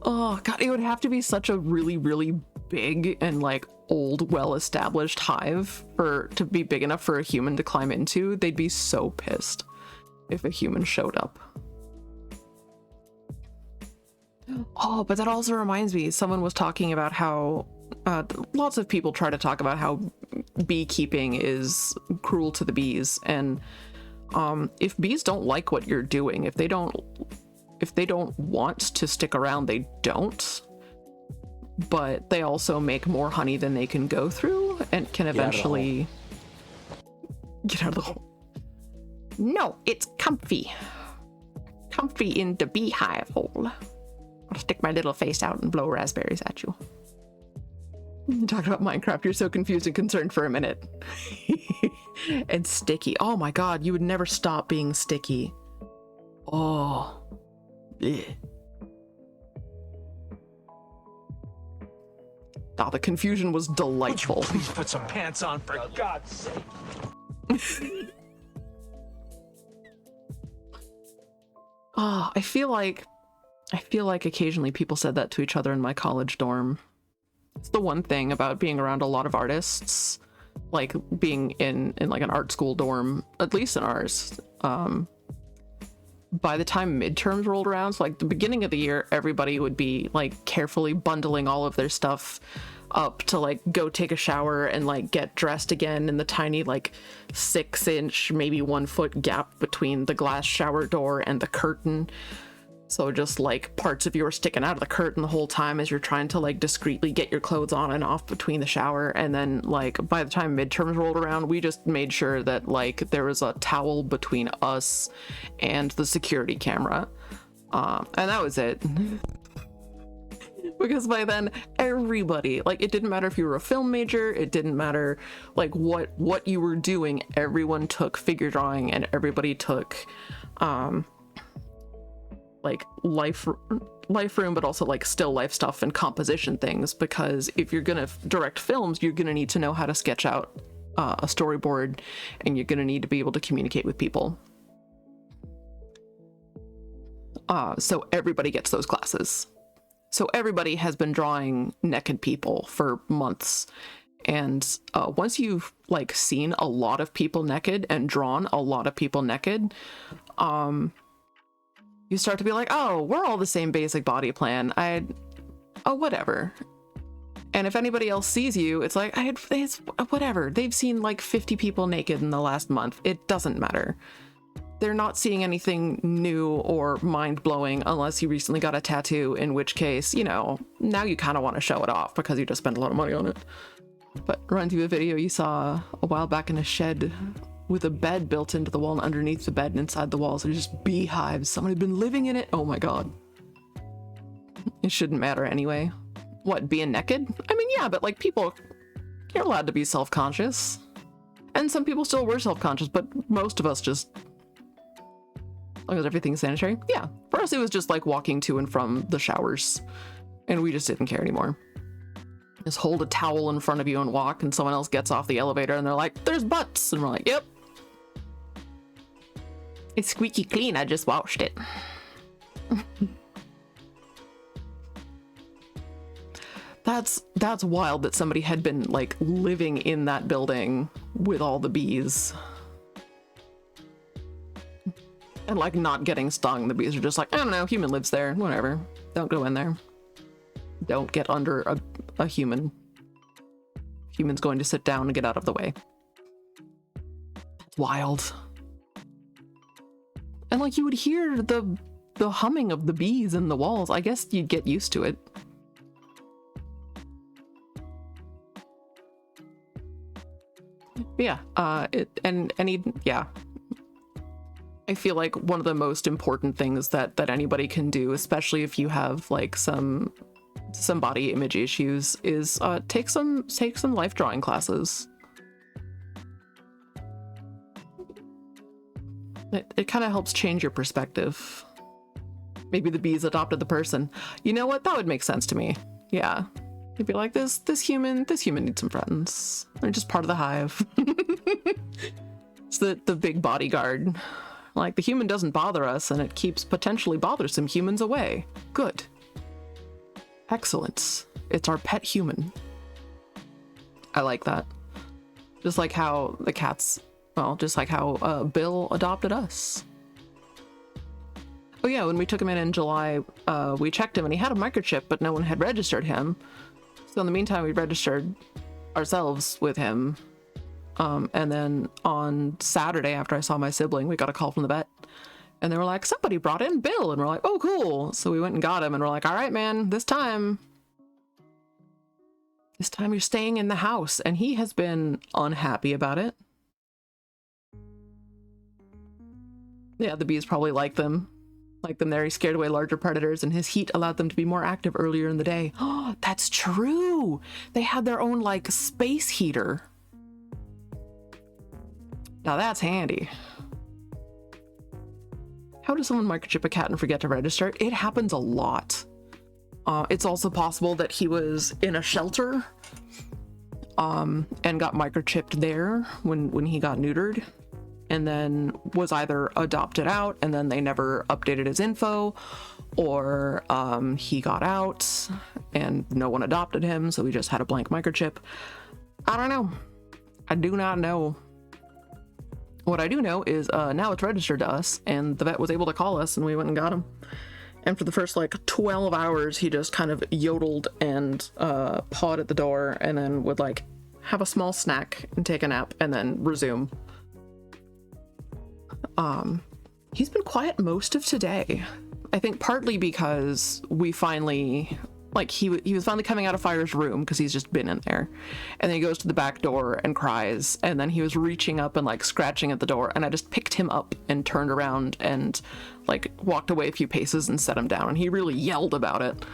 Oh, God, it would have to be such a really, really big and, like, old, well-established hive to be big enough for a human to climb into. They'd be so pissed if a human showed up. Oh, but that also reminds me, someone was talking about how lots of people try to talk about how beekeeping is cruel to the bees, and if bees don't like what you're doing, if they don't want to stick around, they don't. But they also make more honey than they can go through and can eventually get out of the hole. No, it's comfy. Comfy in the beehive hole. I'll stick my little face out and blow raspberries at you. You talk about Minecraft, you're so confused and concerned for a minute. And sticky. Oh my god, you would never stop being sticky. Oh. Blech. Oh, the confusion was delightful. Would you please put some pants on, for God's sake? Oh, I feel like occasionally people said that to each other in my college dorm. It's the one thing about being around a lot of artists, like being in like an art school dorm, at least in ours. By the time midterms rolled around, so like the beginning of the year, everybody would be like carefully bundling all of their stuff up to like go take a shower and like get dressed again in the tiny like 6-inch, maybe 1 foot gap between the glass shower door and the curtain. So just like parts of you are sticking out of the curtain the whole time as you're trying to like discreetly get your clothes on and off between the shower. And then like by the time midterms rolled around, we just made sure that like there was a towel between us and the security camera. And that was it. Because by then everybody, like, it didn't matter if you were a film major, it didn't matter like what you were doing, everyone took figure drawing and everybody took like life room, but also like still life stuff and composition things, because if you're gonna direct films, you're gonna need to know how to sketch out a storyboard, and you're gonna need to be able to communicate with people. So everybody gets those classes. So everybody has been drawing naked people for months. And once you've like seen a lot of people naked and drawn a lot of people naked, you start to be like, oh, we're all the same basic body plan. Oh, whatever. And if anybody else sees you, it's like, it's whatever. They've seen like 50 people naked in the last month. It doesn't matter. They're not seeing anything new or mind-blowing unless you recently got a tattoo, in which case, you know, now you kind of want to show it off because you just spent a lot of money on it. But run through a video you saw a while back in a shed with a bed built into the wall, and underneath the bed and inside the walls are just beehives. Someone had been living in it. Oh my god. It shouldn't matter anyway. What, being naked? I mean, yeah, but like people, you're allowed to be self-conscious. And some people still were self-conscious, but most of us just, as long as everything's sanitary. Yeah, for us it was just like walking to and from the showers, and we just didn't care anymore. Just hold a towel in front of you and walk, and someone else gets off the elevator and they're like, there's butts, and we're like, yep. It's squeaky clean, I just washed it. That's wild that somebody had been like living in that building with all the bees. And like not getting stung. The bees are just like, I don't know, human lives there, whatever. Don't go in there. Don't get under a human. Human's going to sit down and get out of the way. Wild. And like you would hear the humming of the bees in the walls. I guess you'd get used to it. But yeah, yeah. I feel like one of the most important things that anybody can do, especially if you have like some body image issues, is take some life drawing classes. It kind of helps change your perspective. Maybe the bees adopted the person. You know what? That would make sense to me. Yeah. You'd be like, this human needs some friends. They're just part of the hive. It's the big bodyguard. Like, the human doesn't bother us, and it keeps potentially bothersome humans away. Good. Excellent. It's our pet human. I like that. Just like how the cats, well, just like how Bill adopted us. Oh yeah, when we took him in July, we checked him and he had a microchip, but no one had registered him. So in the meantime, we registered ourselves with him. And then on Saturday, after I saw my sibling, we got a call from the vet. And they were like, somebody brought in Bill. And we're like, oh, cool. So we went and got him and we're like, all right, man, this time you're staying in the house. And he has been unhappy about it. Yeah, the bees probably like them there. He scared away larger predators, and his heat allowed them to be more active earlier in the day. Oh, that's true. They had their own like space heater. Now that's handy. How does someone microchip a cat and forget to register? It happens a lot. It's also possible that he was in a shelter and got microchipped there when he got neutered, and then was either adopted out and then they never updated his info, or he got out and no one adopted him, so we just had a blank microchip. I don't know. I do not know. What I do know is now it's registered to us, and the vet was able to call us and we went and got him. And for the first like 12 hours, he just kind of yodeled and pawed at the door, and then would like have a small snack and take a nap and then resume. He's been quiet most of today. I think partly because we finally, like, he was finally coming out of Fire's room because he's just been in there, and then he goes to the back door and cries, and then he was reaching up and like scratching at the door, and I just picked him up and turned around and like walked away a few paces and set him down, and he really yelled about it.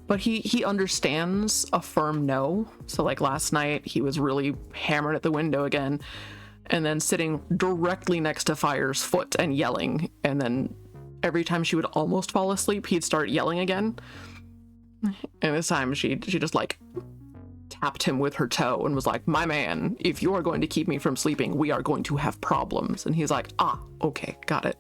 But he understands a firm no. So like last night he was really hammered at the window again, and then sitting directly next to Fire's foot and yelling, and then every time she would almost fall asleep, he'd start yelling again. And this time she just like tapped him with her toe and was like, my man, if you are going to keep me from sleeping, we are going to have problems. And he's like, ah, okay, got it.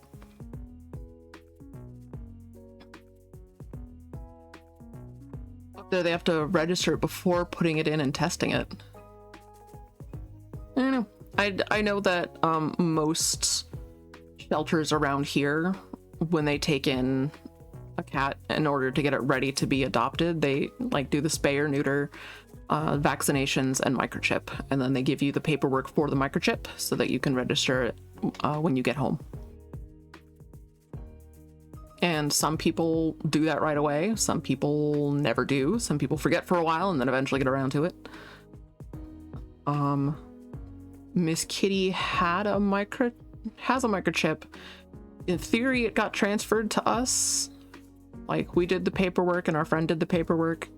Up there, they have to register it before putting it in and testing it. I don't know. I know that most shelters around here, when they take in a cat in order to get it ready to be adopted, they like do the spay or neuter, vaccinations, and microchip, and then they give you the paperwork for the microchip so that you can register it when you get home. And some people do that right away, some people never do, some people forget for a while and then eventually get around to it. Miss Kitty has a microchip. In theory, it got transferred to us. Like, we did the paperwork and our friend did the paperwork.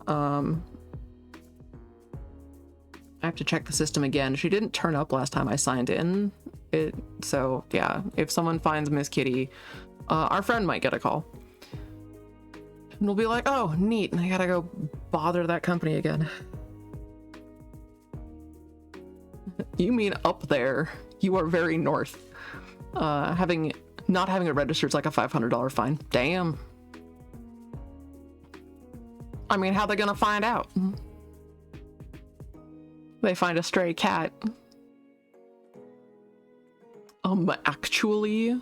I have to check the system again. She didn't turn up last time I signed in. So yeah, if someone finds Miss Kitty, our friend might get a call. And we'll be like, oh, neat, and I gotta go bother that company again. You mean up there? You are very north. Not having it registered is like a $500 fine. Damn. I mean, how are they gonna find out? They find a stray cat. Actually,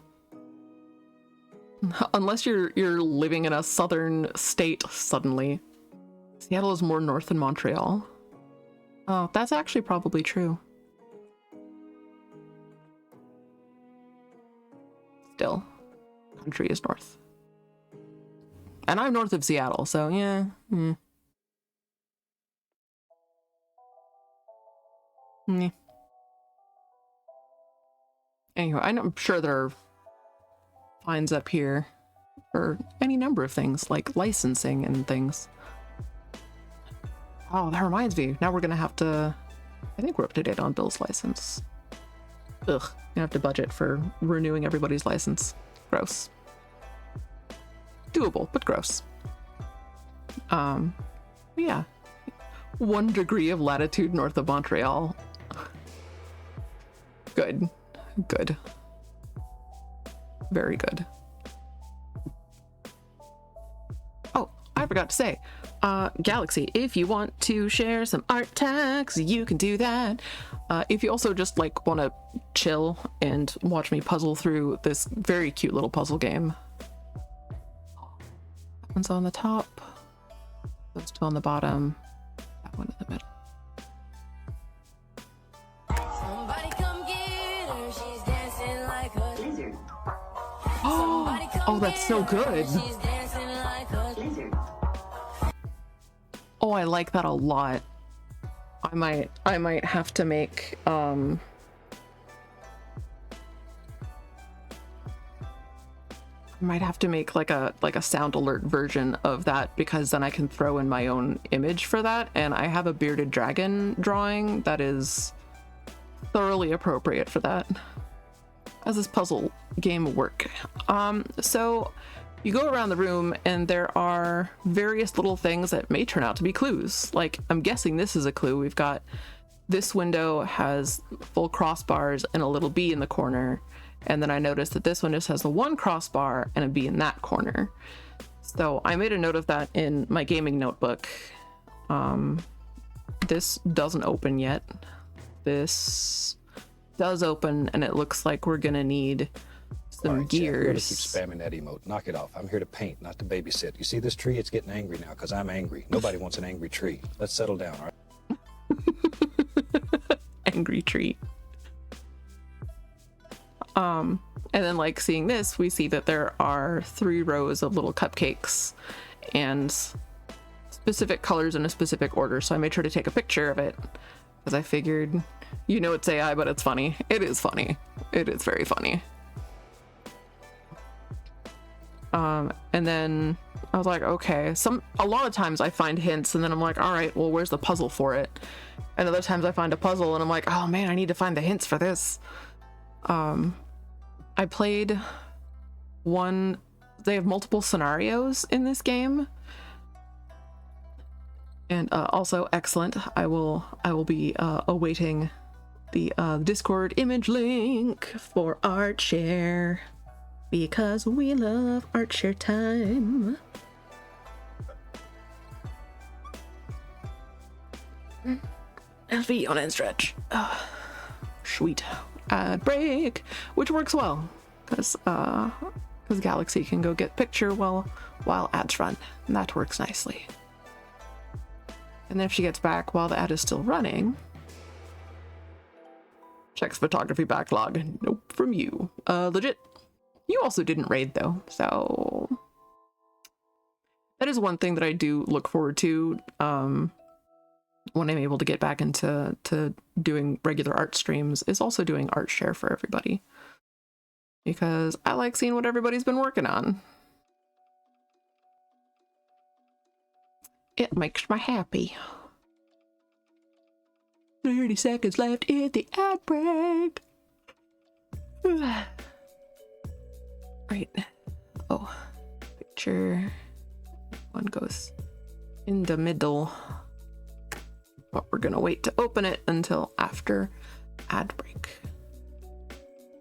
unless you're living in a southern state suddenly. Seattle is more north than Montreal. Oh, that's actually probably true. Still, country is north. And I'm north of Seattle, so yeah. Mm. Anyway, I'm sure there are fines up here for any number of things, like licensing and things. Oh, that reminds me. Now we're gonna have to... I think we're up to date on Bill's license. Ugh, gonna have to budget for renewing everybody's license. Gross. Doable, but gross. Yeah. 1 degree of latitude north of Montreal. Good. Good. Very good. Oh, I forgot to say, Galaxy, if you want to share some art tags, you can do that. If you also just like want to chill and watch me puzzle through this very cute little puzzle game. That one's on the top. Those two on the bottom. That one in the middle. Somebody come get her, she's dancing like a lizard. Oh, that's so good. She's dancing like a lizard. Oh, I like that a lot. I might have to make like a sound alert version of that, because then I can throw in my own image for that, and I have a bearded dragon drawing that is thoroughly appropriate for that. How's this puzzle game work? So you go around the room and there are various little things that may turn out to be clues. Like, I'm guessing this is a clue. We've got this window has full crossbars and a little bee in the corner. And then I noticed that this one just has the one crossbar and a bee in that corner. So I made a note of that in my gaming notebook. This doesn't open yet. This does open, and it looks like we're gonna need some All right, Jack, you're gonna gears. keep spamming that emote. Knock it off. I'm here to paint, not to babysit. You see this tree? It's getting angry now because I'm angry. Nobody wants an angry tree. Let's settle down, all right? Angry tree. And then like seeing this, we see that there are 3 rows of little cupcakes and specific colors in a specific order. So I made sure to take a picture of it because I figured, you know, it's AI, but it's funny. It is funny. It is very funny. And then I was like, okay, a lot of times I find hints and then I'm like, all right, well, where's the puzzle for it? And other times I find a puzzle and I'm like, oh man, I need to find the hints for this. I played one, they have multiple scenarios in this game. And also excellent. I will be awaiting the Discord image link for art share, because we love art share time. LV on end stretch. Sweet. Ad break, which works well because Galaxy can go get picture while ads run, and that works nicely. And then if she gets back while the ad is still running, checks photography backlog. Nope, from you. Legit. You also didn't raid though, so that is one thing that I do look forward to when I'm able to get back into doing regular art streams, is also doing art share for everybody, because I like seeing what everybody's been working on. It makes me happy. 30 seconds left in the ad break. Right. Oh, picture one goes in the middle. But we're gonna wait to open it until after ad break,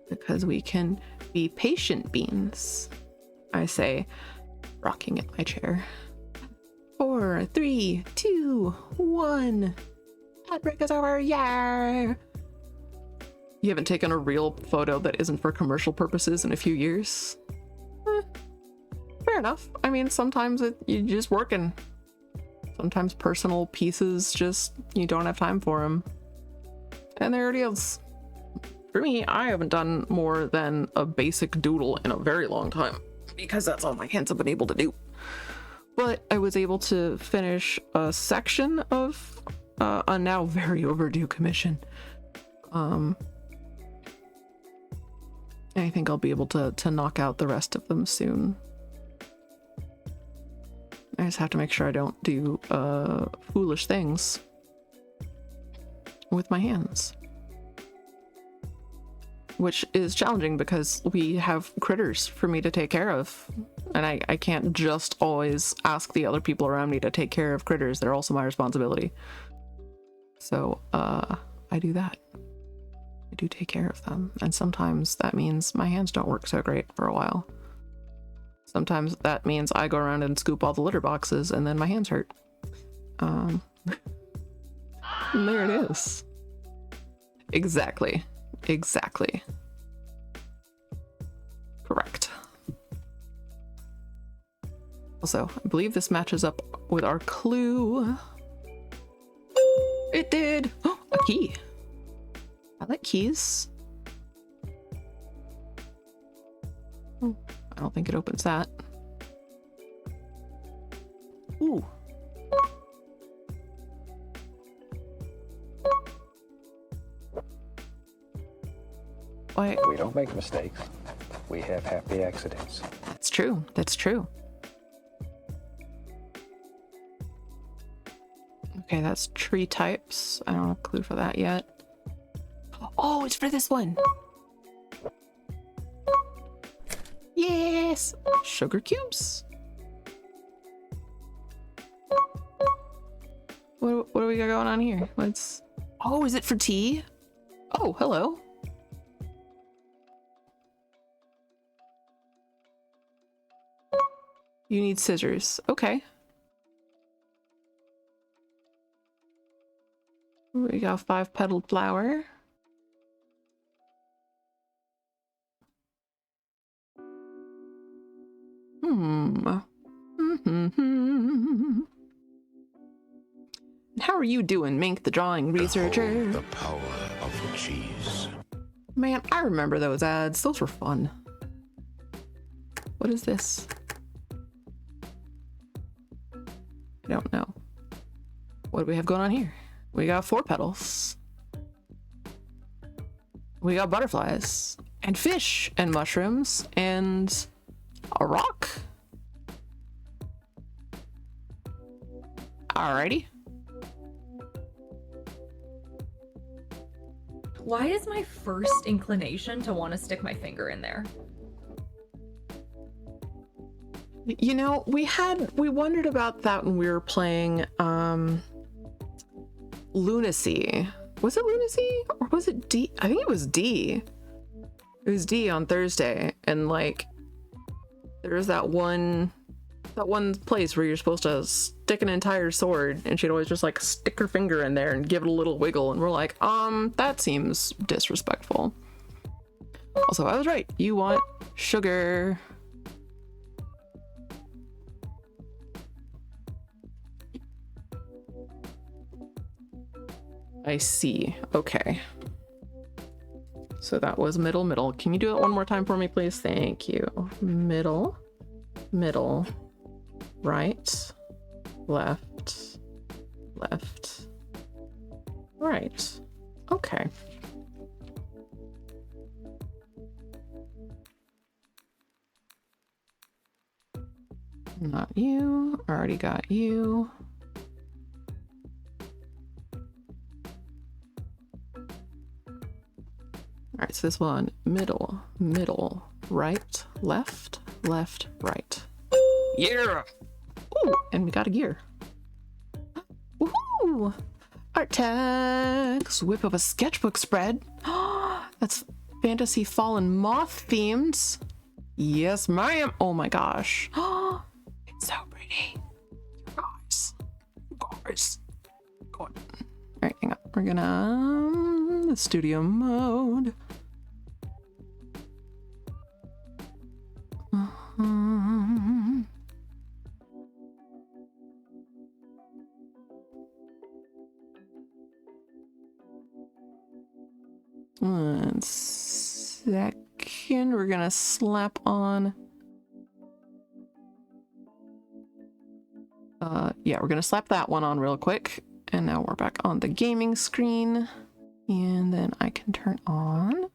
because we can be patient beans, I say, rocking in my chair. 4, 3, 2, 1. Ad break is over. Yeah. You haven't taken a real photo that isn't for commercial purposes in a few years? Fair enough. I mean, sometimes you're just working. Sometimes personal pieces just, you don't have time for them. And there it is. For me, I haven't done more than a basic doodle in a very long time, because that's all my hands have been able to do. But I was able to finish a section of a now very overdue commission I think I'll be able to knock out the rest of them soon. I just have to make sure I don't do foolish things with my hands. Which is challenging because we have critters for me to take care of. And I can't just always ask the other people around me to take care of critters. They're also my responsibility. So I do that. I do take care of them. And sometimes that means my hands don't work so great for a while. Sometimes that means I go around and scoop all the litter boxes and then my hands hurt. And there it is. Exactly. Exactly. Correct. Also, I believe this matches up with our clue. It did! Oh, a key. I like keys. Oh, I don't think it opens that. Ooh. Why? We don't make mistakes. We have happy accidents. That's true. That's true. Okay, that's tree types. I don't have a clue for that yet. Oh, it's for this one. Yes! Sugar cubes. What do we got going on here? What's... Oh, is it for tea? Oh, hello. You need scissors. Okay. We got 5-petaled flower. How are you doing, Mink the drawing researcher? Behold the power of cheese. Man, I remember those ads. Those were fun. What is this? I don't know. What do we have going on here? We got 4 petals. We got butterflies and fish and mushrooms and a rock. Alrighty. Why is my first inclination to want to stick my finger in there? You know, we wondered about that when we were playing Lunacy. Was it Lunacy or was it D? I think it was D. It was D on Thursday, and like there was that one place where you're supposed to stick an entire sword, and she'd always just like stick her finger in there and give it a little wiggle, and we're like, that seems disrespectful. Also, I was right. You want sugar. I see. Okay. So that was middle. Can you do it one more time for me, please? Thank you. Middle, right, left, right. Okay. Not you. Already got you. All right, so this one, middle, right, left, right. Yeah! Ooh, and we got a gear. Woohoo! Art tags, whip of a sketchbook spread. That's fantasy fallen moth themed. Yes, ma'am. Oh my gosh. It's so pretty. Guys. Go on. All right, hang on. We're gonna the studio mode. One second, we're gonna slap on. Yeah, we're gonna slap that one on real quick. And now we're back on the gaming screen. And then I can turn on.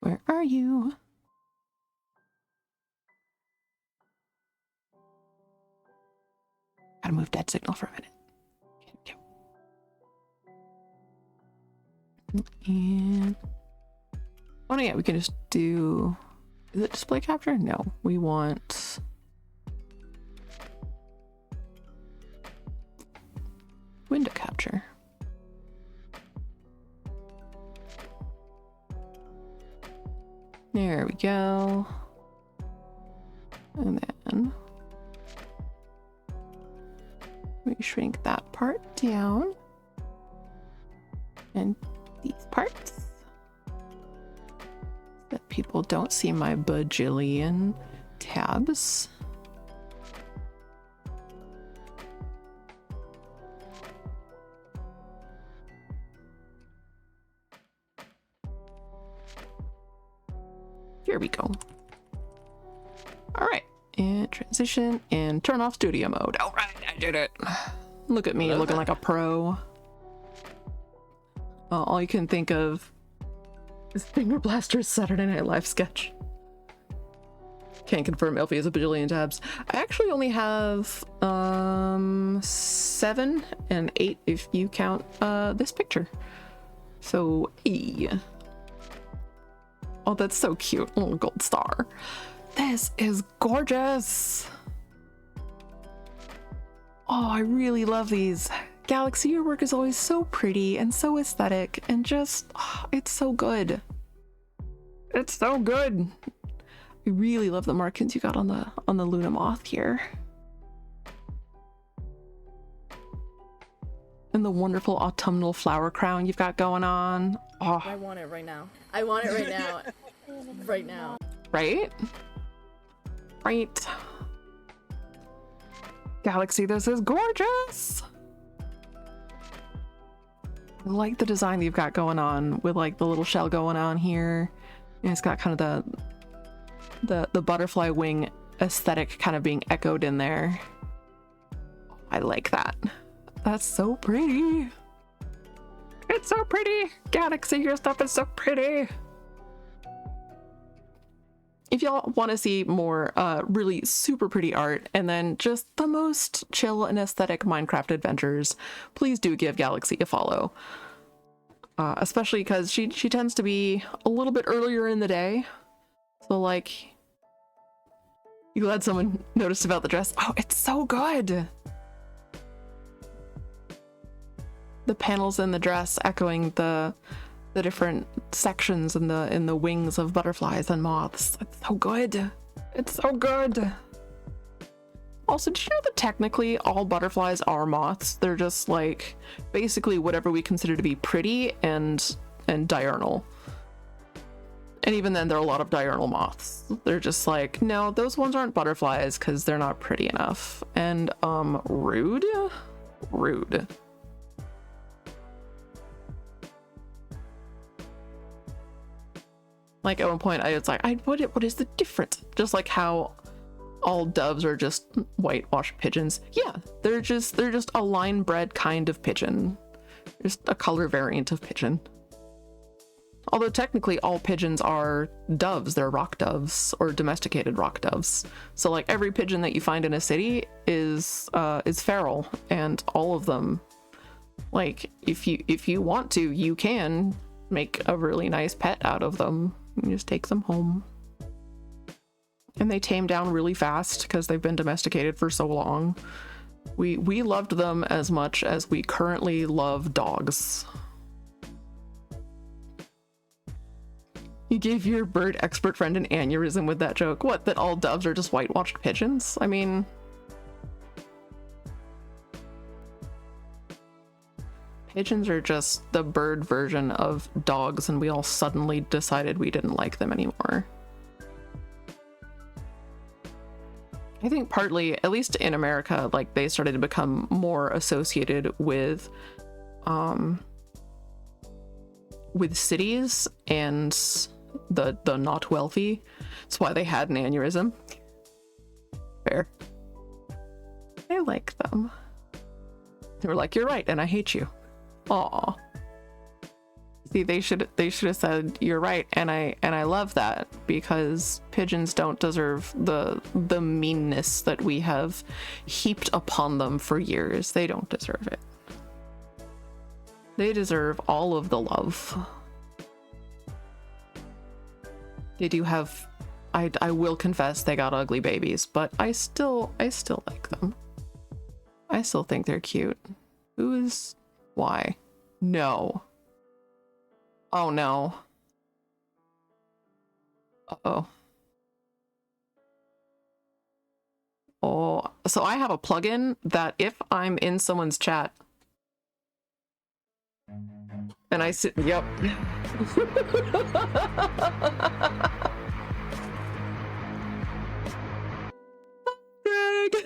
Where are you? Gotta move dead signal for a minute. And oh no, yeah, we can just do. Is it display capture? No, we want window capture. There we go. And then we shrink that part down. And these parts. That people don't see my bajillion tabs. Here we go. All right, and transition and turn off studio mode. All right, I did it. Look at me looking like a pro. All you can think of is Finger Blaster's Saturday Night Live sketch. Can't confirm Elfie has a bajillion tabs. I actually only have 7 and 8 if you count this picture. So, oh, that's so cute. Oh, gold star. This is gorgeous. Oh, I really love these. Galaxy, your work is always so pretty and so aesthetic and just, oh, it's so good. It's so good. I really love the markings you got on the Luna Moth here. And the wonderful autumnal flower crown you've got going on. Oh. I want it right now. I want it right now. Right now. Right? Right. Galaxy, this is gorgeous. I like the design that you've got going on with like the little shell going on here. And it's got kind of the butterfly wing aesthetic kind of being echoed in there. I like that. That's so pretty. It's so pretty. Galaxy, your stuff is so pretty. If y'all want to see more really super pretty art and then just the most chill and aesthetic Minecraft adventures, please do give Galaxy a follow. Especially because she tends to be a little bit earlier in the day. So like, you glad someone noticed about the dress? Oh, it's so good. The panels in the dress echoing the different sections in the wings of butterflies and moths. It's so good. It's so good. Also, did you know that technically all butterflies are moths? They're just like basically whatever we consider to be pretty and diurnal. And even then, there are a lot of diurnal moths. They're just like, no, those ones aren't butterflies because they're not pretty enough. And rude. Like at one point, I was like, what is the difference? Just like how all doves are just whitewashed pigeons. Yeah, they're just a line-bred kind of pigeon. Just a color variant of pigeon. Although technically all pigeons are doves, they're rock doves or domesticated rock doves. So like every pigeon that you find in a city is feral, and all of them, like if you want to, you can make a really nice pet out of them. You just take them home. And they tame down really fast because they've been domesticated for so long. We loved them as much as we currently love dogs. You gave your bird expert friend an aneurysm with that joke. What, that all doves are just whitewashed pigeons? I mean... pigeons are just the bird version of dogs, and we all suddenly decided we didn't like them anymore. I think partly, at least in America, like they started to become more associated with cities and the not wealthy. That's why they had an aneurysm. Fair. like them. They were like, you're right, and I hate you. Aw. See, they should have said you're right, and I love that, because pigeons don't deserve the meanness that we have heaped upon them for years. They don't deserve it. They deserve all of the love. They do have, I will confess, they got ugly babies, but I still like them. I still think they're cute. Why? No. Oh no. Uh-oh. Oh, so I have a plugin that if I'm in someone's chat and I sit, yep. Greg.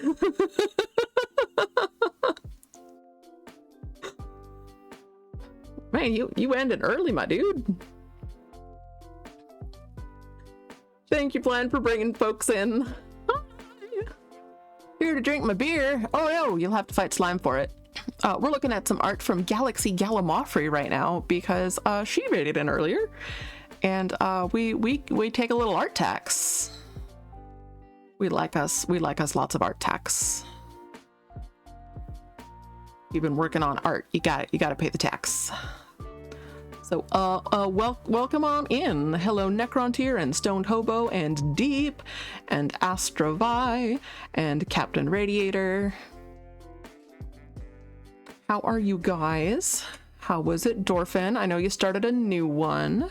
Man, you ended early, my dude. Thank you, Plan, for bringing folks in. Hi. Here to drink my beer. Oh no, you'll have to fight slime for it. We're looking at some art from Galaxy Gallimaufry right now because she rated in earlier, and we take a little art tax. We like us lots of art tax. You've been working on art. You gotta pay the tax. So, welcome on in. Hello, Necrontier and Stoned Hobo and Deep and Astrovi and Captain Radiator. How are you guys? How was it, Dorfin? I know you started a new one.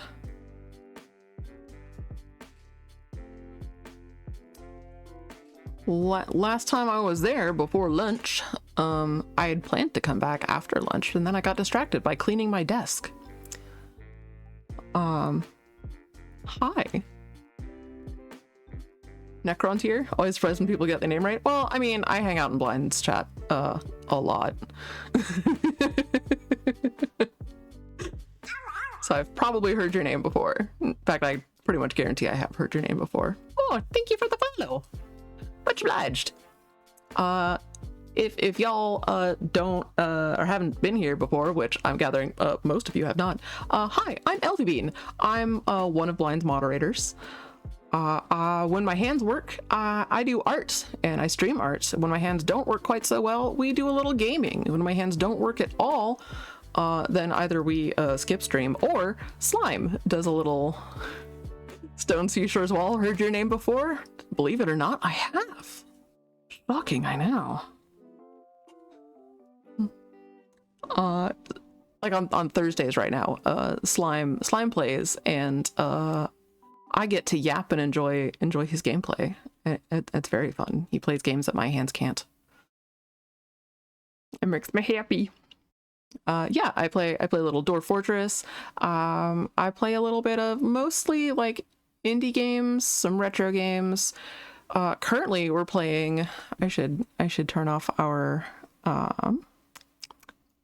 Last time I was there before lunch, I had planned to come back after lunch, and then I got distracted by cleaning my desk. Hi. Necrontier? Always surprised when people get the name right. Well, I mean, I hang out in Blind's chat, a lot. So I've probably heard your name before. In fact, I pretty much guarantee I have heard your name before. Oh, thank you for the follow. Much obliged. If y'all don't or haven't been here before, which I'm gathering most of you have not, hi, I'm Elfie Bean. I'm one of Blind's moderators. When my hands work, I do art and I stream art. When my hands don't work quite so well, we do a little gaming. When my hands don't work at all, then either we skip stream or Slime does a little Stone Seashore's Wall. Heard your name before? Believe it or not, I have. Shocking, I know. Like on Thursdays right now, Slime plays, and I get to yap and enjoy his gameplay. It's very fun. He plays games that my hands can't. It makes me happy. Yeah, I play a little Dwarf Fortress. I play a little bit of mostly like indie games, some retro games. Currently we're playing, I should turn off our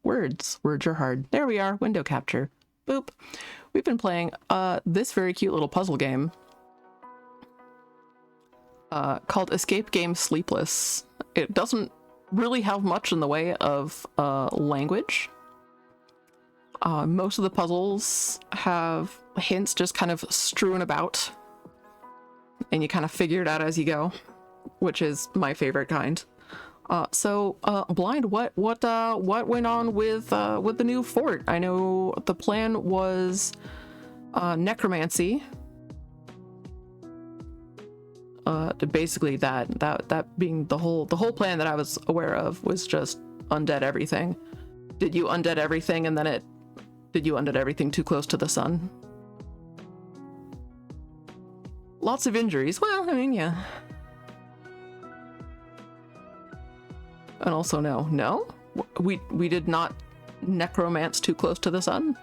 words are hard. There we are, window capture. Boop. We've been playing this very cute little puzzle game called Escape Game Sleepless. It doesn't really have much in the way of language. Most of the puzzles have hints just kind of strewn about, and you kind of figure it out as you go, which is my favorite kind. So Blind, what went on with the new fort? I know the plan was necromancy. Basically that being the whole plan that I was aware of was just undead everything. Did you undead everything and then did you undead everything too close to the sun? Lots of injuries. Well, I mean, yeah. And also no, we did not necromance too close to the sun.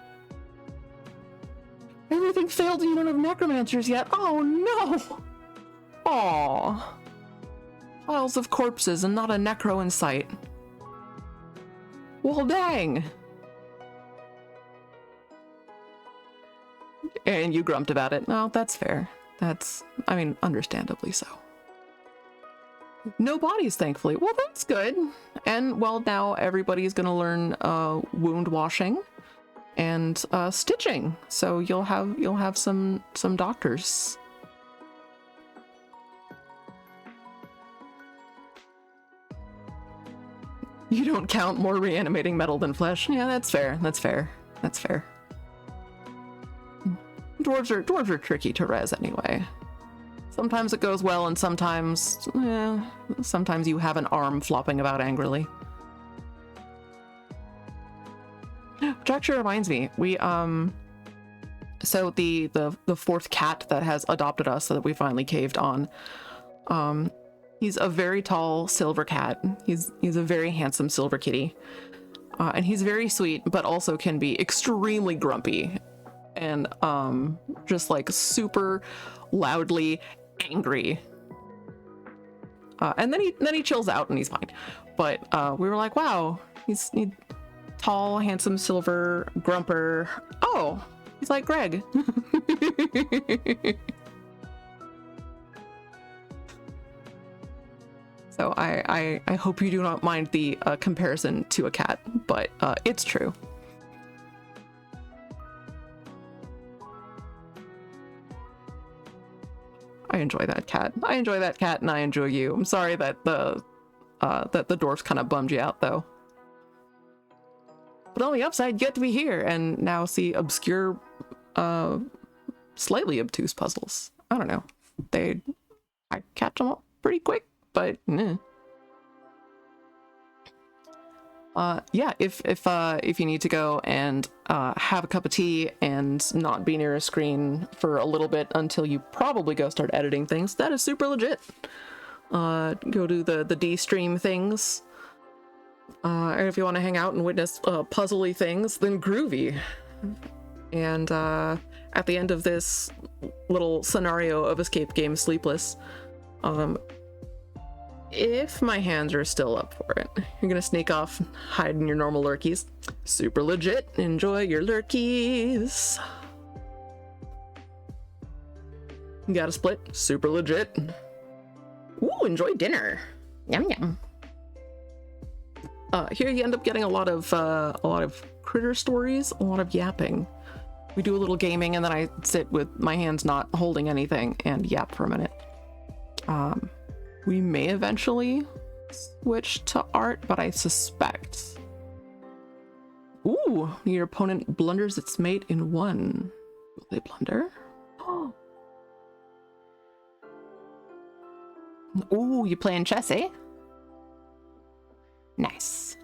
Everything failed and you don't have necromancers yet. Oh no! Aww. Piles of corpses and not a necro in sight. Well, dang. And you grumped about it. No, that's fair. I mean, understandably so. No bodies, thankfully. Well, that's good. And well, now everybody's gonna learn wound washing and stitching. So you'll have some doctors. You don't count more reanimating metal than flesh. Yeah, that's fair. That's fair. That's fair. Dwarves are tricky to res anyway. Sometimes it goes well, and sometimes you have an arm flopping about angrily. Which actually reminds me, we so the fourth cat that has adopted us, so that we finally caved on, he's a very tall silver cat. He's a very handsome silver kitty, and he's very sweet, but also can be extremely grumpy, and just like super loudly angry. And then he chills out and he's fine. But we were like, wow, he's tall, handsome, silver, grumper. Oh, he's like Greg. So I hope you do not mind the comparison to a cat, but it's true. I enjoy that cat. I enjoy that cat, and I enjoy you. I'm sorry that the dwarfs kind of bummed you out, though. But on the upside, you get to be here and now see obscure, slightly obtuse puzzles. I don't know. I catch them up pretty quick, but yeah. If you need to go and have a cup of tea and not be near a screen for a little bit until you probably go start editing things, that is super legit. Go to the D stream things. And if you want to hang out and witness puzzly things, then groovy. And at the end of this little scenario of Escape Game Sleepless, if my hands are still up for it, you're gonna sneak off, hide in your normal lurkies. Super legit. Enjoy your lurkies. You got a split. Super legit. Ooh, enjoy dinner. Yum yum. Here you end up getting a lot of critter stories, a lot of yapping. We do a little gaming, and then I sit with my hands not holding anything and yap for a minute. We may eventually switch to art, but I suspect. Ooh, your opponent blunders its mate in one. Will they blunder? Oh. Ooh, you playing chess, eh? Nice.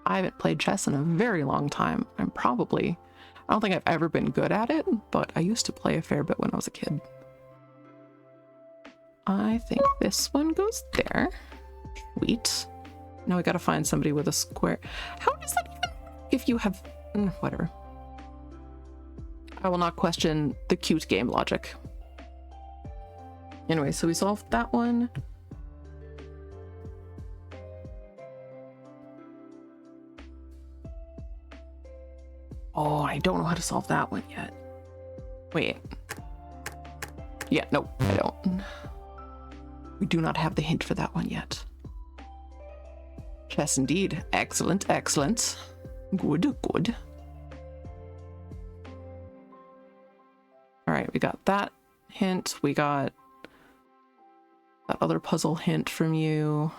I haven't played chess in a very long time. I don't think I've ever been good at it, but I used to play a fair bit when I was a kid. I think this one goes there. Sweet. Now we gotta find somebody with a square. How does that even... If you have... whatever. I will not question the cute game logic. Anyway, so we solved that one. Oh, I don't know how to solve that one yet. Wait. Yeah, no, I don't. We do not have the hint for that one yet. Chess indeed. Excellent, excellent. Good, good. All right, we got that hint. We got that other puzzle hint from you.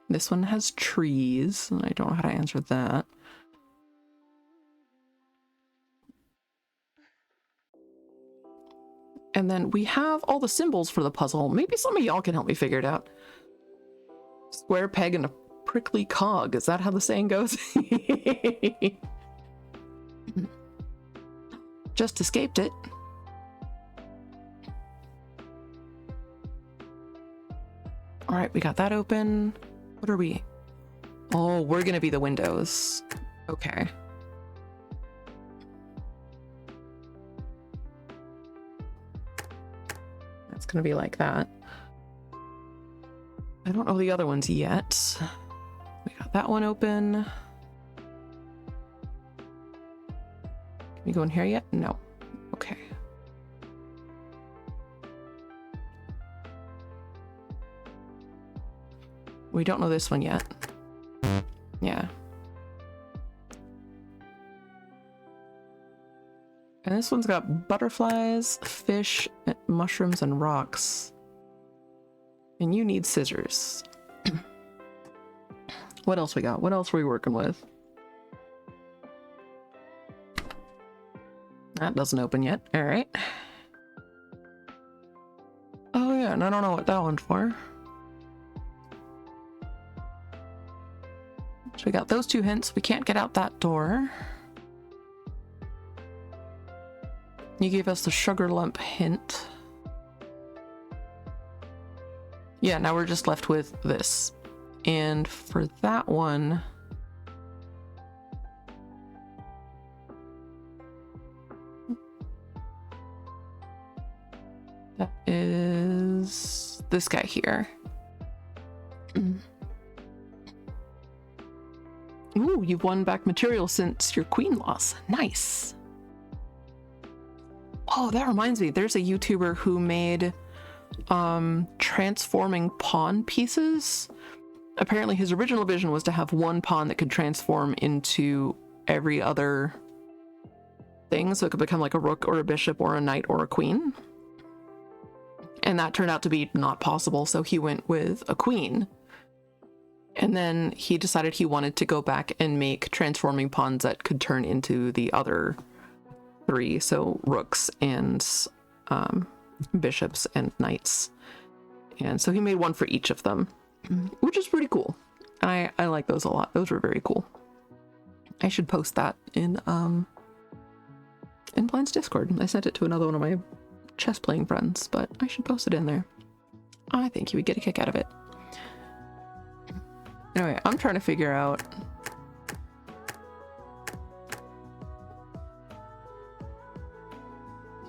This one has trees, and I don't know how to answer that. And then we have all the symbols for the puzzle. Maybe some of y'all can help me figure it out. Square peg and a prickly cog. Is that how the saying goes? Just escaped it. All right, we got that open. What are we? Oh, we're gonna be the windows. Okay. That's gonna be like that. I don't know the other ones yet. We got that one open. Can we go in here yet? No. Okay. We don't know this one yet. Yeah. And this one's got butterflies, fish, mushrooms, and rocks. And you need scissors. What else we got? What else are we working with? That doesn't open yet. All right. Oh yeah, and I don't know what that one's for. So we got those two hints. We can't get out that door. You gave us the sugar lump hint. Yeah, now we're just left with this. And for that one... that is this guy here. Ooh, you've won back material since your queen loss. Nice. Oh, that reminds me. There's a YouTuber who made transforming pawn pieces. Apparently his original vision was to have one pawn that could transform into every other thing, so it could become like a rook or a bishop or a knight or a queen. And that turned out to be not possible, so he went with a queen. And then he decided he wanted to go back and make transforming pawns that could turn into the other three, so rooks and bishops and knights. And so he made one for each of them, which is pretty cool. I like those a lot. Those were very cool. I should post that in Blind's Discord. I sent it to another one of my chess playing friends, but I should post it in there. I think he would get a kick out of it. Anyway, I'm trying to figure out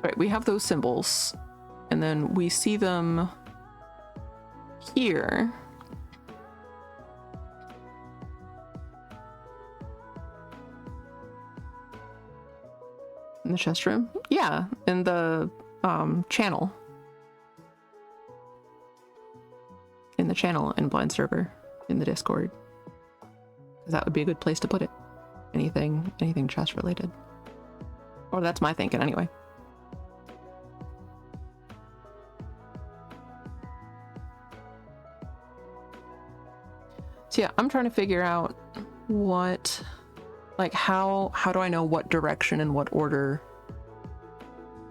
right, we have those symbols, and then we see them here. In the chest room? Yeah, in the channel. In the channel in Blind Server, in the Discord. That would be a good place to put it. Anything chest related. Or that's my thinking anyway. So yeah, I'm trying to figure out what, like how do I know what direction and what order,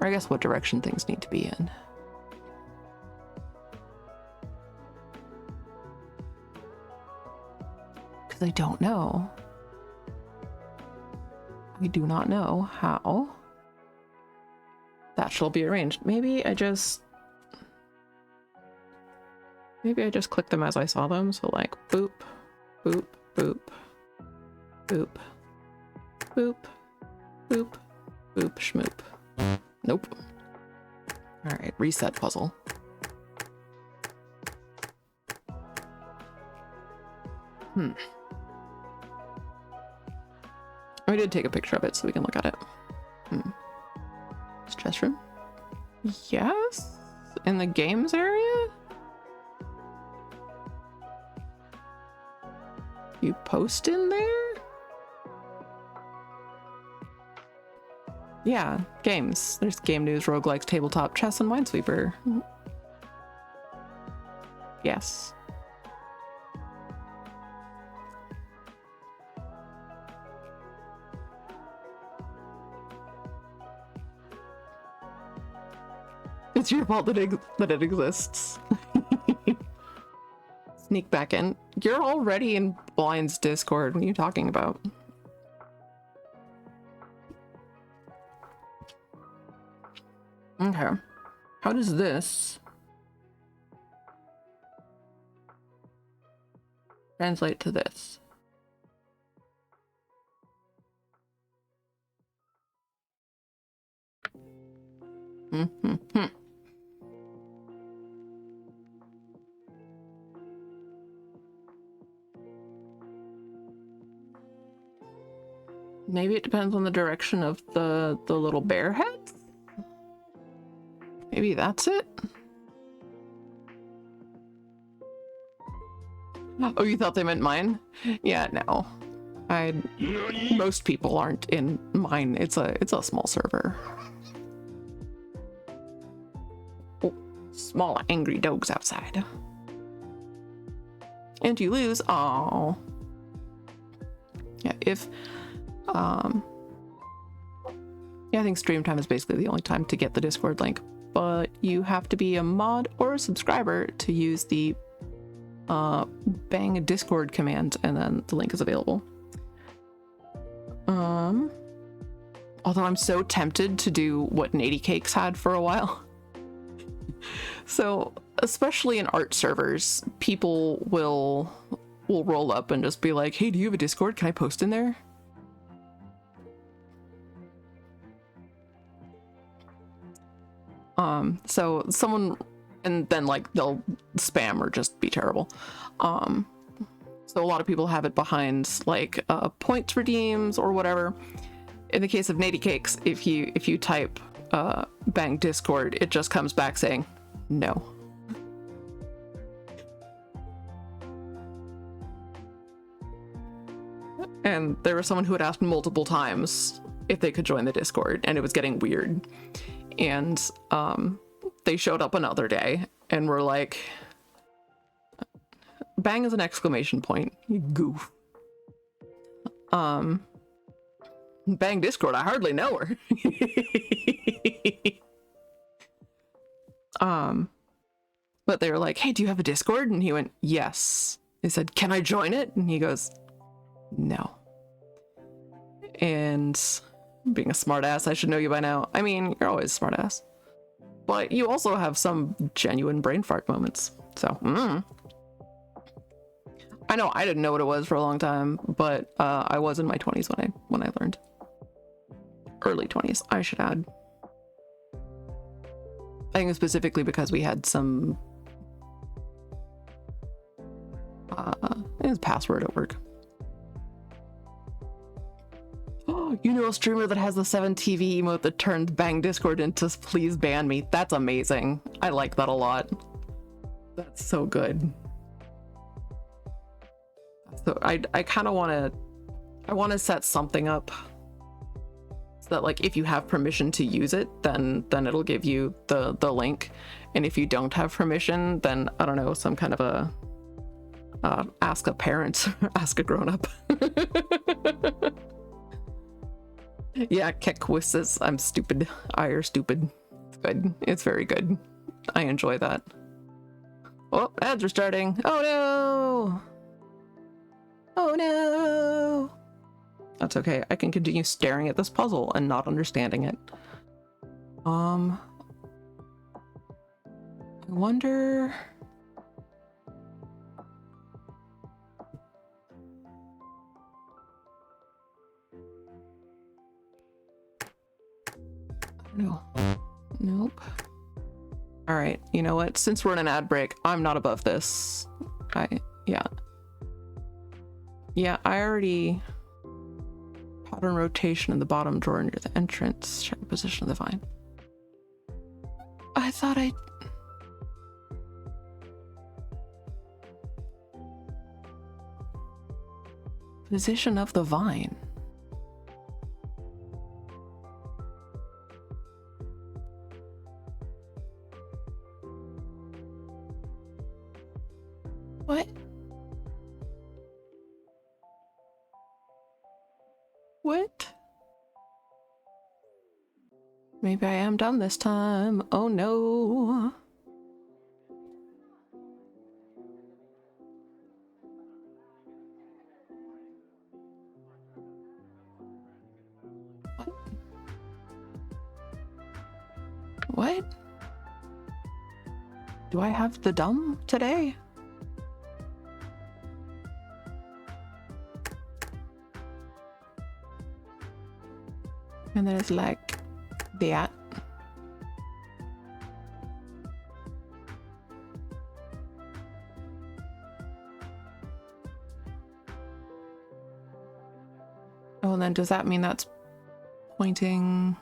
or I guess what direction things need to be in. Because I don't know. We do not know how that shall be arranged. Maybe I just click them as I saw them. So like boop, boop, boop, boop, boop, boop, boop, schmoop. Nope. All right, reset puzzle. We did take a picture of it so we can look at it. Is chest room? Yes? In the games area? You post in there? Yeah, games. There's game news, roguelikes, tabletop, chess, and Minesweeper. Yes. It's your fault that it exists. Sneak back in. You're already in Blind's Discord. What are you talking about? Okay. How does this translate to this? Maybe it depends on the direction of the little bear heads? Maybe that's it? Oh, you thought they meant mine? Yeah, no. Most people aren't in mine. It's a small server. Oh, small angry dogs outside. And you lose. Oh. Yeah, yeah, I think stream time is basically the only time to get the Discord link, but you have to be a mod or a subscriber to use the bang Discord command, and then the link is available. Although I'm so tempted to do what Nady Cakes had for a while. So, especially in art servers, people will roll up and just be like, hey, do you have a Discord? Can I post in there? So someone, and then like they'll spam or just be terrible. So a lot of people have it behind like points redeems or whatever. In the case of Nady Cakes, if you type bang Discord, it just comes back saying no. And there was someone who had asked multiple times if they could join the Discord, and it was getting weird. And they showed up another day and were like, bang is an exclamation point, you goof. Bang Discord, I hardly know her. But they were like, hey, do you have a Discord? And he went, yes. They said, can I join it? And he goes, no. And being a smartass, I should know you by now. I mean, you're always a smartass. But you also have some genuine brain fart moments. So, I know I didn't know what it was for a long time, but I was in my 20s when I learned. Early 20s, I should add. I think specifically because we had some his password at work. Oh, you know a streamer that has the 7TV emote that turned bang Discord into please ban me. That's amazing. I like that a lot. That's so good. So I kind of want to set something up so that like if you have permission to use it, then it'll give you the link, and if you don't have permission, then I don't know, some kind of a ask a parent, ask a grown-up. Yeah, Kek says I'm stupid. I are stupid. It's good. It's very good. I enjoy that. Oh, ads are starting. Oh no! Oh no! That's okay. I can continue staring at this puzzle and not understanding it. I wonder... No. Nope. All right. You know what? Since we're in an ad break, I'm not above this. Yeah, I already... Pattern rotation in the bottom drawer near the entrance. Check the position of the vine. I thought I... Position of the vine. What? What? Maybe I am done this time. Oh no. What? Do I have the dumb today? And then it's like that. Oh, and then does that mean that's pointing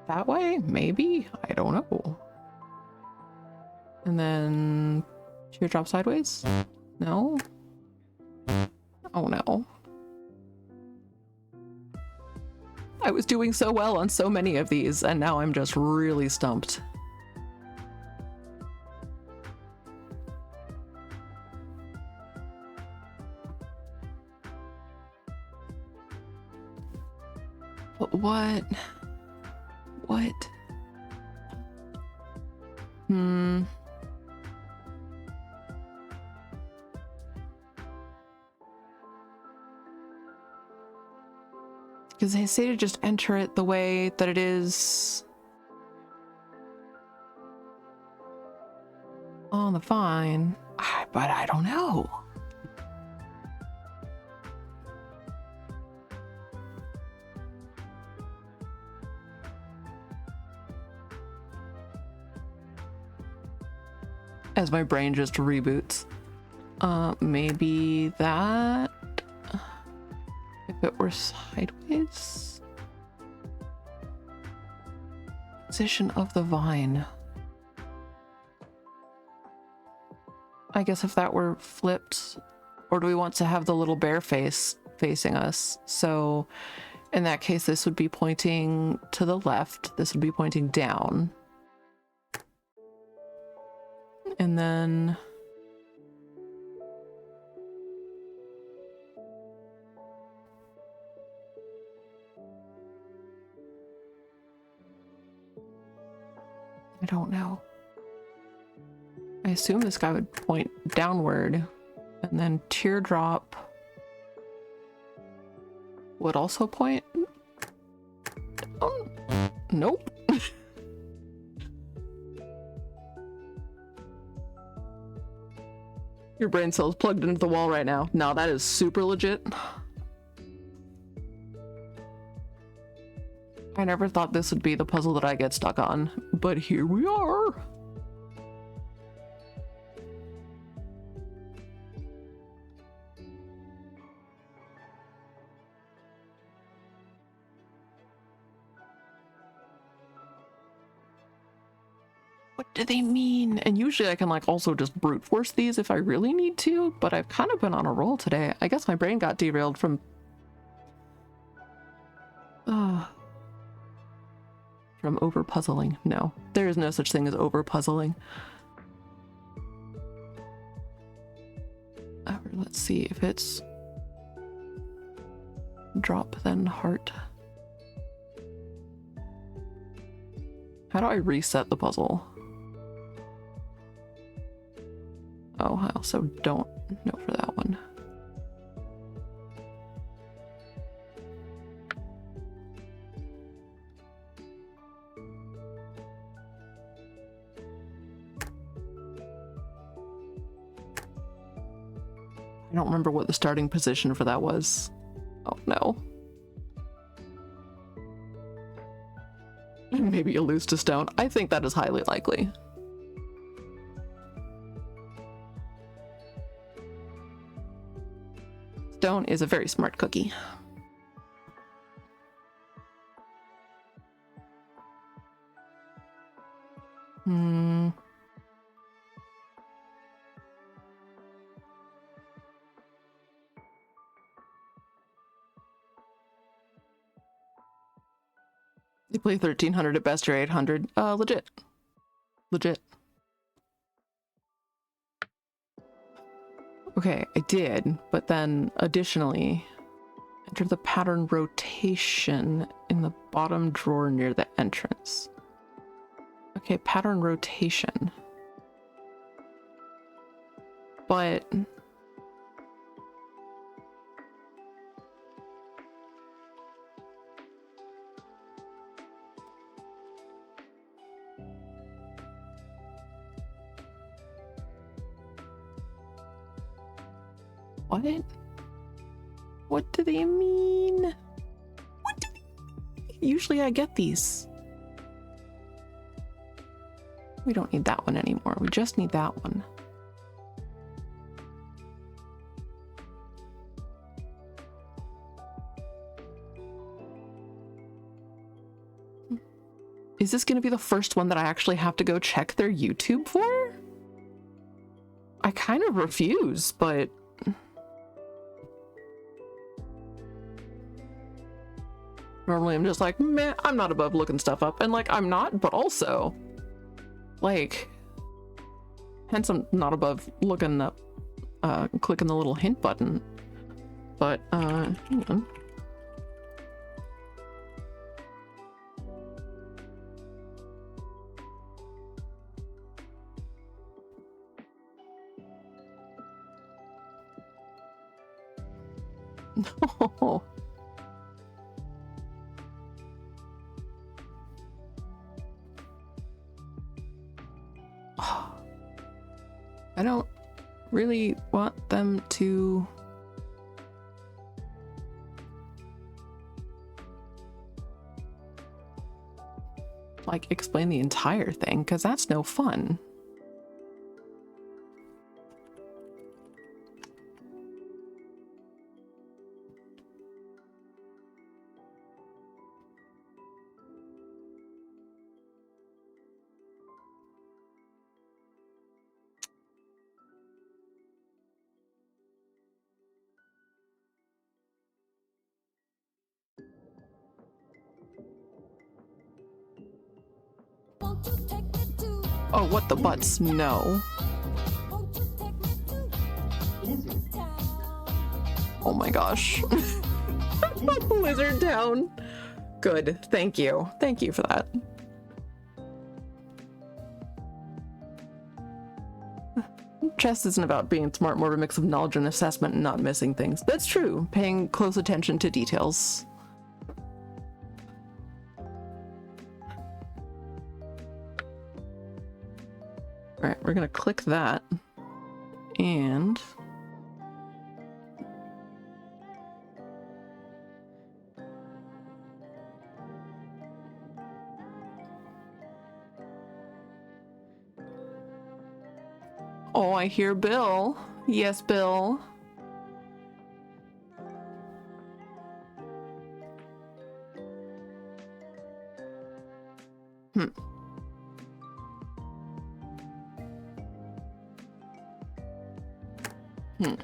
that way? Maybe? I don't know. And then teardrop sideways? No? Oh no. I was doing so well on so many of these, and now I'm just really stumped. But what? What? Because they say to just enter it the way that it is on the vine, but I don't know. As my brain just reboots. Maybe that. If it were sideways? Position of the vine. I guess if that were flipped, or do we want to have the little bear face facing us? So in that case, this would be pointing to the left. This would be pointing down. And then I don't know. I assume this guy would point downward, and then teardrop would also point down. Nope. Your brain cell's plugged into the wall right now. No, that is super legit. I never thought this would be the puzzle that I get stuck on, but here we are. What do they mean? And usually I can like also just brute force these if I really need to, but I've kind of been on a roll today. I guess my brain got derailed from over puzzling. No, there is no such thing as over puzzling. Let's see if it's drop then heart. How do I reset the puzzle? Oh, I also don't know for that one. I don't remember what the starting position for that was. Oh no. Maybe you lose to stone. I think that is highly likely. Stone is a very smart cookie. You play 1300 at best or 800. Legit. Legit. Okay, I did, but then additionally, enter the pattern rotation in the bottom drawer near the entrance. Okay, pattern rotation. But what? What do they mean? What do they mean? Usually I get these. We don't need that one anymore. We just need that one. Is this going to be the first one that I actually have to go check their YouTube for? I kind of refuse, but normally I'm just like, meh, I'm not above looking stuff up. And like, I'm not, but also, like, hence I'm not above looking up, clicking the little hint button. But, hang on. No. I don't really want them to like explain the entire thing, because that's no fun. Oh, what the butts? No. Oh my gosh. Lizard Town. Good. Thank you. Thank you for that. Chess isn't about being smart, more of a mix of knowledge and assessment and not missing things. That's true. Paying close attention to details. All right, we're gonna click that, and oh, I hear Bill. Yes, Bill. Hmm. Hmm.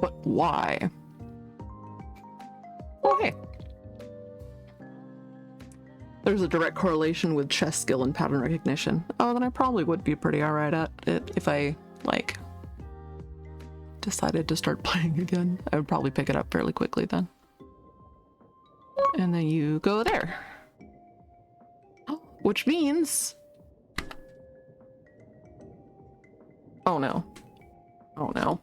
But why? Oh, hey. There's a direct correlation with chess skill and pattern recognition. Oh, then I probably would be pretty alright at it if I, like, decided to start playing again. I would probably pick it up fairly quickly then. And then you go there. Oh, which means... Oh no. Oh no.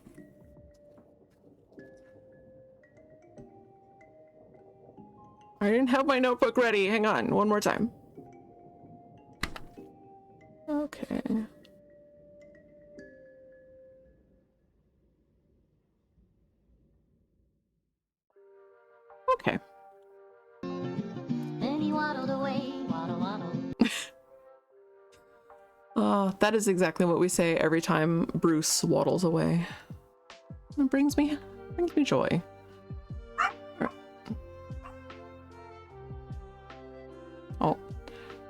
I didn't have my notebook ready. Hang on, one more time. Okay. Okay. That is exactly what we say every time Bruce waddles away. It brings me joy. Oh,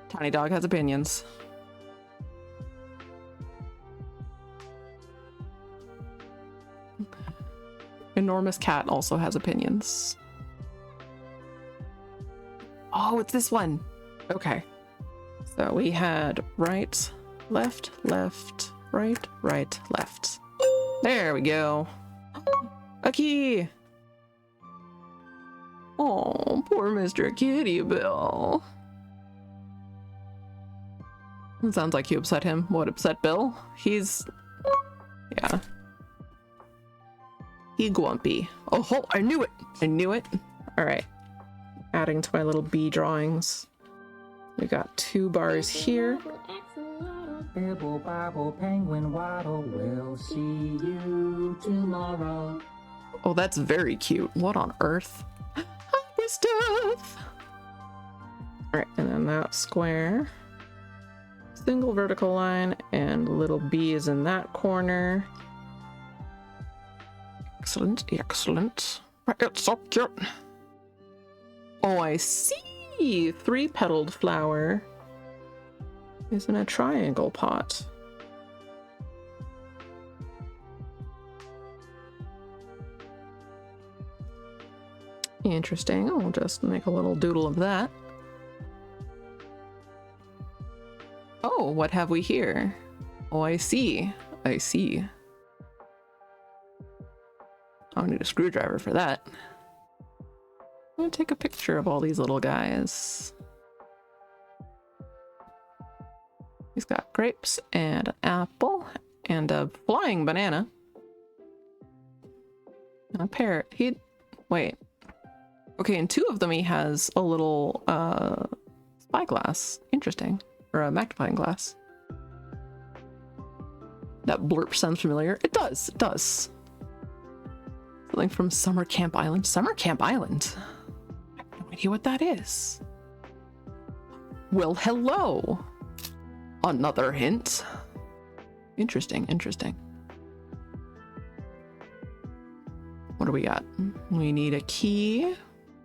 Tiny Dog has opinions. Enormous Cat also has opinions. Oh, it's this one. Okay. So we had right, left, left, right, right, left. There we go. A key. Oh, poor Mr. Kitty Bill. It sounds like you upset him. What upset Bill? He's... yeah. He grumpy. Oh, I knew it. I knew it. All right. Adding to my little bee drawings. We got 2 bars here. Bibble, bobble, penguin, waddle, we'll see you tomorrow. Oh, that's very cute. What on earth? Hungry stuff! Alright, and then that square. Single vertical line, and little bee is in that corner. Excellent, excellent. It's so cute. Oh, I see. 3-petaled flower is in a triangle pot. Interesting. I'll just make a little doodle of that. Oh, what have we here? Oh, I see. I see. I'll need a screwdriver for that. I'm gonna take a picture of all these little guys. He's got grapes and an apple and a flying banana. And a parrot. Wait. Okay, in 2 of them he has a little spyglass. Interesting. Or a magnifying glass. That blurp sounds familiar. It does. It does. Something from Summer Camp Island. Summer Camp Island? I have no idea what that is. Well, hello. Another hint. Interesting, interesting. What do we got? We need a key.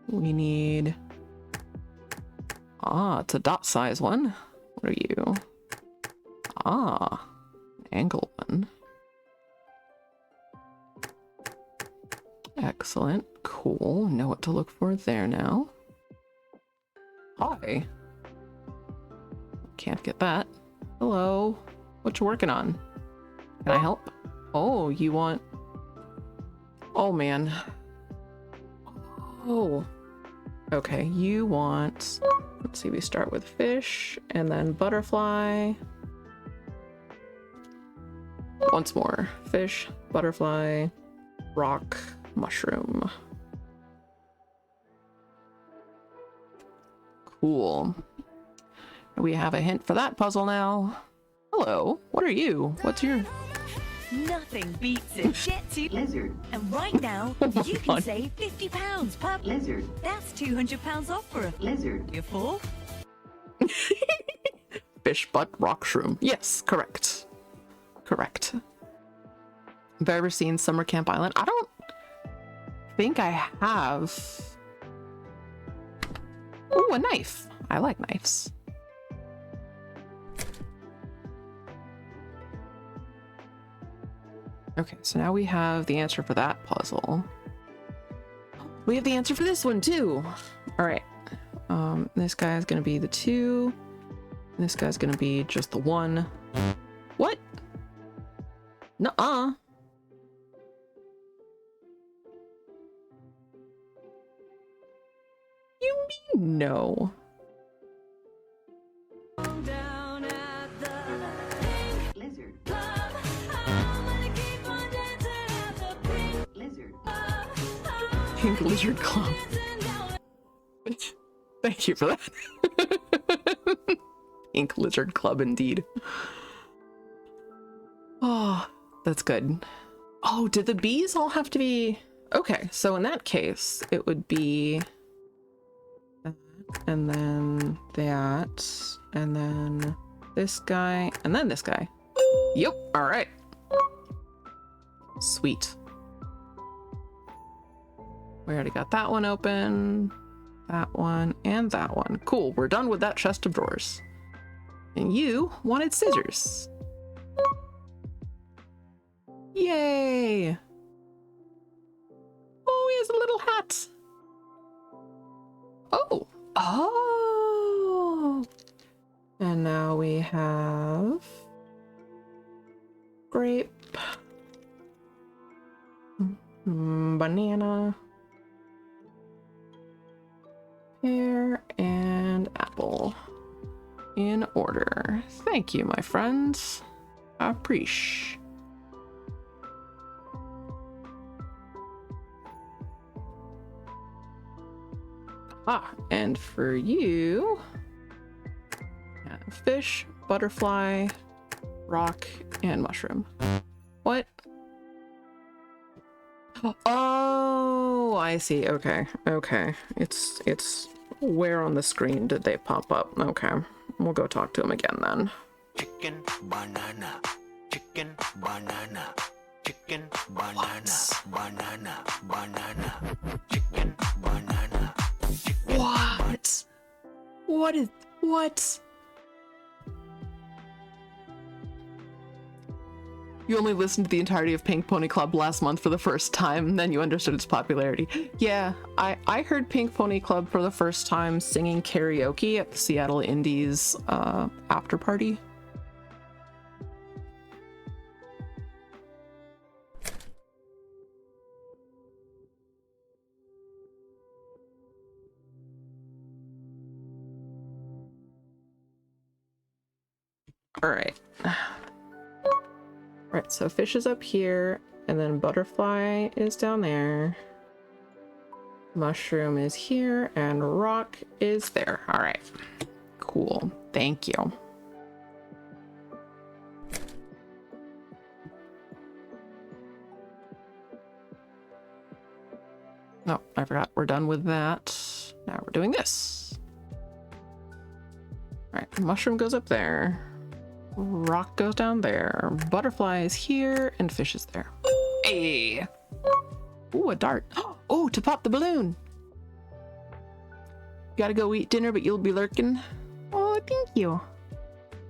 We need... Ah, it's a dot size one. What are you? Ah, an angle one. Excellent. Cool. Know what to look for there now. Hi. Can't get that. Hello. What you working on? Can I help? Oh, you want... Oh, man. Oh. Okay, you want... Let's see, we start with fish, and then butterfly. Once more. Fish, butterfly, rock, mushroom. Cool. We have a hint for that puzzle now. Hello, what are you? What's your... Nothing beats a jet to Lizard. And right now, you can save £50 per Lizard. That's £200 off for a Lizard. you're full. Fish butt rock shroom. Yes, correct. Correct. Have I ever seen Summer Camp Island? I don't think I have. Ooh, a knife. I like knives. Okay, so now we have the answer for that puzzle. We have the answer for this one too. All right. This guy is gonna be the 2. And this guy's gonna be just the 1. What? Nuh-uh. You mean no? Lizard. Lizard. Pink Lizard Club. Thank you for that. Pink Lizard Club, indeed. Oh, that's good. Oh, did the bees all have to be... Okay, so in that case, it would be... that, and then that, and then this guy, and then this guy. Yep, alright. Sweet. We already got that one open, that one, and that one. Cool, we're done with that chest of drawers. And you wanted scissors. Yay! Oh, he has a little hat. Oh, oh! And now we have grape, banana, pear, and apple. In order. Thank you, my friends. Appreciate. Ah, and for you, fish, butterfly, rock, and mushroom. What? Oh! I see. Okay. Okay. It's where on the screen did they pop up? Okay. We'll go talk to him again then. Chicken banana. Chicken banana. Chicken banana. Banana. Banana. Chicken banana. What? What? You only listened to the entirety of Pink Pony Club last month for the first time, then you understood its popularity. Yeah, I heard Pink Pony Club for the first time singing karaoke at the Seattle Indies after party. All right. Alright, so fish is up here, and then butterfly is down there. Mushroom is here, and rock is there. Alright. Cool. Thank you. No, I forgot. We're done with that. Now we're doing this. Alright, mushroom goes up there. Rock goes down there. Butterfly is here, and fish is there. Hey! Ooh, a dart. Oh, to pop the balloon. Gotta go eat dinner, but you'll be lurking. Oh, thank you.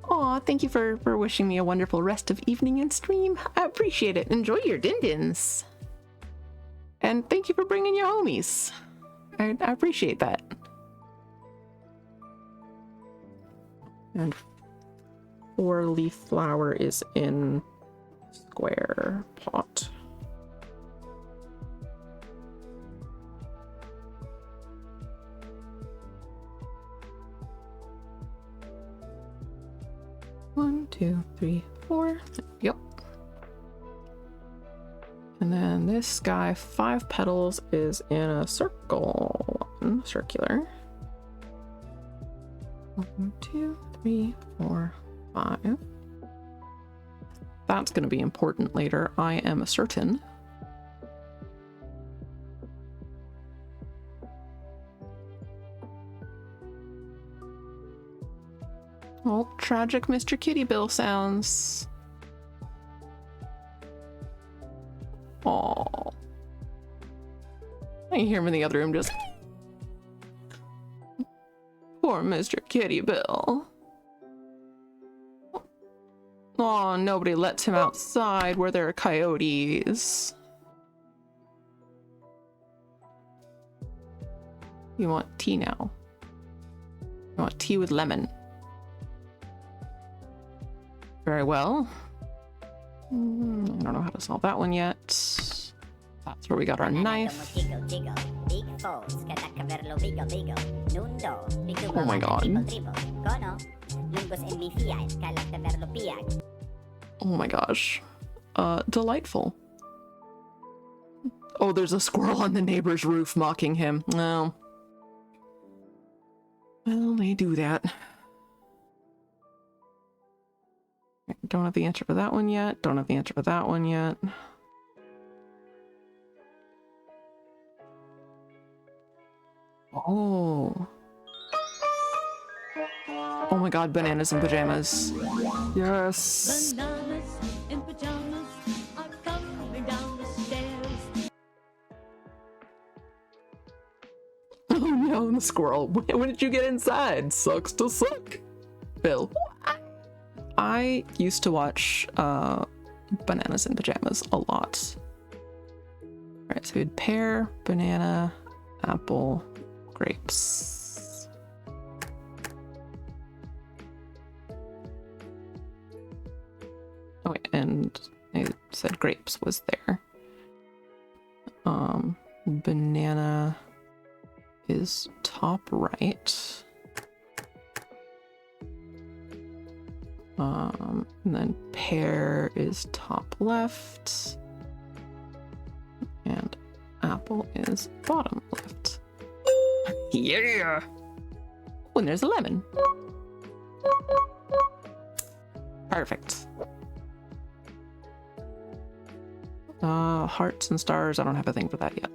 Oh, thank you for wishing me a wonderful rest of evening and stream. I appreciate it. Enjoy your din-dins. And thank you for bringing your homies. I appreciate that. And 4-leaf flower is in square pot. One, two, three, four. Yep. And then this guy, 5 petals, is in a circle. One, circular. 1, 2, 3, 4, 5. That's going to be important later, I am certain. Oh, tragic Mr. Kitty Bill sounds. Oh, I can hear him in the other room just. Poor Mr. Kitty Bill. Oh, nobody lets him outside where there are coyotes. You want tea now? You want tea with lemon? Very well. I don't know how to solve that one yet. That's where we got our knife. Oh my god. Oh my gosh. Delightful. Oh, there's a squirrel on the neighbor's roof mocking him. No. Well, they do that. Don't have the answer for that one yet. Don't have the answer for that one yet. Oh. Oh my god, bananas in pajamas. Yes. Bananas in pajamas are coming down the stairs. Oh no, the squirrel. When did you get inside? Sucks to suck. Bill. I used to watch Bananas in Pajamas a lot. Alright, so we had pear, banana, apple, grapes. Oh wait, and I said grapes was there. Banana is top right. And then pear is top left. And apple is bottom left. Yeah! Oh, and there's a lemon. Perfect. Hearts and stars, I don't have a thing for that yet.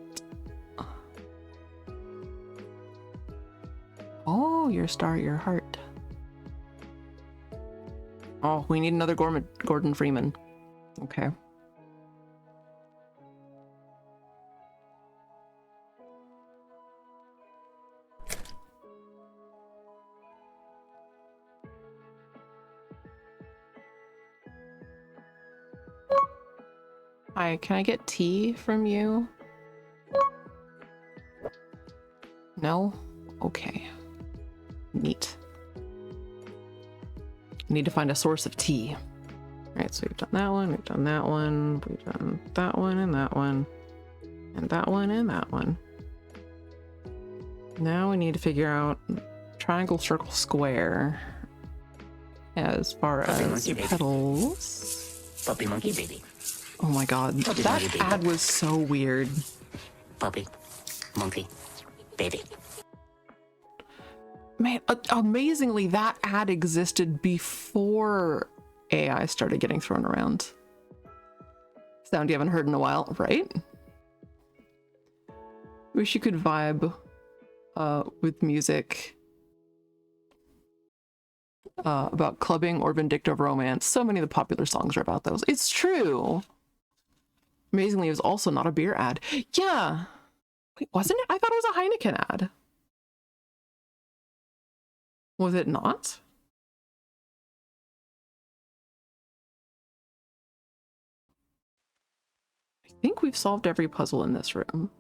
your star, your heart. Oh, we need another Gordon Freeman. Okay. Hi, can I get tea from you? No? Okay. Neat. I need to find a source of tea. Alright, so we've done that one, we've done that one, we've done that one and that one, and that one and that one. Now we need to figure out triangle, circle, square as far as petals. Puppy monkey baby. Oh my god, that ad was so weird. Puppy monkey baby. Man, amazingly, that ad existed before AI started getting thrown around. Sound you haven't heard in a while, right? Wish you could vibe with music about clubbing or vindictive romance. So many of the popular songs are about those. It's true. Amazingly, it was also not a beer ad. Yeah. Wait, wasn't it? I thought it was a Heineken ad. Was it not? I think we've solved every puzzle in this room.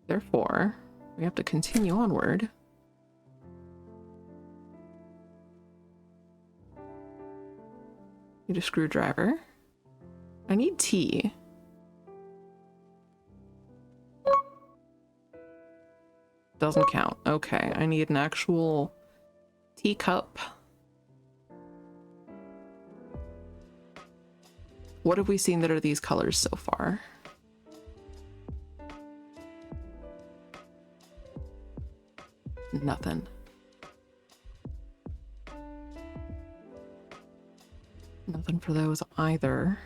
Therefore, we have to continue onward. Need a screwdriver. I need tea. Doesn't count. Okay, I need an actual teacup. What have we seen that are these colors so far? Nothing. Nothing for those either.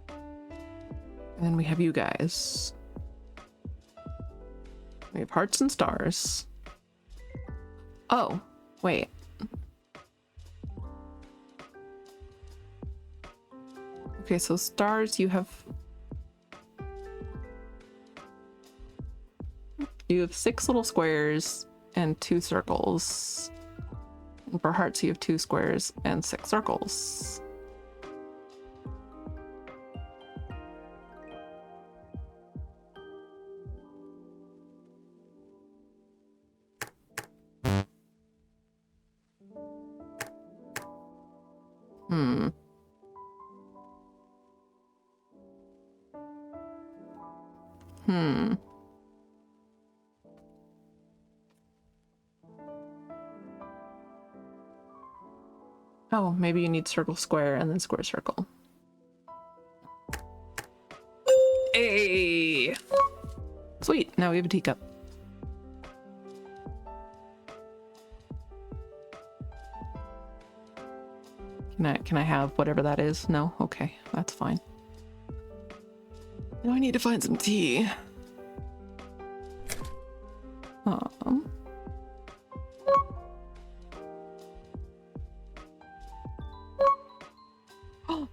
And then we have you guys. We have hearts and stars. Oh, wait. Okay, so stars, you have 6 little squares and 2 circles. And for hearts, you have 2 squares and 6 circles. Oh, maybe you need circle, square, and then square, circle. Hey! Sweet, now we have a teacup. Can I have whatever that is? No? Okay, that's fine. Now I need to find some tea.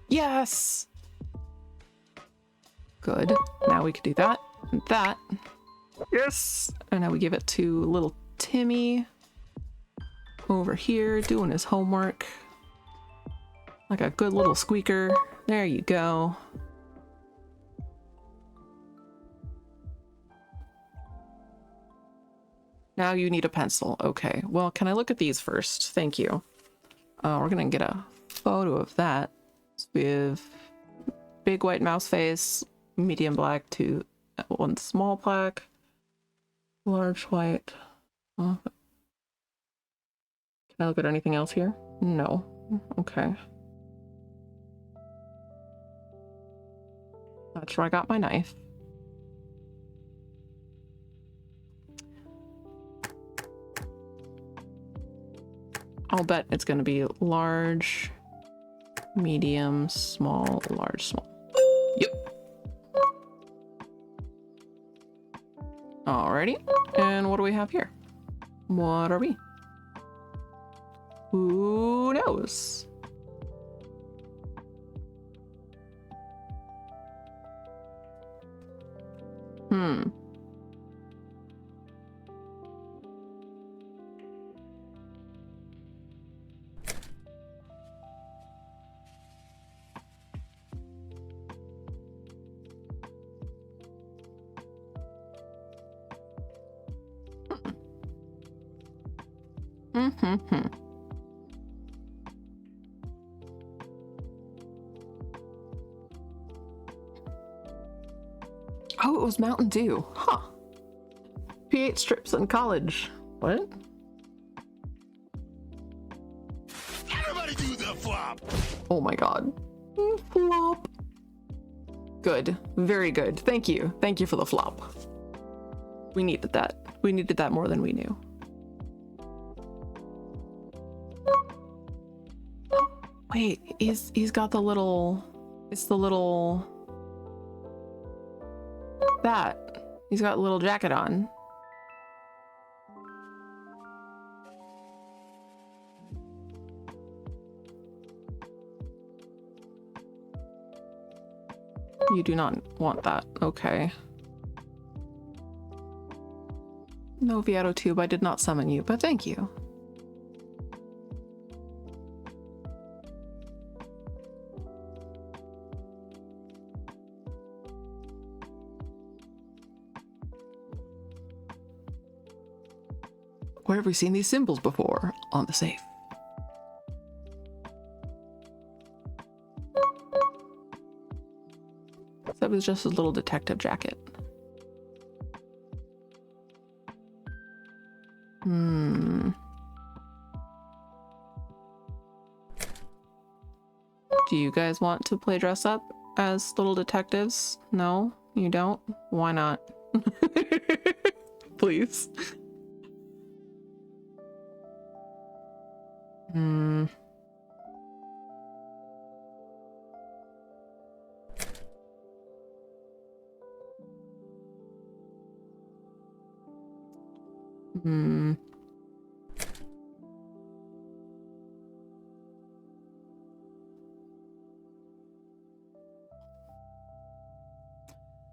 Yes! Good. Now we can do that and that. Yes! And now we give it to little Timmy over here doing his homework. Like a good little squeaker. There you go. Now you need a pencil. Okay. Well, can I look at these first? Thank you. We're gonna get a photo of that. With big white mouse face, medium black to 1 small black, large white. Can I look at anything else here? No. Okay. That's where I got my knife. I'll bet it's going to be large, medium, small, large, small. Yep. Alrighty. And what do we have here? What are we? Who knows? Hmm. Mm-hmm. Oh, it was Mountain Dew. Huh. pH strips in college. What? Everybody do the flop. Oh my god. Flop. Good. Very good. Thank you. Thank you for the flop. We needed that. We needed that more than we knew. Wait, he's got the little... It's the little... That. He's got a little jacket on. You do not want that. Okay. No, Viato Tube, I did not summon you, but thank you. Where have we seen these symbols before? On the safe. That was just a little detective jacket. Hmm. Do you guys want to play dress up as little detectives? No? You don't? Why not? Please. Hmm. Hmm.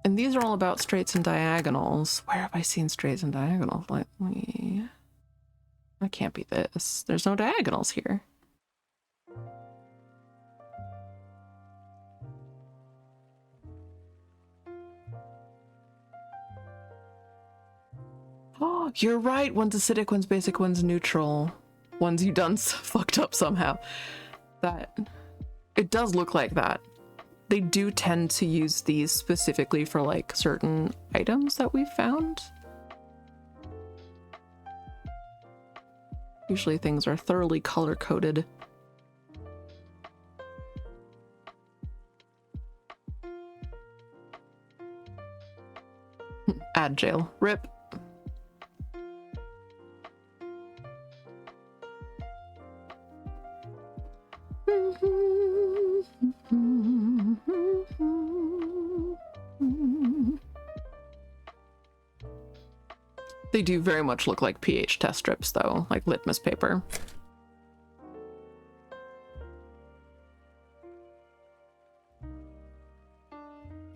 And these are all about straights and diagonals. Where have I seen straights and diagonals? Like, that can't be this. There's no diagonals here. Oh, you're right. One's acidic, one's basic, one's neutral. One's you done fucked up somehow. That, it does look like that. They do tend to use these specifically for like certain items that we've found. Usually things are thoroughly color coded. Add jail. Rip. They do very much look like pH test strips though, like litmus paper.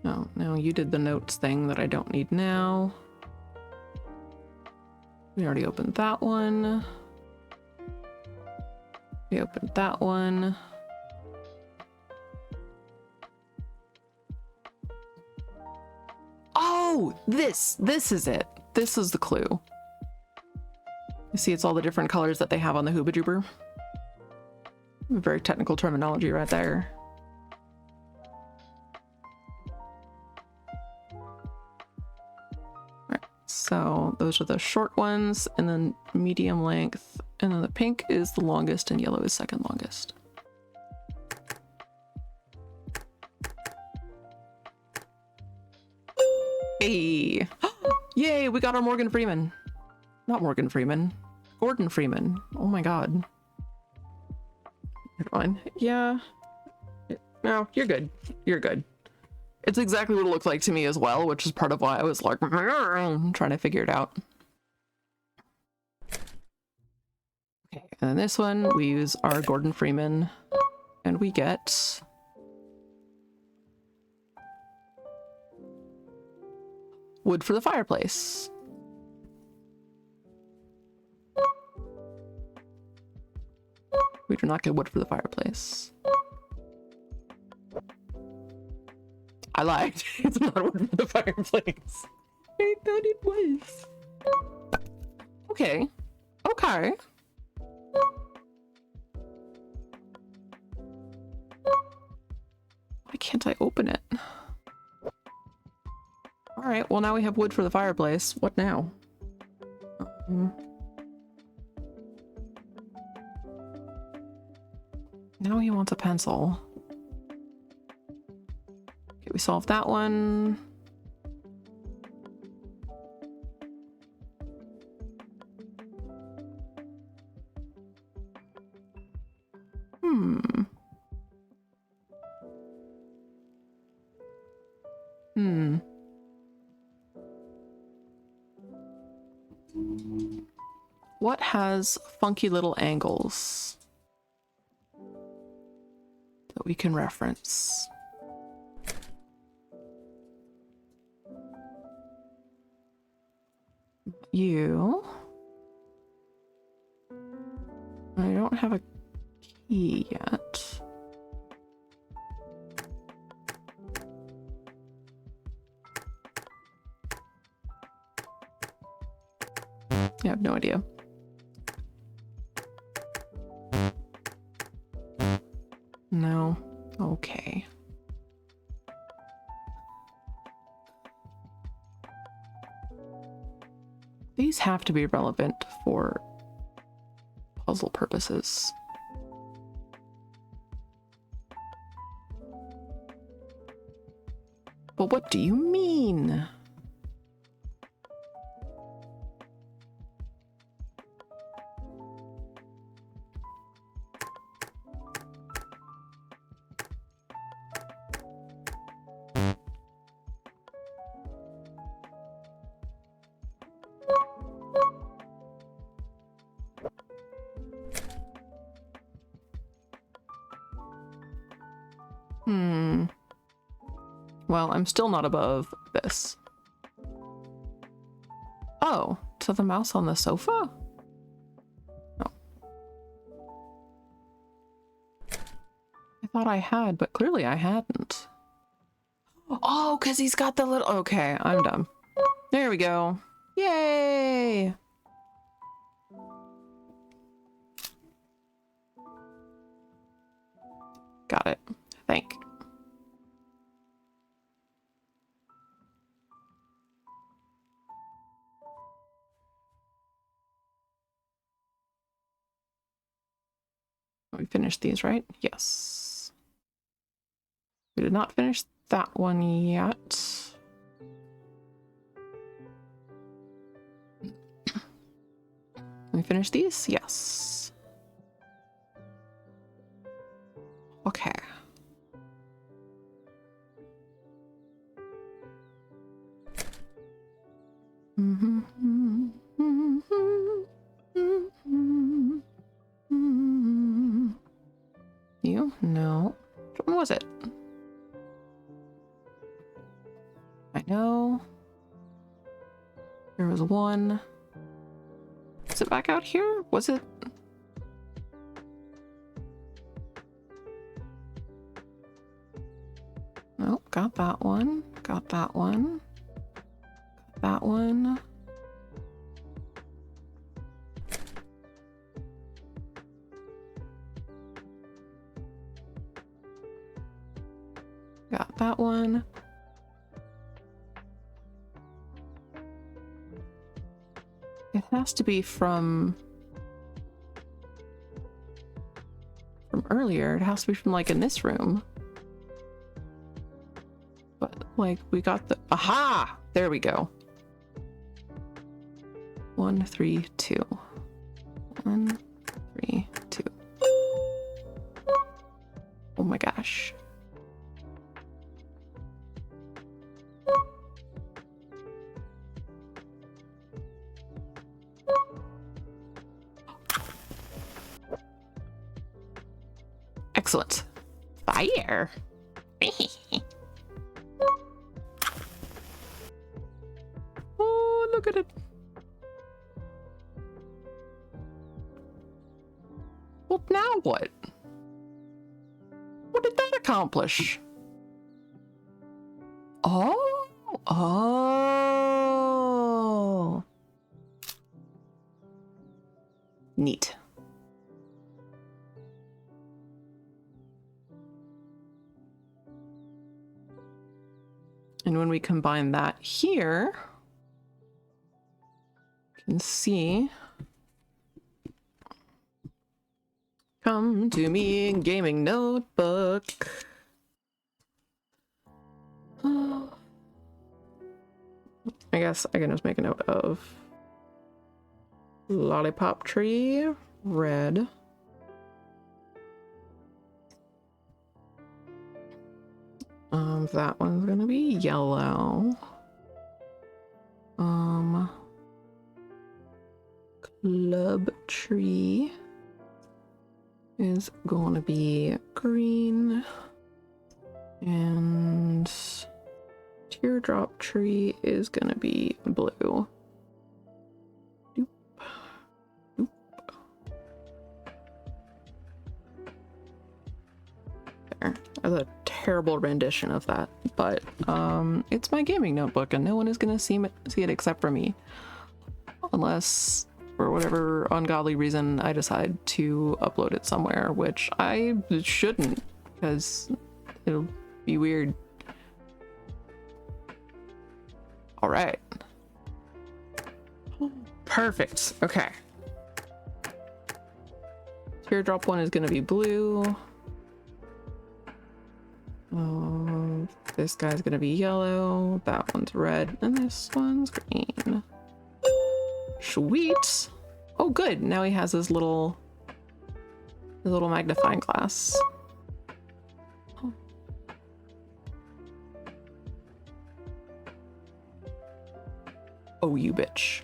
Oh, no, you did the notes thing that I don't need now. We already opened that one. We opened that one. Oh, this is it. This is the clue. You see, it's all the different colors that they have on the Hooba Joober. Very technical terminology right there. Right, so those are the short ones, and then medium length, and then the pink is the longest and yellow is second longest. Hey! Yay, we got our Morgan Freeman. Not Morgan Freeman. Gordon Freeman. Oh my god. You're fine. Yeah. No, you're good. You're good. It's exactly what it looked like to me as well, which is part of why I was like, trying to figure it out. And then this one, we use our Gordon Freeman, and we get wood for the fireplace. We do not get wood for the fireplace. I lied. It's not wood for the fireplace. I thought it was. Okay. Okay. Why can't I open it? Alright, well now we have wood for the fireplace. What now? Now he wants a pencil. Okay, we solved that one. What has funky little angles that we can reference? You. I don't have a key yet. I have no idea. No. Okay. These have to be relevant for puzzle purposes. But what do you mean? Well, I'm still not above this. Oh, to the mouse on the sofa? Oh. I thought I had, but clearly I hadn't. Oh, because he's got the little... Okay, I'm done. There we go. Yay! Got it. Thank. We finished these, right? Yes. We did not finish that one yet. We finished these? Yes. Okay. You? No. Which one was it? I know. There was one. Is it back out here? Was it? Nope, got that one. Got that one. Got that one. Got that one. It has to be from earlier. It has to be from like in this room. But like we got the... Aha! There we go. 1, 3, 2. 1, 3, 2. Oh my gosh. Excellent. Fire. Oh, look at it. Well, now what? What did that accomplish? Oh. Oh. Neat. And when we combine that here, you can see, come to me, gaming notebook. I guess I can just make a note of lollipop tree, red. That one's gonna be yellow. Club tree is gonna be green, and teardrop tree is gonna be blue. Doop. Doop. There. That's a terrible rendition of that, but it's my gaming notebook and no one is gonna see it except for me, unless for whatever ungodly reason I decide to upload it somewhere, which I shouldn't because it'll be weird. All right. Perfect. Okay. Teardrop one is gonna be blue. This guy's gonna be yellow, that one's red, and this one's green. Sweet. Oh, good. Now he has his little magnifying glass. Oh, you bitch.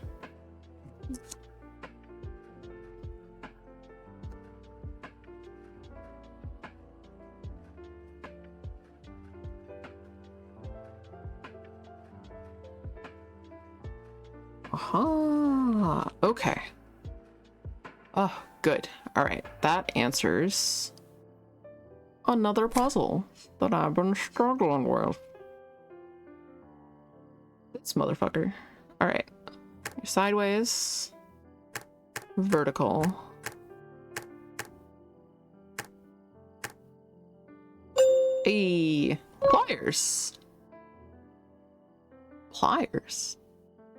Aha. Okay. Oh, good. All right. That answers another puzzle that I've been struggling with. This motherfucker. All right. Sideways. Vertical. Hey. Pliers. Pliers.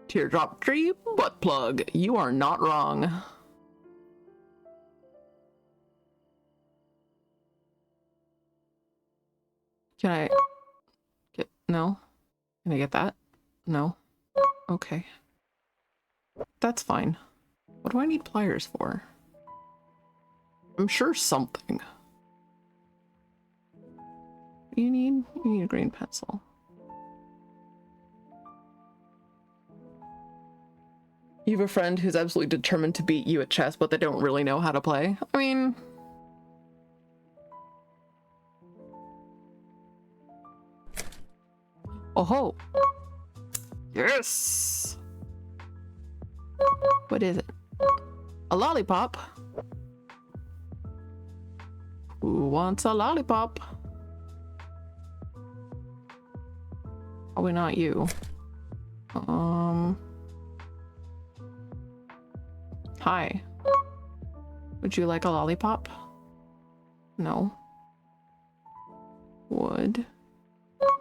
Teardrop tree, butt plug. You are not wrong. Can I get, no? Can I get that? No? Okay. That's fine. What do I need pliers for? I'm sure something. You need a green pencil. You have a friend who's absolutely determined to beat you at chess, but they don't really know how to play. I mean... Oh ho! Yes! What is it? A lollipop? Who wants a lollipop? Probably not you. Hi. Would you like a lollipop? No. Would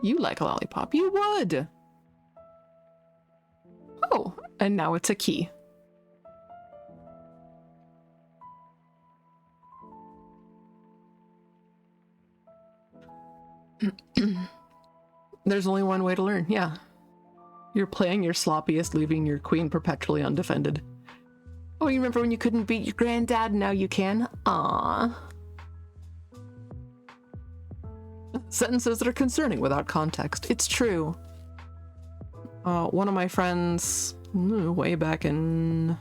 you like a lollipop? You would! Oh, and now it's a key. There's only one way to learn, yeah. You're playing your sloppiest, leaving your queen perpetually undefended. Oh, you remember when you couldn't beat your granddad? Now you can? Aww. Sentences that are concerning without context. It's true. One of my friends, way back in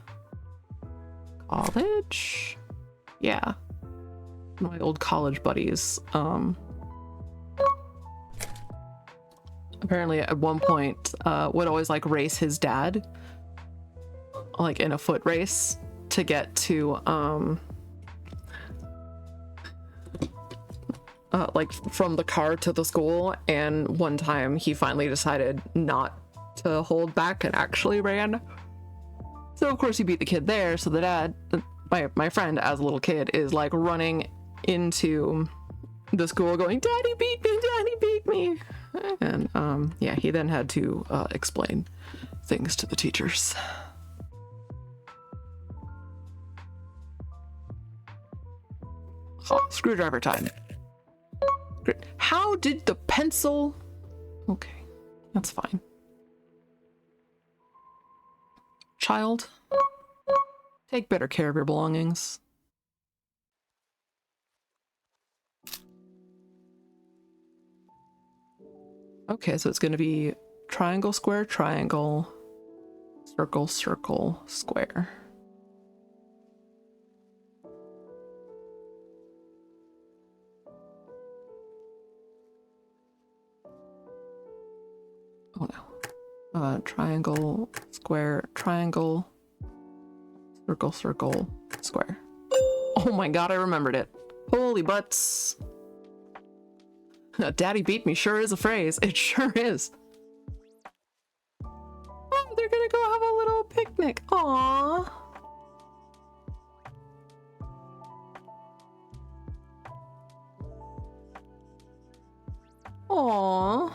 college? Yeah. my old college buddies. Apparently at one point would always like race his dad like in a foot race to get to like from the car to the school, and one time he finally decided not to hold back and actually ran. So of course he beat the kid there, so the dad, my friend as a little kid, is like running into the school going, "Daddy beat me, Daddy beat me." And yeah, he then had to explain things to the teachers. Oh, screwdriver time. Great. How did the pencil... Okay, that's fine. Child, take better care of your belongings. Okay, so it's going to be triangle, square, triangle, circle, circle, square. Oh no. Triangle, square, triangle, circle, circle, square. Oh my god, I remembered it. Holy butts. Daddy beat me sure is a phrase. It sure is. Oh, they're gonna go have a little picnic. Aww. Aww.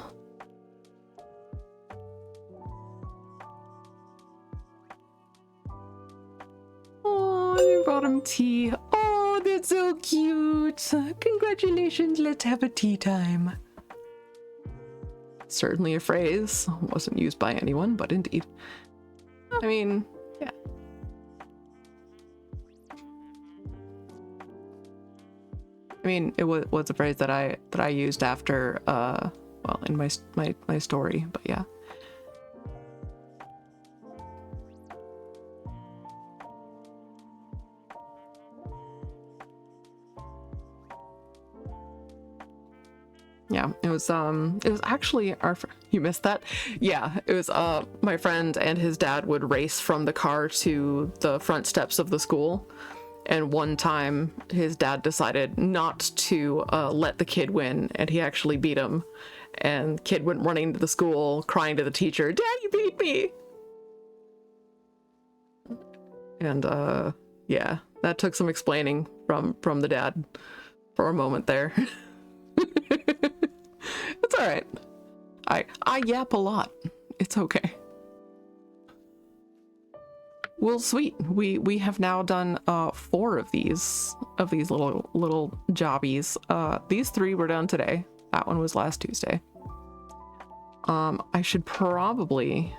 Oh, you brought him tea. Oh, that's so cute. Congratulations, let's have a tea time. Certainly a phrase. Wasn't used by anyone, but indeed. I mean, yeah. I mean, it was a phrase that I used after, well, in my story, but yeah. Yeah, it was actually you missed that? Yeah, it was my friend and his dad would race from the car to the front steps of the school, and one time his dad decided not to let the kid win, and he actually beat him, and kid went running to the school crying to the teacher, "Daddy beat me!" And yeah, that took some explaining from the dad for a moment there. It's all right. I yap a lot. It's okay. Well, sweet. We have now done 4 of these little jobbies. These 3 were done today. That one was last Tuesday. I should probably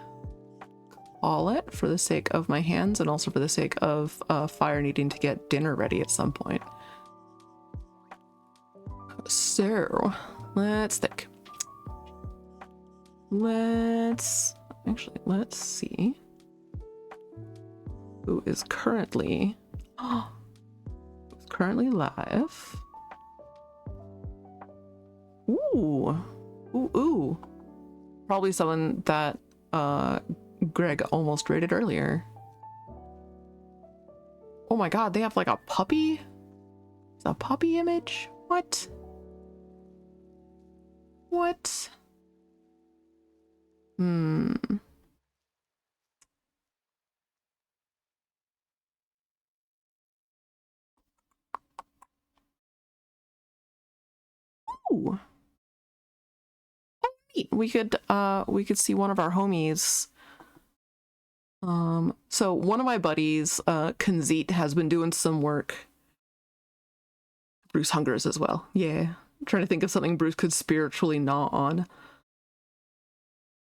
call it for the sake of my hands and also for the sake of Fire needing to get dinner ready at some point. So, let's think. Let's see who is currently live. Ooh. Probably someone that Greg almost rated earlier. Oh my god, they have like a puppy? It's a puppy image? What? What? Ooh. Oh, neat. We could see one of our homies. So one of my buddies, Kanzit, has been doing some work. Bruce hungers as well. Yeah. I'm trying to think of something Bruce could spiritually gnaw on.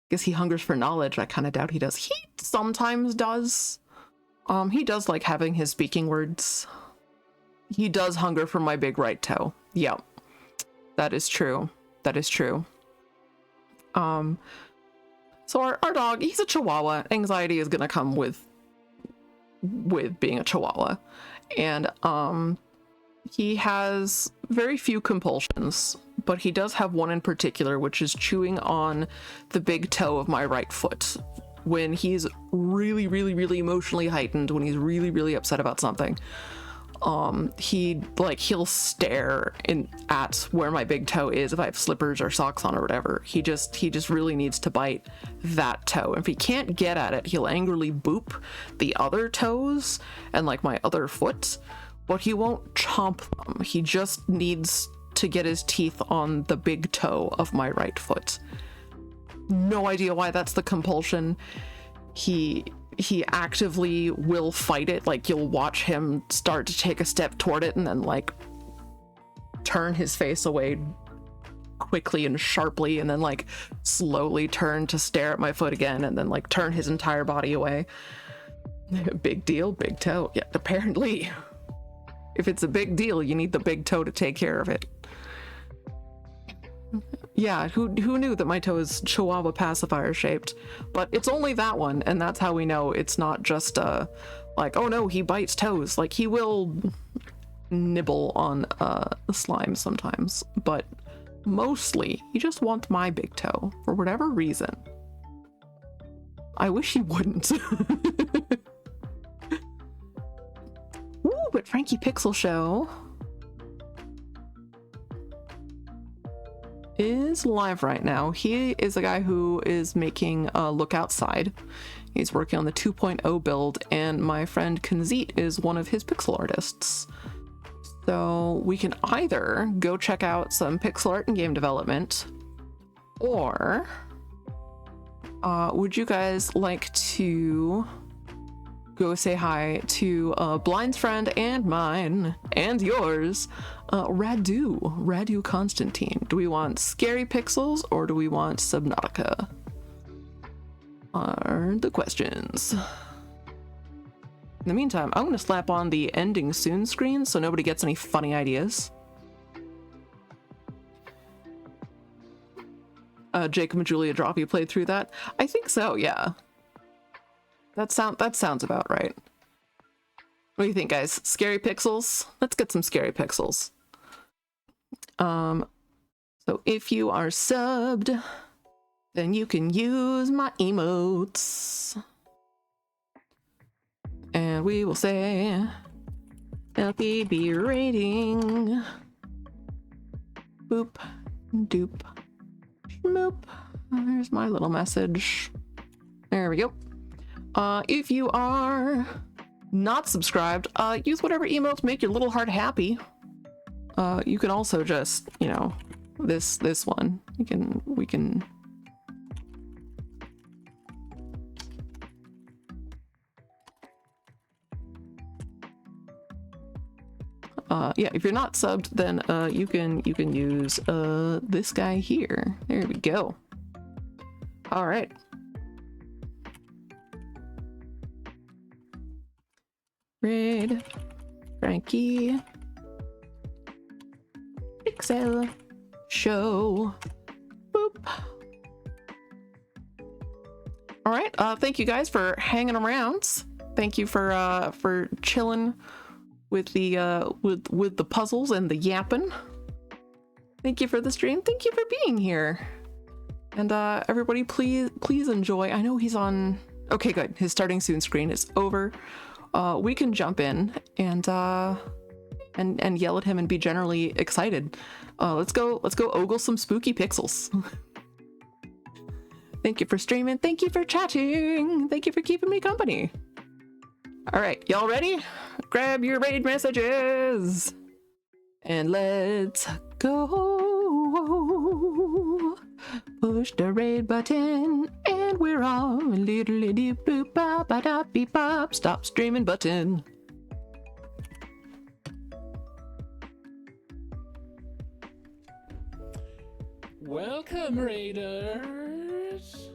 Guess he hungers for knowledge. I kind of doubt he does. He sometimes does. He does like having his speaking words. He does hunger for my big right toe. Yep. That is true. That is true. So our dog, he's a Chihuahua. Anxiety is gonna come with being a Chihuahua. And He has very few compulsions, but he does have one in particular, which is chewing on the big toe of my right foot. When he's really, really, really emotionally heightened, when he's really, really upset about something, he'll stare at where my big toe is if I have slippers or socks on or whatever. He just really needs to bite that toe. If he can't get at it, he'll angrily boop the other toes and like my other foot, but he won't chomp them. He just needs to get his teeth on the big toe of my right foot. No idea why that's the compulsion. He actively will fight it. Like, you'll watch him start to take a step toward it and then like turn his face away quickly and sharply, and then like slowly turn to stare at my foot again, and then like turn his entire body away. Big deal, big toe. Yeah, apparently. If it's a big deal, you need the big toe to take care of it. Yeah, who knew that my toe is Chihuahua pacifier shaped? But it's only that one, and that's how we know it's not just like, oh no, he bites toes. Like, he will nibble on slime sometimes, but mostly he just wants my big toe for whatever reason. I wish he wouldn't. Ooh, but Frankie Pixel Show is live right now. He is a guy who is making Look Outside. He's working on the 2.0 build, and my friend Kanzit is one of his pixel artists. So we can either go check out some pixel art and game development, or would you guys like to go say hi to Blind's friend and mine and yours, Radu Constantine? Do we want Scary Pixels or do we want Subnautica? Are the questions. In the meantime, I'm gonna slap on the ending soon screen so nobody gets any funny ideas. Jacob and Julia Drop, you played through that? I think so, yeah. That sounds about right. What do you think, guys? Scary Pixels? Let's get some Scary Pixels. So if you are subbed, then you can use my emotes. And we will say LPB rating. Boop, doop, schmoop. There's my little message. There we go. If you are not subscribed, use whatever emotes make your little heart happy. You can also just, you know, this one. We can. Yeah, if you're not subbed, then you can use this guy here. There we go. All right. Raid, Frankie, Pixel Show. Boop. All right. Thank you guys for hanging around. Thank you for chilling with the with the puzzles and the yapping. Thank you for the stream. Thank you for being here. And everybody, please enjoy. I know he's on. Okay, good. His starting soon screen is over. We can jump in and yell at him and be generally excited. Let's go ogle some spooky pixels. Thank you for streaming. Thank you for chatting. Thank you for keeping me company. All right, y'all ready? Grab your raid messages and let's go. Push the raid button and we're on. Little doop doop bop ba da beep bop. Stop streaming button. Welcome, raiders.